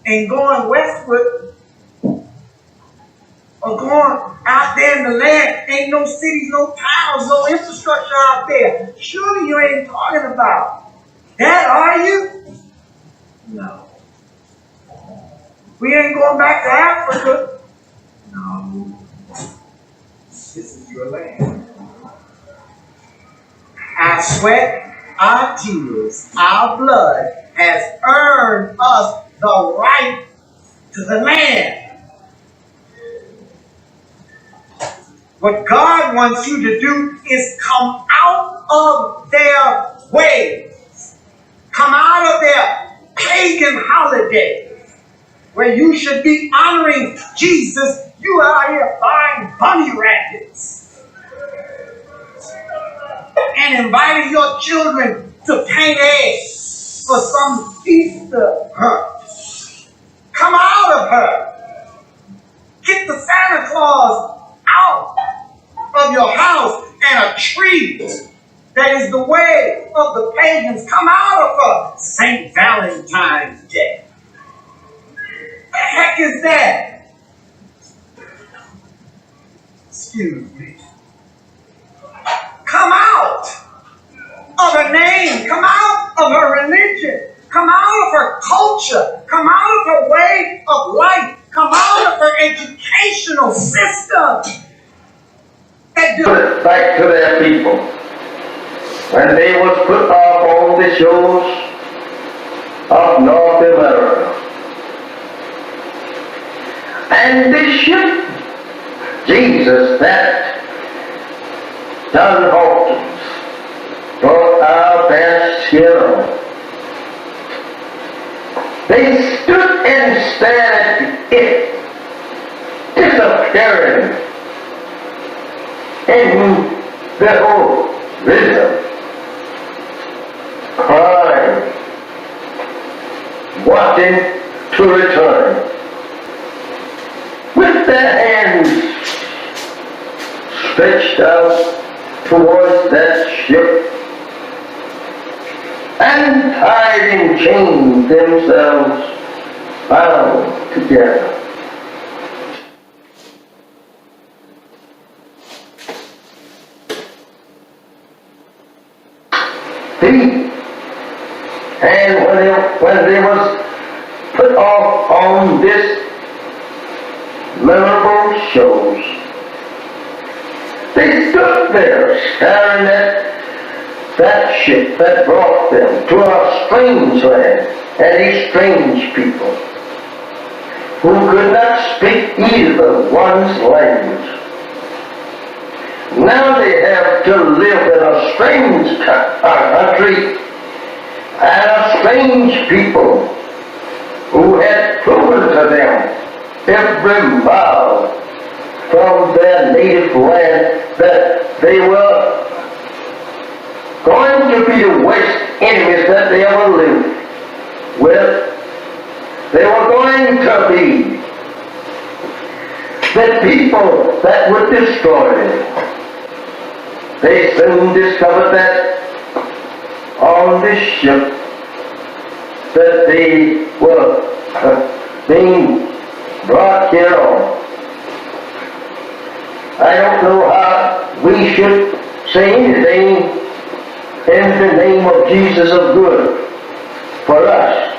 P: and going westward or going out there in the land, ain't no cities, no towns, no infrastructure out there. Surely you ain't talking about that, are you? No. We ain't going back to Africa. No. This is your land. Our sweat, our tears, our blood has earned us the right to the land. What God wants you to do is come out of their ways. Come out of their pagan holidays where you should be honoring Jesus. You are out here buying bunny rabbits and inviting your children to paint eggs for some Easter hunt. Come out of her. Get the Santa Claus out of your house and a tree that is the way of the pagans. Come out of her. St. Valentine's Day. What the heck is that? Excuse me. Come out of her name. Come out of her religion. Come out of her culture. Come out of her way of life. Come out of her educational system.
Q: Put it back to their people. When they was put off on the shores of North America. And this ship, Jesus, that John Hawkins brought our best hero. They stood and stared at it disappearing in the whole rhythm, crying, wanting to return, with their hands stretched out towards that ship, and tied in chains themselves bound together. And when they was put off on this memorable shows, they stood there staring at that ship that brought them to a strange land and a strange people who could not speak either one's language. Now they have to live in a strange country and a strange people who had proven to them every mile from their native land that they were going to be the worst enemies that they ever lived with. They were going to be the people that would destroy them. They soon discovered that on this ship that they were being brought here on. I don't know how we should say anything in the name of Jesus of good for us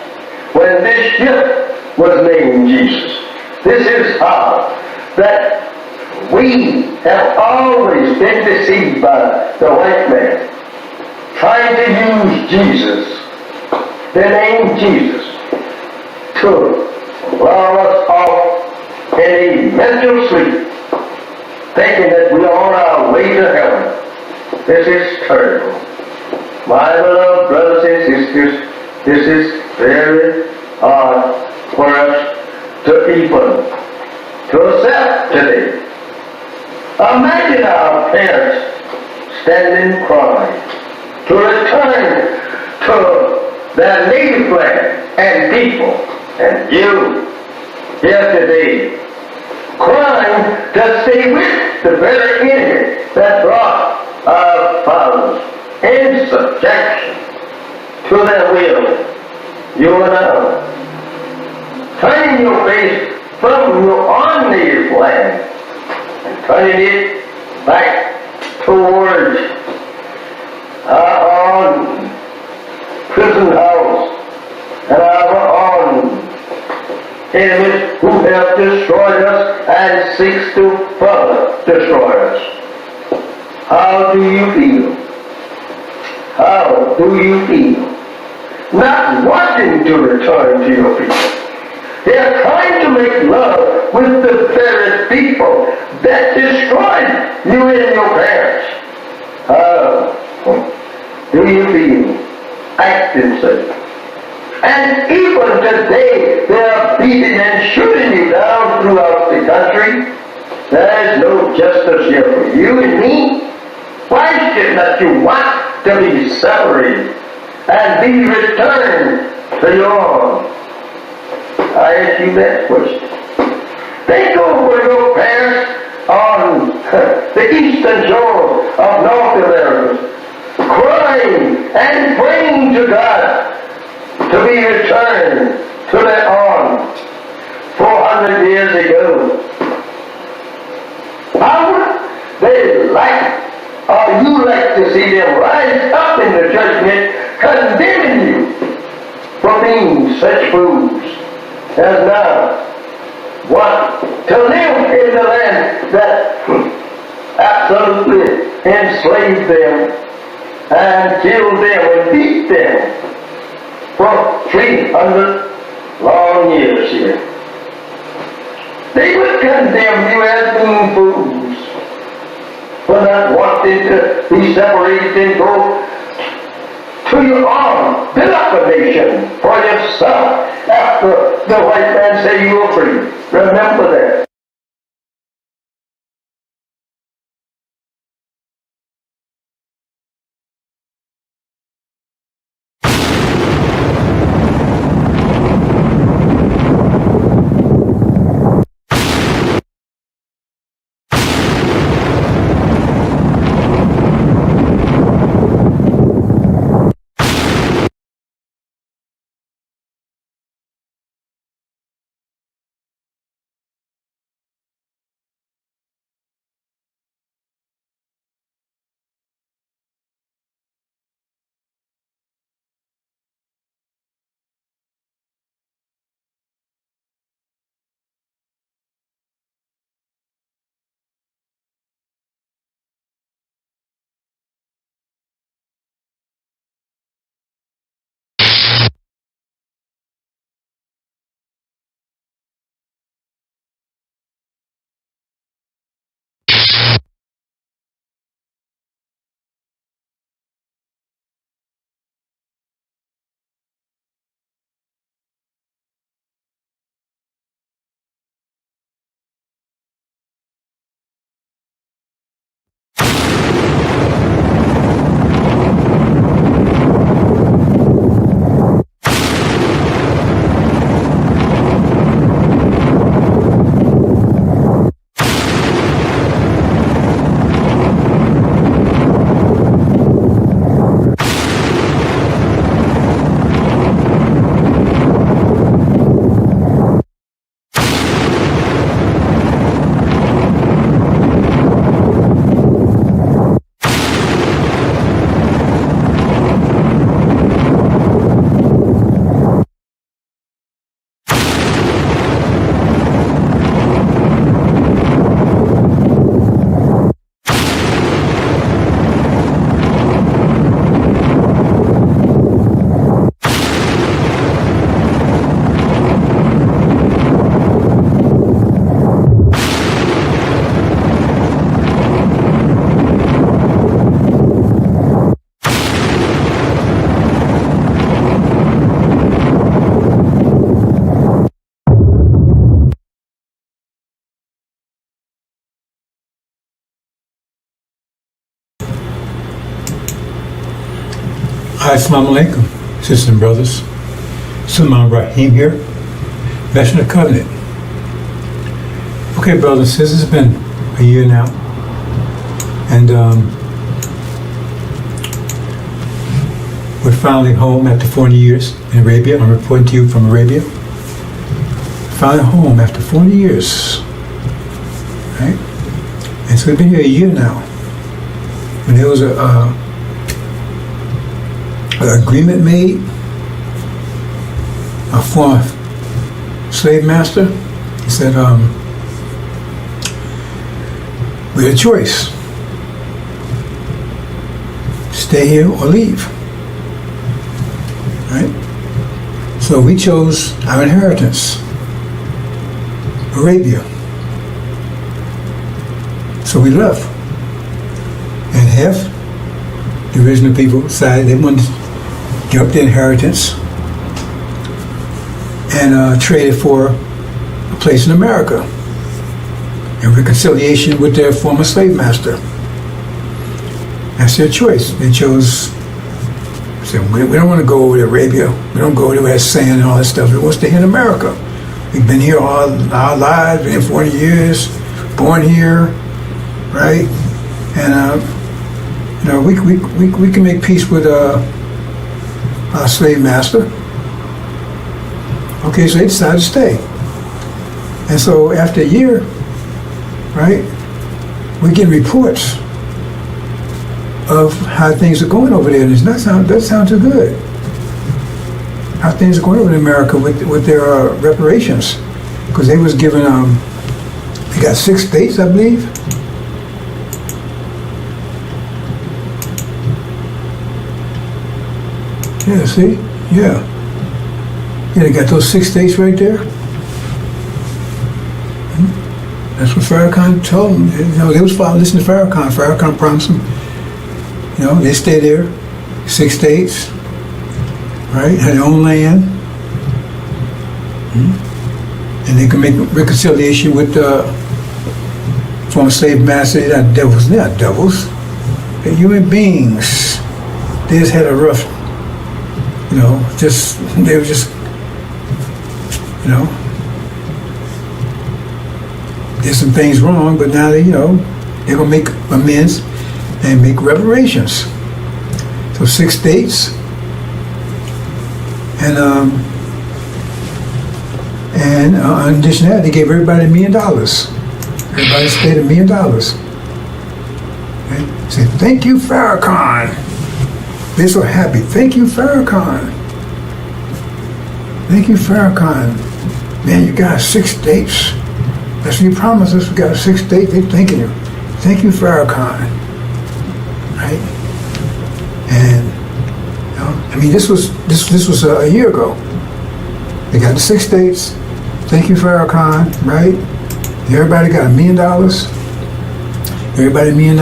Q: when this ship was named Jesus. This is how that we have always been deceived by the white man, trying to use Jesus, the name Jesus, to lull us off in a mental sleep, thinking that we are on our way to heaven. This is terrible. My beloved brothers and sisters, this is very hard for us to even to accept today. Imagine our parents standing crying to return to their native land and people, and you here today crying to stay with the very enemy that brought our fathers in subjection to their will. You and I turning your face from your own native land and turning it back towards our own prison house and our own enemies who have destroyed us and seeks to further destroy us. How do you feel? How do you feel? Not wanting to return to your people. They are trying to make love with the very people that destroyed you and your parents. How do you feel acting such? And even today, they are beating and shooting you down throughout the country. There is no justice here for you and me. Why should not you want to be separated and be returned to your own? I ask you that question. Think over your parents on the eastern shore of North America, crying and praying to God to be returned to their own 400 years ago. How would they like, or you like to see them rise up in the judgment condemning you for being such fools as now want to live in the land that absolutely enslaved them and killed them and beat them for 300 long years here. They would condemn you as being fools for not wanting to be separated and go to your own, build up a nation for yourself after the white man say you are free. Remember that.
B: Assalamu alaikum, sisters and brothers. Sulaiman Rahim here, Veteran of Covenant. Okay, brothers, since it's been a year now, and we're finally home after 40 years in Arabia. I'm reporting to you from Arabia. found a home after 40 years. Right? And so we've been here a year now. When there was an agreement made, a former slave master, he said, we had a choice. Stay here or leave. Right? So we chose our inheritance, Arabia. So we left. And half the original people decided they wanted to give up their inheritance and trade it for a place in America in reconciliation with their former slave master. That's their choice. They chose, said, we don't want to go over to Arabia. We don't go over there sand and all that stuff. We want to stay here in America. We've been here all our lives, been here 40 years, born here, right? And we can make peace with our slave master. Okay, so they decided to stay. And so after a year, right, we get reports of how things are going over there. And it doesn't sound too good. How things are going over in America with their reparations. Because they was given, they got 6 states, I believe. Yeah, see? Yeah. Yeah, they got those 6 states right there. That's what Farrakhan told them. They was listening to Farrakhan. Farrakhan promised them, they stay there, 6 states, right? Had their own land. And they can make reconciliation with the former slave master. They're not devils. They're not devils. They're human beings. They just had a rough, they were just, did some things wrong, but now they're going to make amends and make reparations. So 6 states, and in addition to that, they gave everybody $1 million. Everybody stayed $1 million. Okay? Say, thank you, Farrakhan. They're so happy. Thank you, Farrakhan. Thank you, Farrakhan. Man, you got 6 states. That's what you promised us. We got 6 states. They're thanking you. Thank you, Farrakhan. Right? And this was a year ago. They got the 6 states. Thank you, Farrakhan. Right? Everybody got $1 million. Everybody $1 million.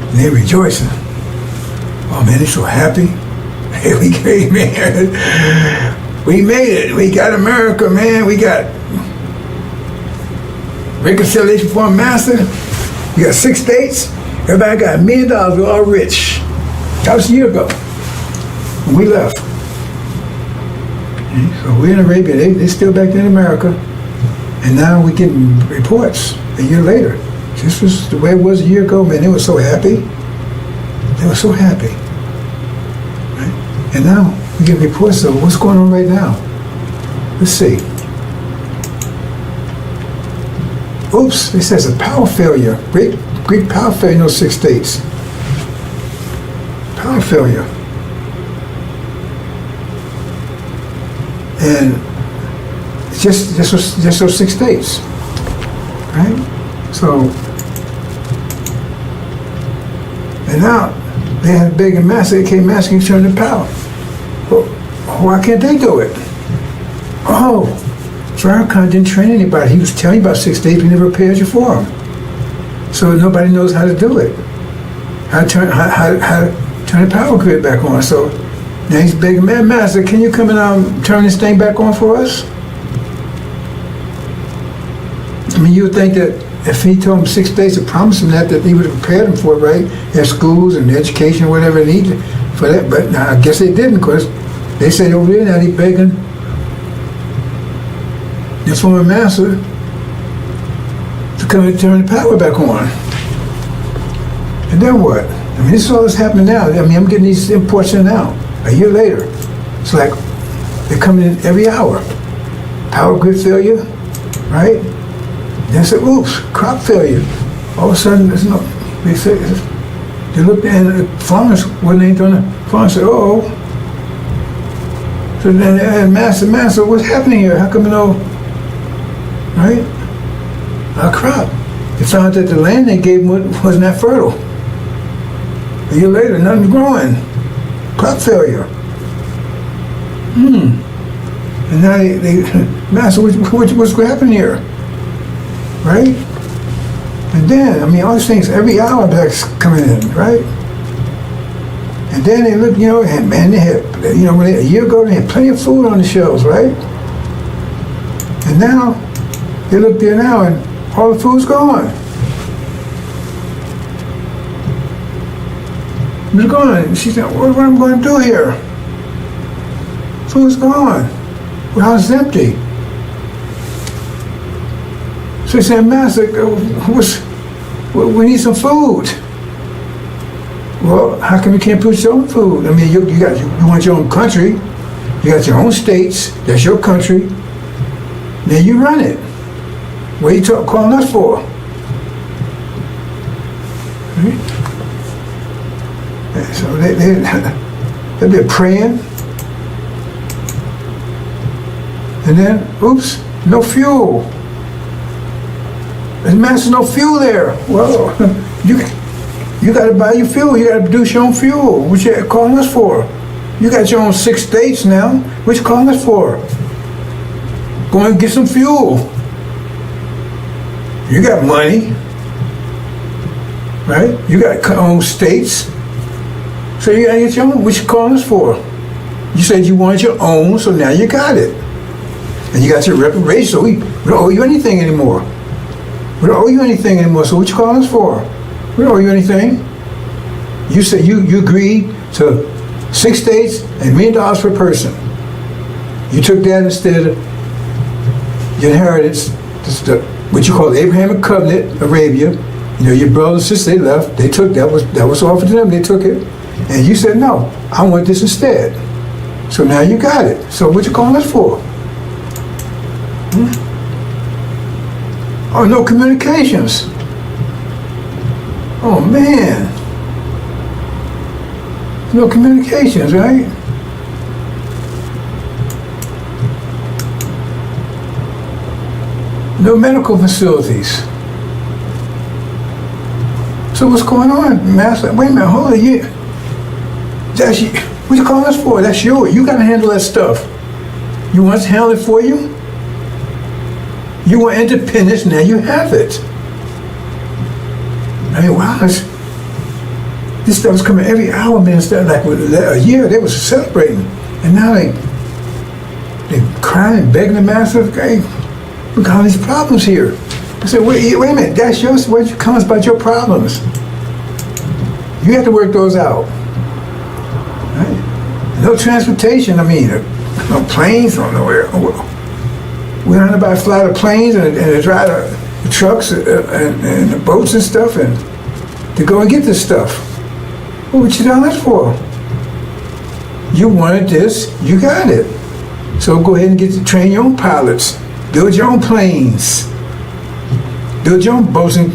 B: And they're rejoicing. Oh man, they're so happy. Hey, we made it. We got America, man. We got reconciliation for a master. We got 6 states. Everybody got $1 million. We're all rich. That was a year ago when we left. Okay, so we're in Arabia. They're still back there in America. And now we're getting reports a year later. This was the way it was a year ago, man. They were so happy. They were so happy. Right? And now we get reports of what's going on right now. Let's see. Oops, it says a power failure. Great power failure in those 6 states. Power failure. And just those 6 states. Right? So, and now they had a big master. They came asking to turn the power. Well, why can't they do it? Oh, Farrakhan didn't train anybody. He was telling you about 6 states, he never prepared you for them. So nobody knows how to do it. How to turn the power grid back on. So now he's begging, man, master, can you come and turn this thing back on for us? I mean, you would think that if he told them 6 states to promise him that he would have prepared them for it, right? Their schools and education, whatever they needed for that. But now, I guess they didn't, because they said over there now he's begging the former master to come and turn the power back on. And then what? I mean, this is all that's happening now. I mean, I'm getting these imports in now, a year later. It's like, They're coming in every hour. Power grid failure, right? Then say, oops, crop failure. All of a sudden, there's no. They looked at the farmers when they done it. Farmers said, "Oh." So then they asked Master, what's happening here? How come you know? Right? Our crop. They found that the land they gave them wasn't that fertile. A year later, nothing's growing. Crop failure. And now they Master, what's happening here? Right? And then, I mean, all these things, every hour that's coming in, right? And then they look, you know, and man, they had, you know, a year ago, they had plenty of food on the shelves, right? And now, they look there now, and all the food's gone. It's gone. And she said, what am I going to do here? Food's gone. The house is empty. So he said, Master, we need some food. Well, how come you can't put your own food? I mean, you want your own country. You got your own states. That's your country. Now you run it. What are you calling us for? Right? And so they've been praying. And then, oops, no fuel. There's Master, no fuel there. Well, you got to buy your fuel. You got to produce your own fuel. What you calling us for? You got your own 6 states now. What you calling us for? Go and get some fuel. You got money, right? You got your own states. So you got to get your own. What you calling us for? You said you wanted your own, so now you got it. And you got your reparation, so we don't owe you anything anymore. We don't owe you anything anymore, so what you calling us for? We don't owe you anything. You said you agreed to 6 states and $1 million per person. You took that instead of your inheritance, what you call the Abrahamic covenant, Arabia. You know, your brothers and sisters, they left. They took that was offered to them. They took it, and you said no. I want this instead. So now you got it. So what you calling us for? Oh, no communications. Oh, man. No communications, right? No medical facilities. So what's going on, Master? Wait a minute, hold on. That's you. What you calling us for? That's yours. You got to handle that stuff. You want us to handle it for you? You want independence, now you have it. I mean, wow, this stuff was coming every hour, man. Instead of like a year, they was celebrating. And now they crying and begging the Master, hey, we got all these problems here. I said, wait a minute, that's yours. Where you come about your problems? You have to work those out. Right? No transportation, I mean, no planes, no nowhere. We don't know about fly the planes and drive the trucks and the boats and stuff and to go and get this stuff. Well, what you done that for? You wanted this, you got it. So go ahead and get to train your own pilots, build your own planes, build your own boats and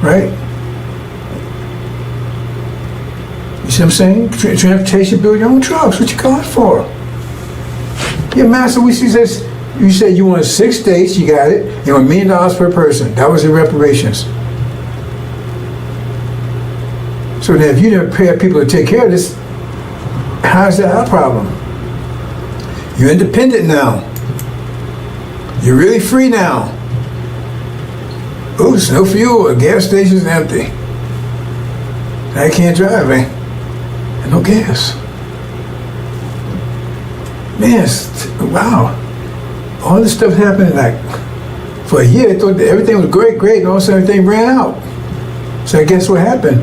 B: right? You see what I'm saying? Transportation, build your own trucks. What you calling for? Yeah, Master, we see this. You said you wanted 6 states, you got it. You want $1 million per person. That was the reparations. So then if you didn't pay people to take care of this, how's that our problem? You're independent now. You're really free now. Oops, no fuel, the gas station's empty. I can't drive, eh? And no gas. Man, wow. All this stuff happened like for a year. They thought that everything was great, and all of a sudden everything ran out. So I guess what happened?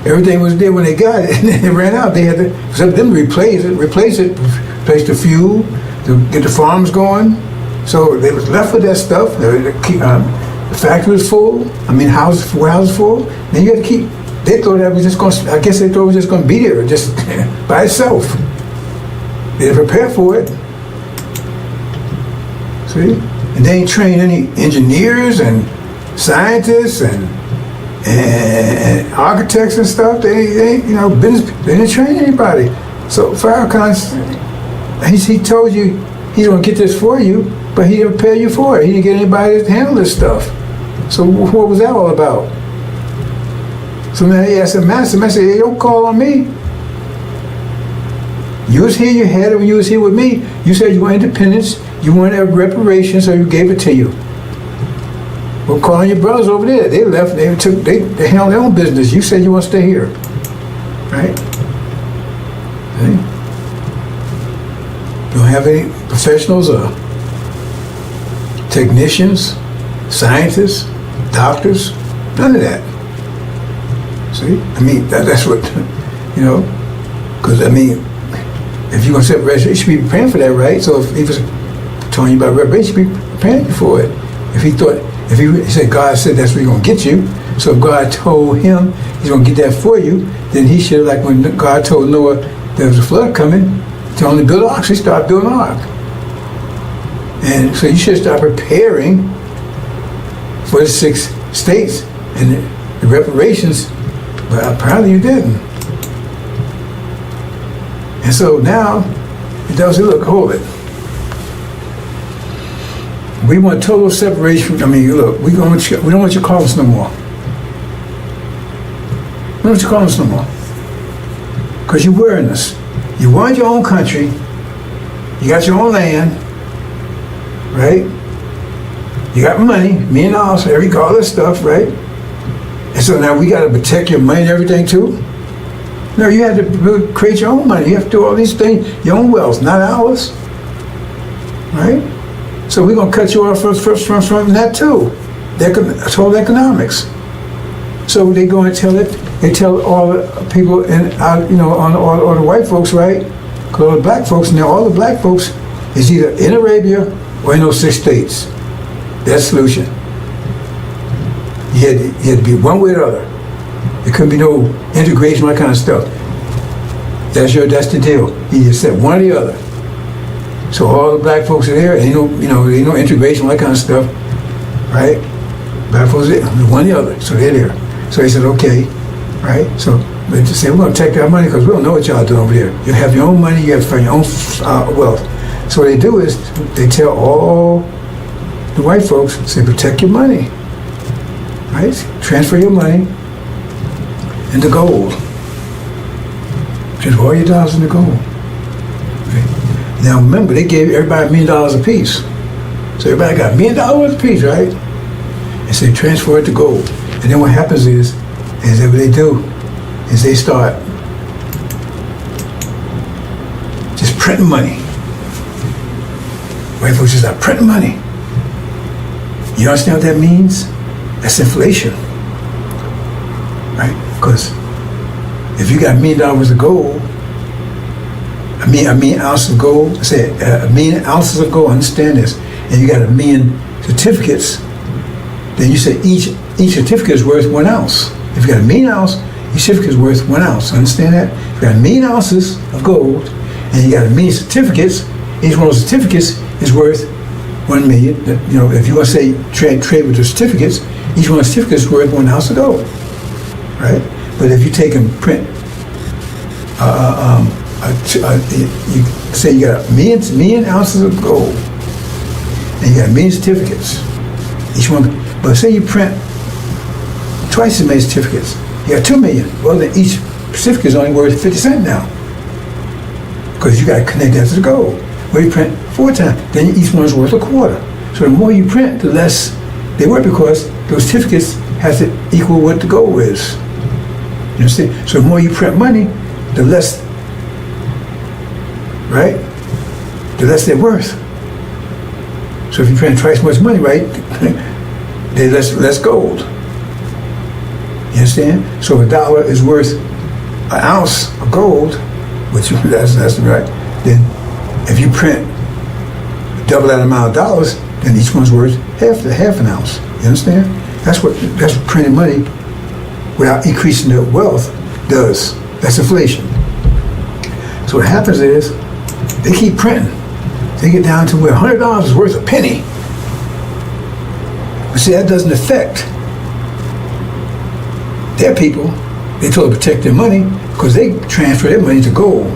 B: Everything was there when they got it, and then it ran out. They had to, except them replace the fuel, to get the farms going. So they was left with that stuff. The factory was full. I mean, warehouses full. Then you had to keep. They thought that was just going. I guess they thought it was just going to be there, just by itself. They didn't prepare for it. See? And they ain't trained any engineers and scientists and architects and stuff. They ain't, business. They didn't train anybody. So Farrakhan, he told you he's gonna get this for you, but he didn't prepare you for it. He didn't get anybody to handle this stuff. So what was that all about? So now he asked the master, hey, don't call on me. You was here, you had it when you was here with me. You said you want independence, you wanted reparations, so you gave it to you. Well, call on your brothers over there. They left, they handled their own business. You said you want to stay here, right? See? You don't have any professionals or technicians, scientists, doctors, none of that. See? I mean, that's what, because if you're going to set reparation, you should be preparing for that, right? So if he was telling you about reparation, you should be preparing for it. If he said God said that's what he's going to get you, so if God told him he's going to get that for you, then he should, like when God told Noah there was a flood coming, to only build an ark, so he started building an ark. And so you should start preparing for the 6 states and the reparations, but apparently you didn't. And so now, it does say, look, hold it. We want total separation. Look, we don't want you to call us no more. We don't want you to call us no more. Because you're wearing us. You want your own country. You got your own land. Right? You got money, $1 million, all this stuff, right? And so now we got to protect your money and everything too? No, you have to create your own money. You have to do all these things, your own wealth, not ours. Right? So we're going to cut you off from that too. It's all economics. So they go and tell it. They tell all the people all the white folks, right? Because all the black folks, now all the black folks is either in Arabia or in those 6 states. That's the solution. You had to be one way or the other. There couldn't be no integration, all that kind of stuff. That's the deal. You just said one or the other. So all the black folks are there, ain't no integration, all that kind of stuff, right? Black folks are there, one or the other, so they're there. So they said, okay, right? So they just say, we're going to take our money because we don't know what y'all doing over there. You have your own money, you have to find your own wealth. So what they do is they tell all the white folks, say, protect your money, right? Transfer your money into gold. Transfer all your dollars into gold. Okay. Now remember, they gave everybody $1 million a piece. So everybody got $1 million a piece, right? And so they transfer it to gold. And then what happens is that what they do is they start just printing money. White folks just start printing money. You understand what that means? That's inflation, right? Because if you got $1 million of gold, a million ounces of gold, say 1 million ounces of gold, understand this, and you got 1 million certificates, then you say each certificate is worth 1 ounce. If you got 1 million ounces, each certificate is worth 1 ounce. Understand that? If you got 1 million ounces of gold, and you got 1 million certificates, each one of those certificates is worth 1 million. If you want to say trade with the certificates, each one of the certificates is worth 1 ounce of gold, right? But if you take and print, you say you got 1 million ounces of gold, and you got 1 million certificates, each one. But say you print twice as many certificates, you got 2 million. Well, then each certificate is only worth 50 cents now, because you got to connect that to the gold. Well, you print 4 times, then each one is worth a quarter. So the more you print, the less they worth, because those certificates have to equal what the gold is. You understand? So the more you print money, the less, right? The less they're worth. So if you print twice as much money, right, there's less gold. You understand? So if $1 is worth 1 ounce of gold, which that's right, then if you print double that amount of dollars, then each one's worth half an ounce. You understand? That's what printing money without increasing the wealth does. That's inflation. So what happens is They keep printing. They get down to where $100 is worth a penny. But see, that doesn't affect their people. They told to protect their money because they transfer their money to gold.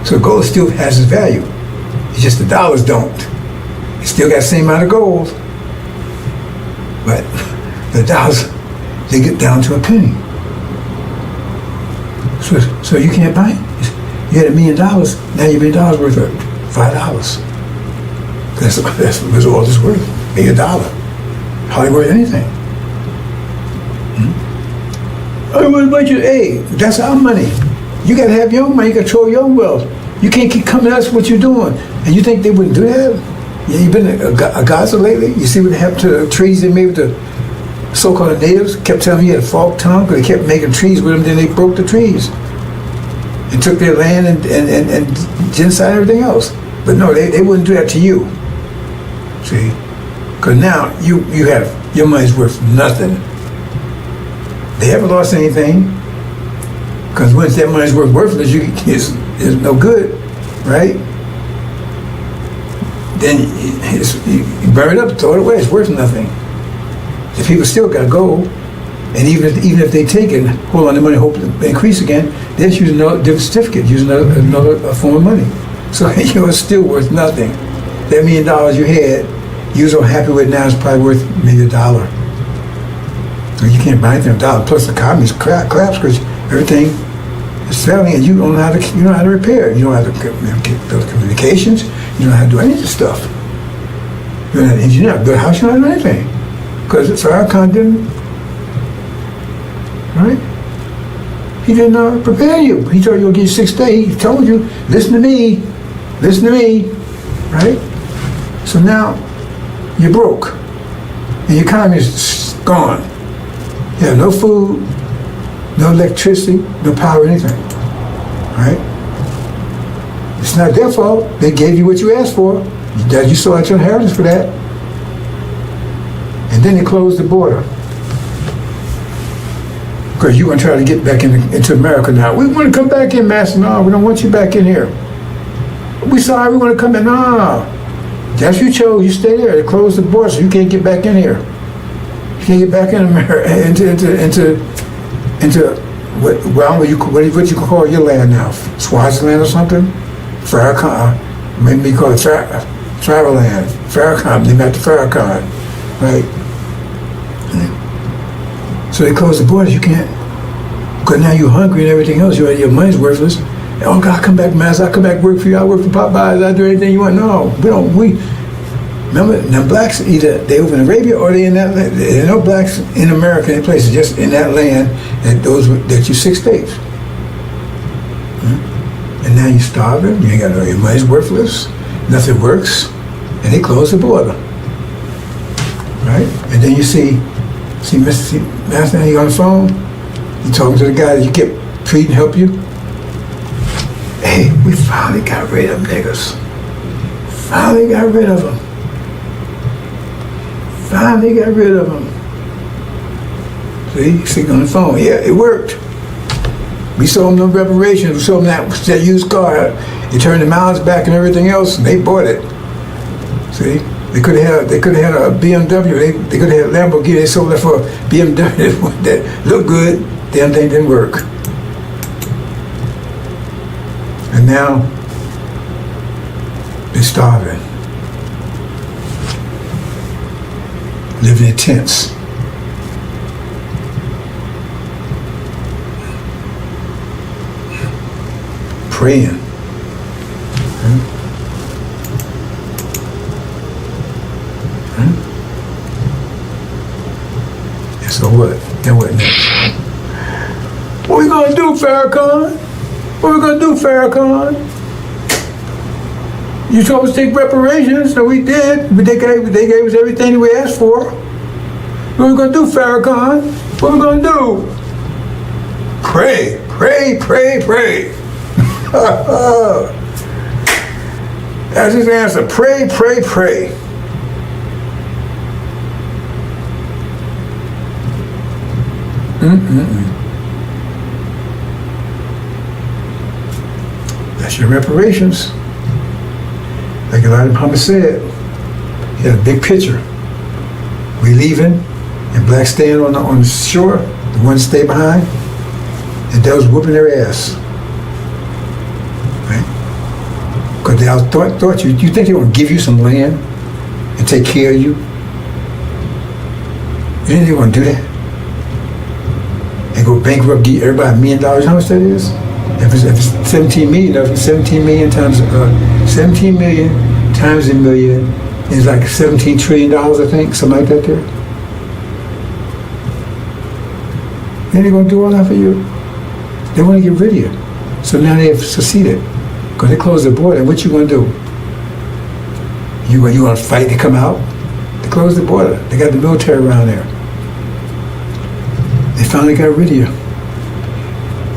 B: So gold still has its value. It's just the dollars don't. It still got the same amount of gold. But the dollars, they get down to a penny. So you can't buy it. You had $1 million, now your $1 million worth of $5. That's all it's worth. Maybe $1. Hardly worth anything. Oh, what about you? Hey, that's our money. You gotta have your own money, you control your own wealth. You can't keep coming at us what you're doing. And you think they wouldn't do that? Yeah, you been a Gaza lately? You see what happened to the trees they made with the so-called natives? Kept telling me he had a forked tongue because they kept making trees with them, then they broke the trees. And took their land and genocide everything else. But no, they wouldn't do that to you. See? Because now you have, your money's worth nothing. They haven't lost anything. Because once that money's worthless, it's no good, right? Then you burn it up, throw it away, it's worth nothing. The people still got gold. And even if they take it, hold on to money, hope to increase again, they're using another different certificate, using another form of money. So it's still worth nothing. That $1 million you had, you was so happy with now, it's probably worth maybe $1. So you can't buy anything with $1. Plus the economy's collapsed because everything is failing, and you don't know how to repair it. You don't know how to build communications. You don't know how to do any of this stuff. You don't know how to engineer, build a house. You don't know how to do anything because Farrakhan didn't. Right? He didn't prepare you. He told you he'll give you 6 days. He told you, listen to me, right? So now you're broke, and your economy is gone. You have no food, no electricity, no power, anything. Right? It's not their fault. They gave you what you asked for. You saw out your inheritance for that. And then they closed the border. Because you're going to try to get back into America now. We want to come back in, Master. No, we don't want you back in here. We sorry, we want to come in. No. That's what you chose. You stay there. They closed the border, so you can't get back in here. You can't get back in America, into what you call your land now? Swaziland or something? Farrakhan. Maybe we call it Traveland. Farrakhan. They met the Farrakhan. Right? So they close the borders, you can't, because now you're hungry and everything else, your money's worthless. Oh God, come back, Master, I'll come back work for you, I'll work for Popeyes, I'll do anything you want. No, remember, now blacks, either they over in Arabia or they in that land. There are no blacks in America, in places, just in that land, that you 6 states. And now you're starving, you ain't got no, your money's worthless, nothing works, and they close the border. Right? And then you see Master, he on the phone, you talking to the guy that you kept treating, help you. Hey, we finally got rid of them niggas. Finally got rid of them. Finally got rid of them. See on the phone. Yeah, it worked. We sold them no reparations. We sold them that used car. You turned the miles back and everything else, and they bought it. See? They could have had a BMW. They could have had a Lamborghini. They sold that for a BMW that looked good. Damn thing didn't work. And now they're starving, living in tents. Praying. So what? And what next? What we gonna do, Farrakhan? What we gonna do, Farrakhan? You told us to take reparations, so we did. But they gave us everything we asked for. What we gonna do, Farrakhan? What we gonna do? Pray, pray, pray, pray. That's his answer. Pray, pray, pray. That That's your reparations. Like Elijah Muhammad said, he had a big picture. We leaving, and blacks staying on the shore, the ones stay behind, and they was whooping their ass. Right? Because they thought you think they would give you some land and take care of you? You think they want to do that? And go bankrupt, give everybody $1 million? You know how much that is? If it's 17 million, if it's 17 million times 17 million times a million is like $17 trillion, I think, something like that there. Then they're going to do all that for you. They want to get rid of you. So now they have succeeded. Because they closed the border. And what you going to do? You want to fight to come out? They closed the border. They got the military around there. They finally got rid of you.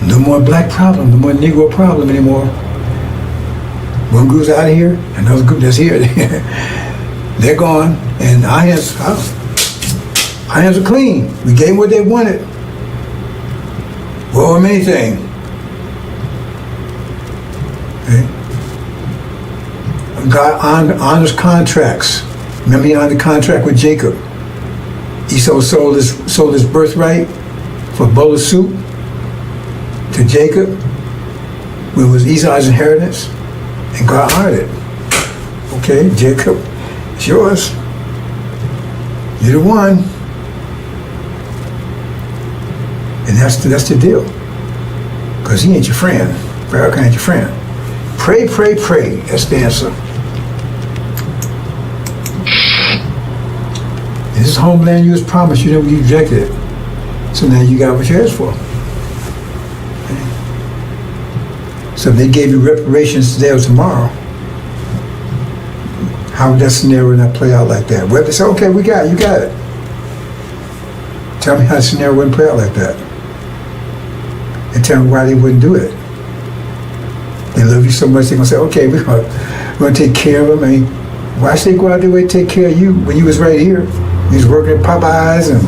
B: No more black problem, no more Negro problem anymore. One group's out of here, another group that's here. They're gone, and our hands are clean. We gave them what they wanted. Well, anything. Okay. God honors contracts. Remember, he honored the contract with Jacob. Esau sold his birthright for a bowl of soup to Jacob, when it was Esau's inheritance, and God honored it. Okay, Jacob, it's yours. You're the one. And that's the deal. Because he ain't your friend. Pharaoh ain't your friend. Pray, pray, pray. That's the answer. And this homeland you was promised, you never rejected it. So now you got what you asked for. So if they gave you reparations today or tomorrow, how would that scenario not play out like that? Well, they say, okay, you got it. Tell me how the scenario wouldn't play out like that. And tell me why they wouldn't do it. They love you so much, they're going to say, okay, we're going to take care of them. I mean, why should they go out their way to take care of you when you was right here? You was working at Popeyes and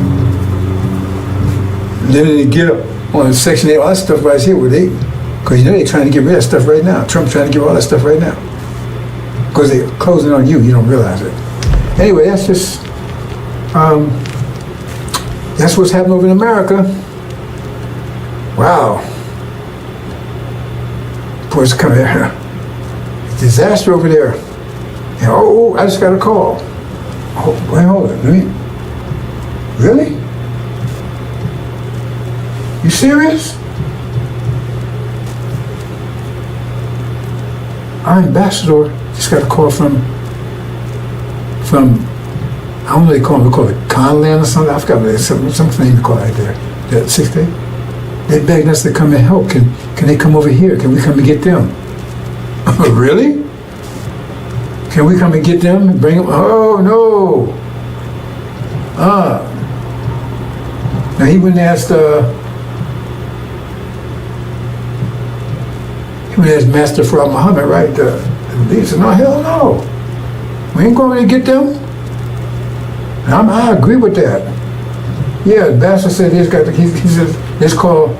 B: living in the get-up on Section 8, all that stuff right here where they... Because you know they're trying to get rid of that stuff right now. Trump's trying to get rid of all that stuff right now. Because they're closing on you don't realize it. Anyway, that's just, that's what's happening over in America. Wow. Boys come here. Disaster over there. And, I just got a call. Oh, wait, hold on. Really? You serious? Our ambassador just got a call from I don't know what they call it. They call it Conland or something. I forgot what it's some name they call it right there. That 6th day. They begged us to come and help. Can they come over here? Can we come and get them? Really? Can we come and get them and bring them? Oh no. Now he wouldn't ask as Master Farad Muhammad, right? He said, no, hell no. We ain't going to get them. And I agree with that. Yeah, the Master said he said, let's call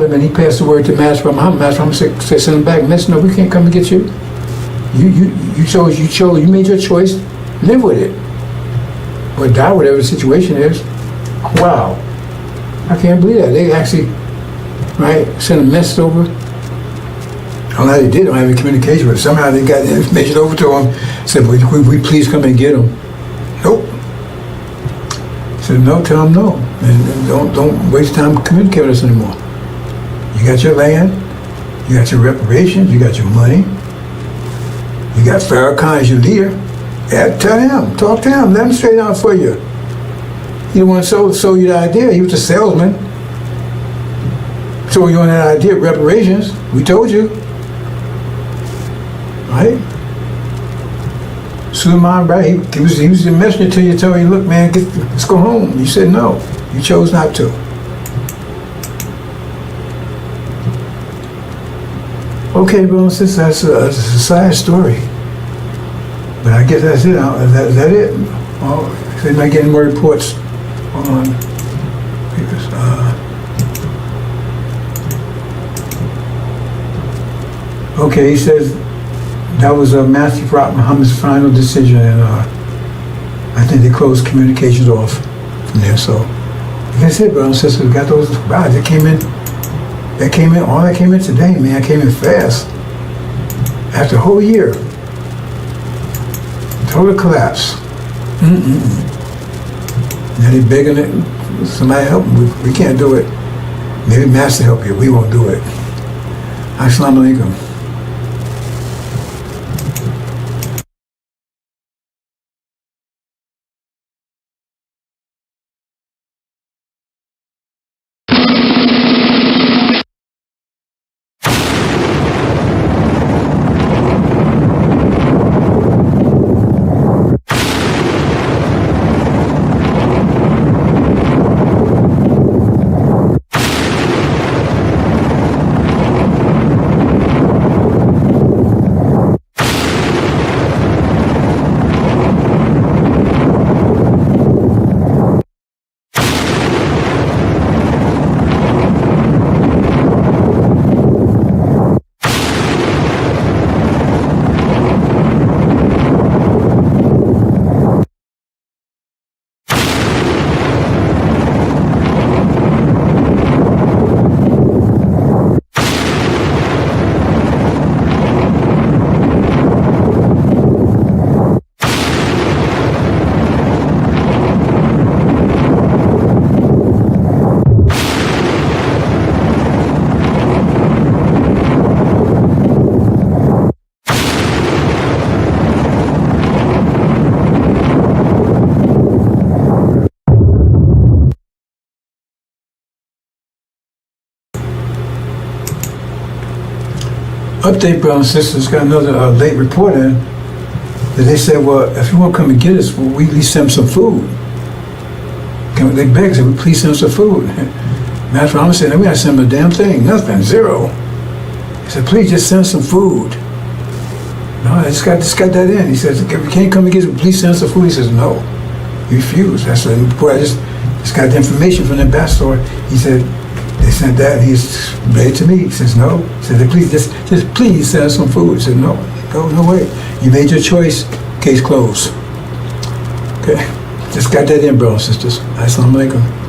B: him, and he passed the word to Master Farad Muhammad. Master Muhammad said, send him back. Master, no, we can't come and get you. You chose, you made your choice, live with it. Or die, whatever the situation is. Wow. I can't believe that. They actually, right, sent a message over. I don't know how they did, I don't have any communication, but somehow they got the information over to him, said, we please come and get him. Nope. Said, no, tell him no. And don't waste time communicating with us anymore. You got your land, you got your reparations, you got your money, you got Farrakhan as your leader. Yeah, tell him, talk to him, let him straighten out for you. He didn't want to sell you the idea, he was a salesman. So you on that idea of reparations, we told you. Right? Suleiman, right? He was the messenger to you, telling you, look, man, let's go home. You said no. You chose not to. Okay, bro, that's a sad story. But I guess that's it. Is that it? Oh, so they might get more reports on Okay, he says that was Matthew Prophet Muhammad's final decision, and I think they closed communications off from there. So, like I said, brothers and sisters, we got those guys that came in. All that came in today, man. Came in fast. After a whole year, total collapse. Now they begging it. Somebody help them. We can't do it. Maybe Master help you. We won't do it. Assalamu alaikum. Update, brothers and sisters, got another late report in that they said, well, if you want to come and get us, well, we at least send some food. They begged, said, please send some food. Master Muhammad said, we got to send them a damn thing, nothing, zero. He said, please just send some food. No, I just got that in. He says, if you can't come and get us, please send some food. He says, no. He refused. That's what I just got the information from the ambassador. He said, they sent that, and he's read to me. He says, no. He said, please, just please send us some food. He said, no way. You made your choice, case closed. Okay, just got that in, brothers and sisters. Assalamu alaikum.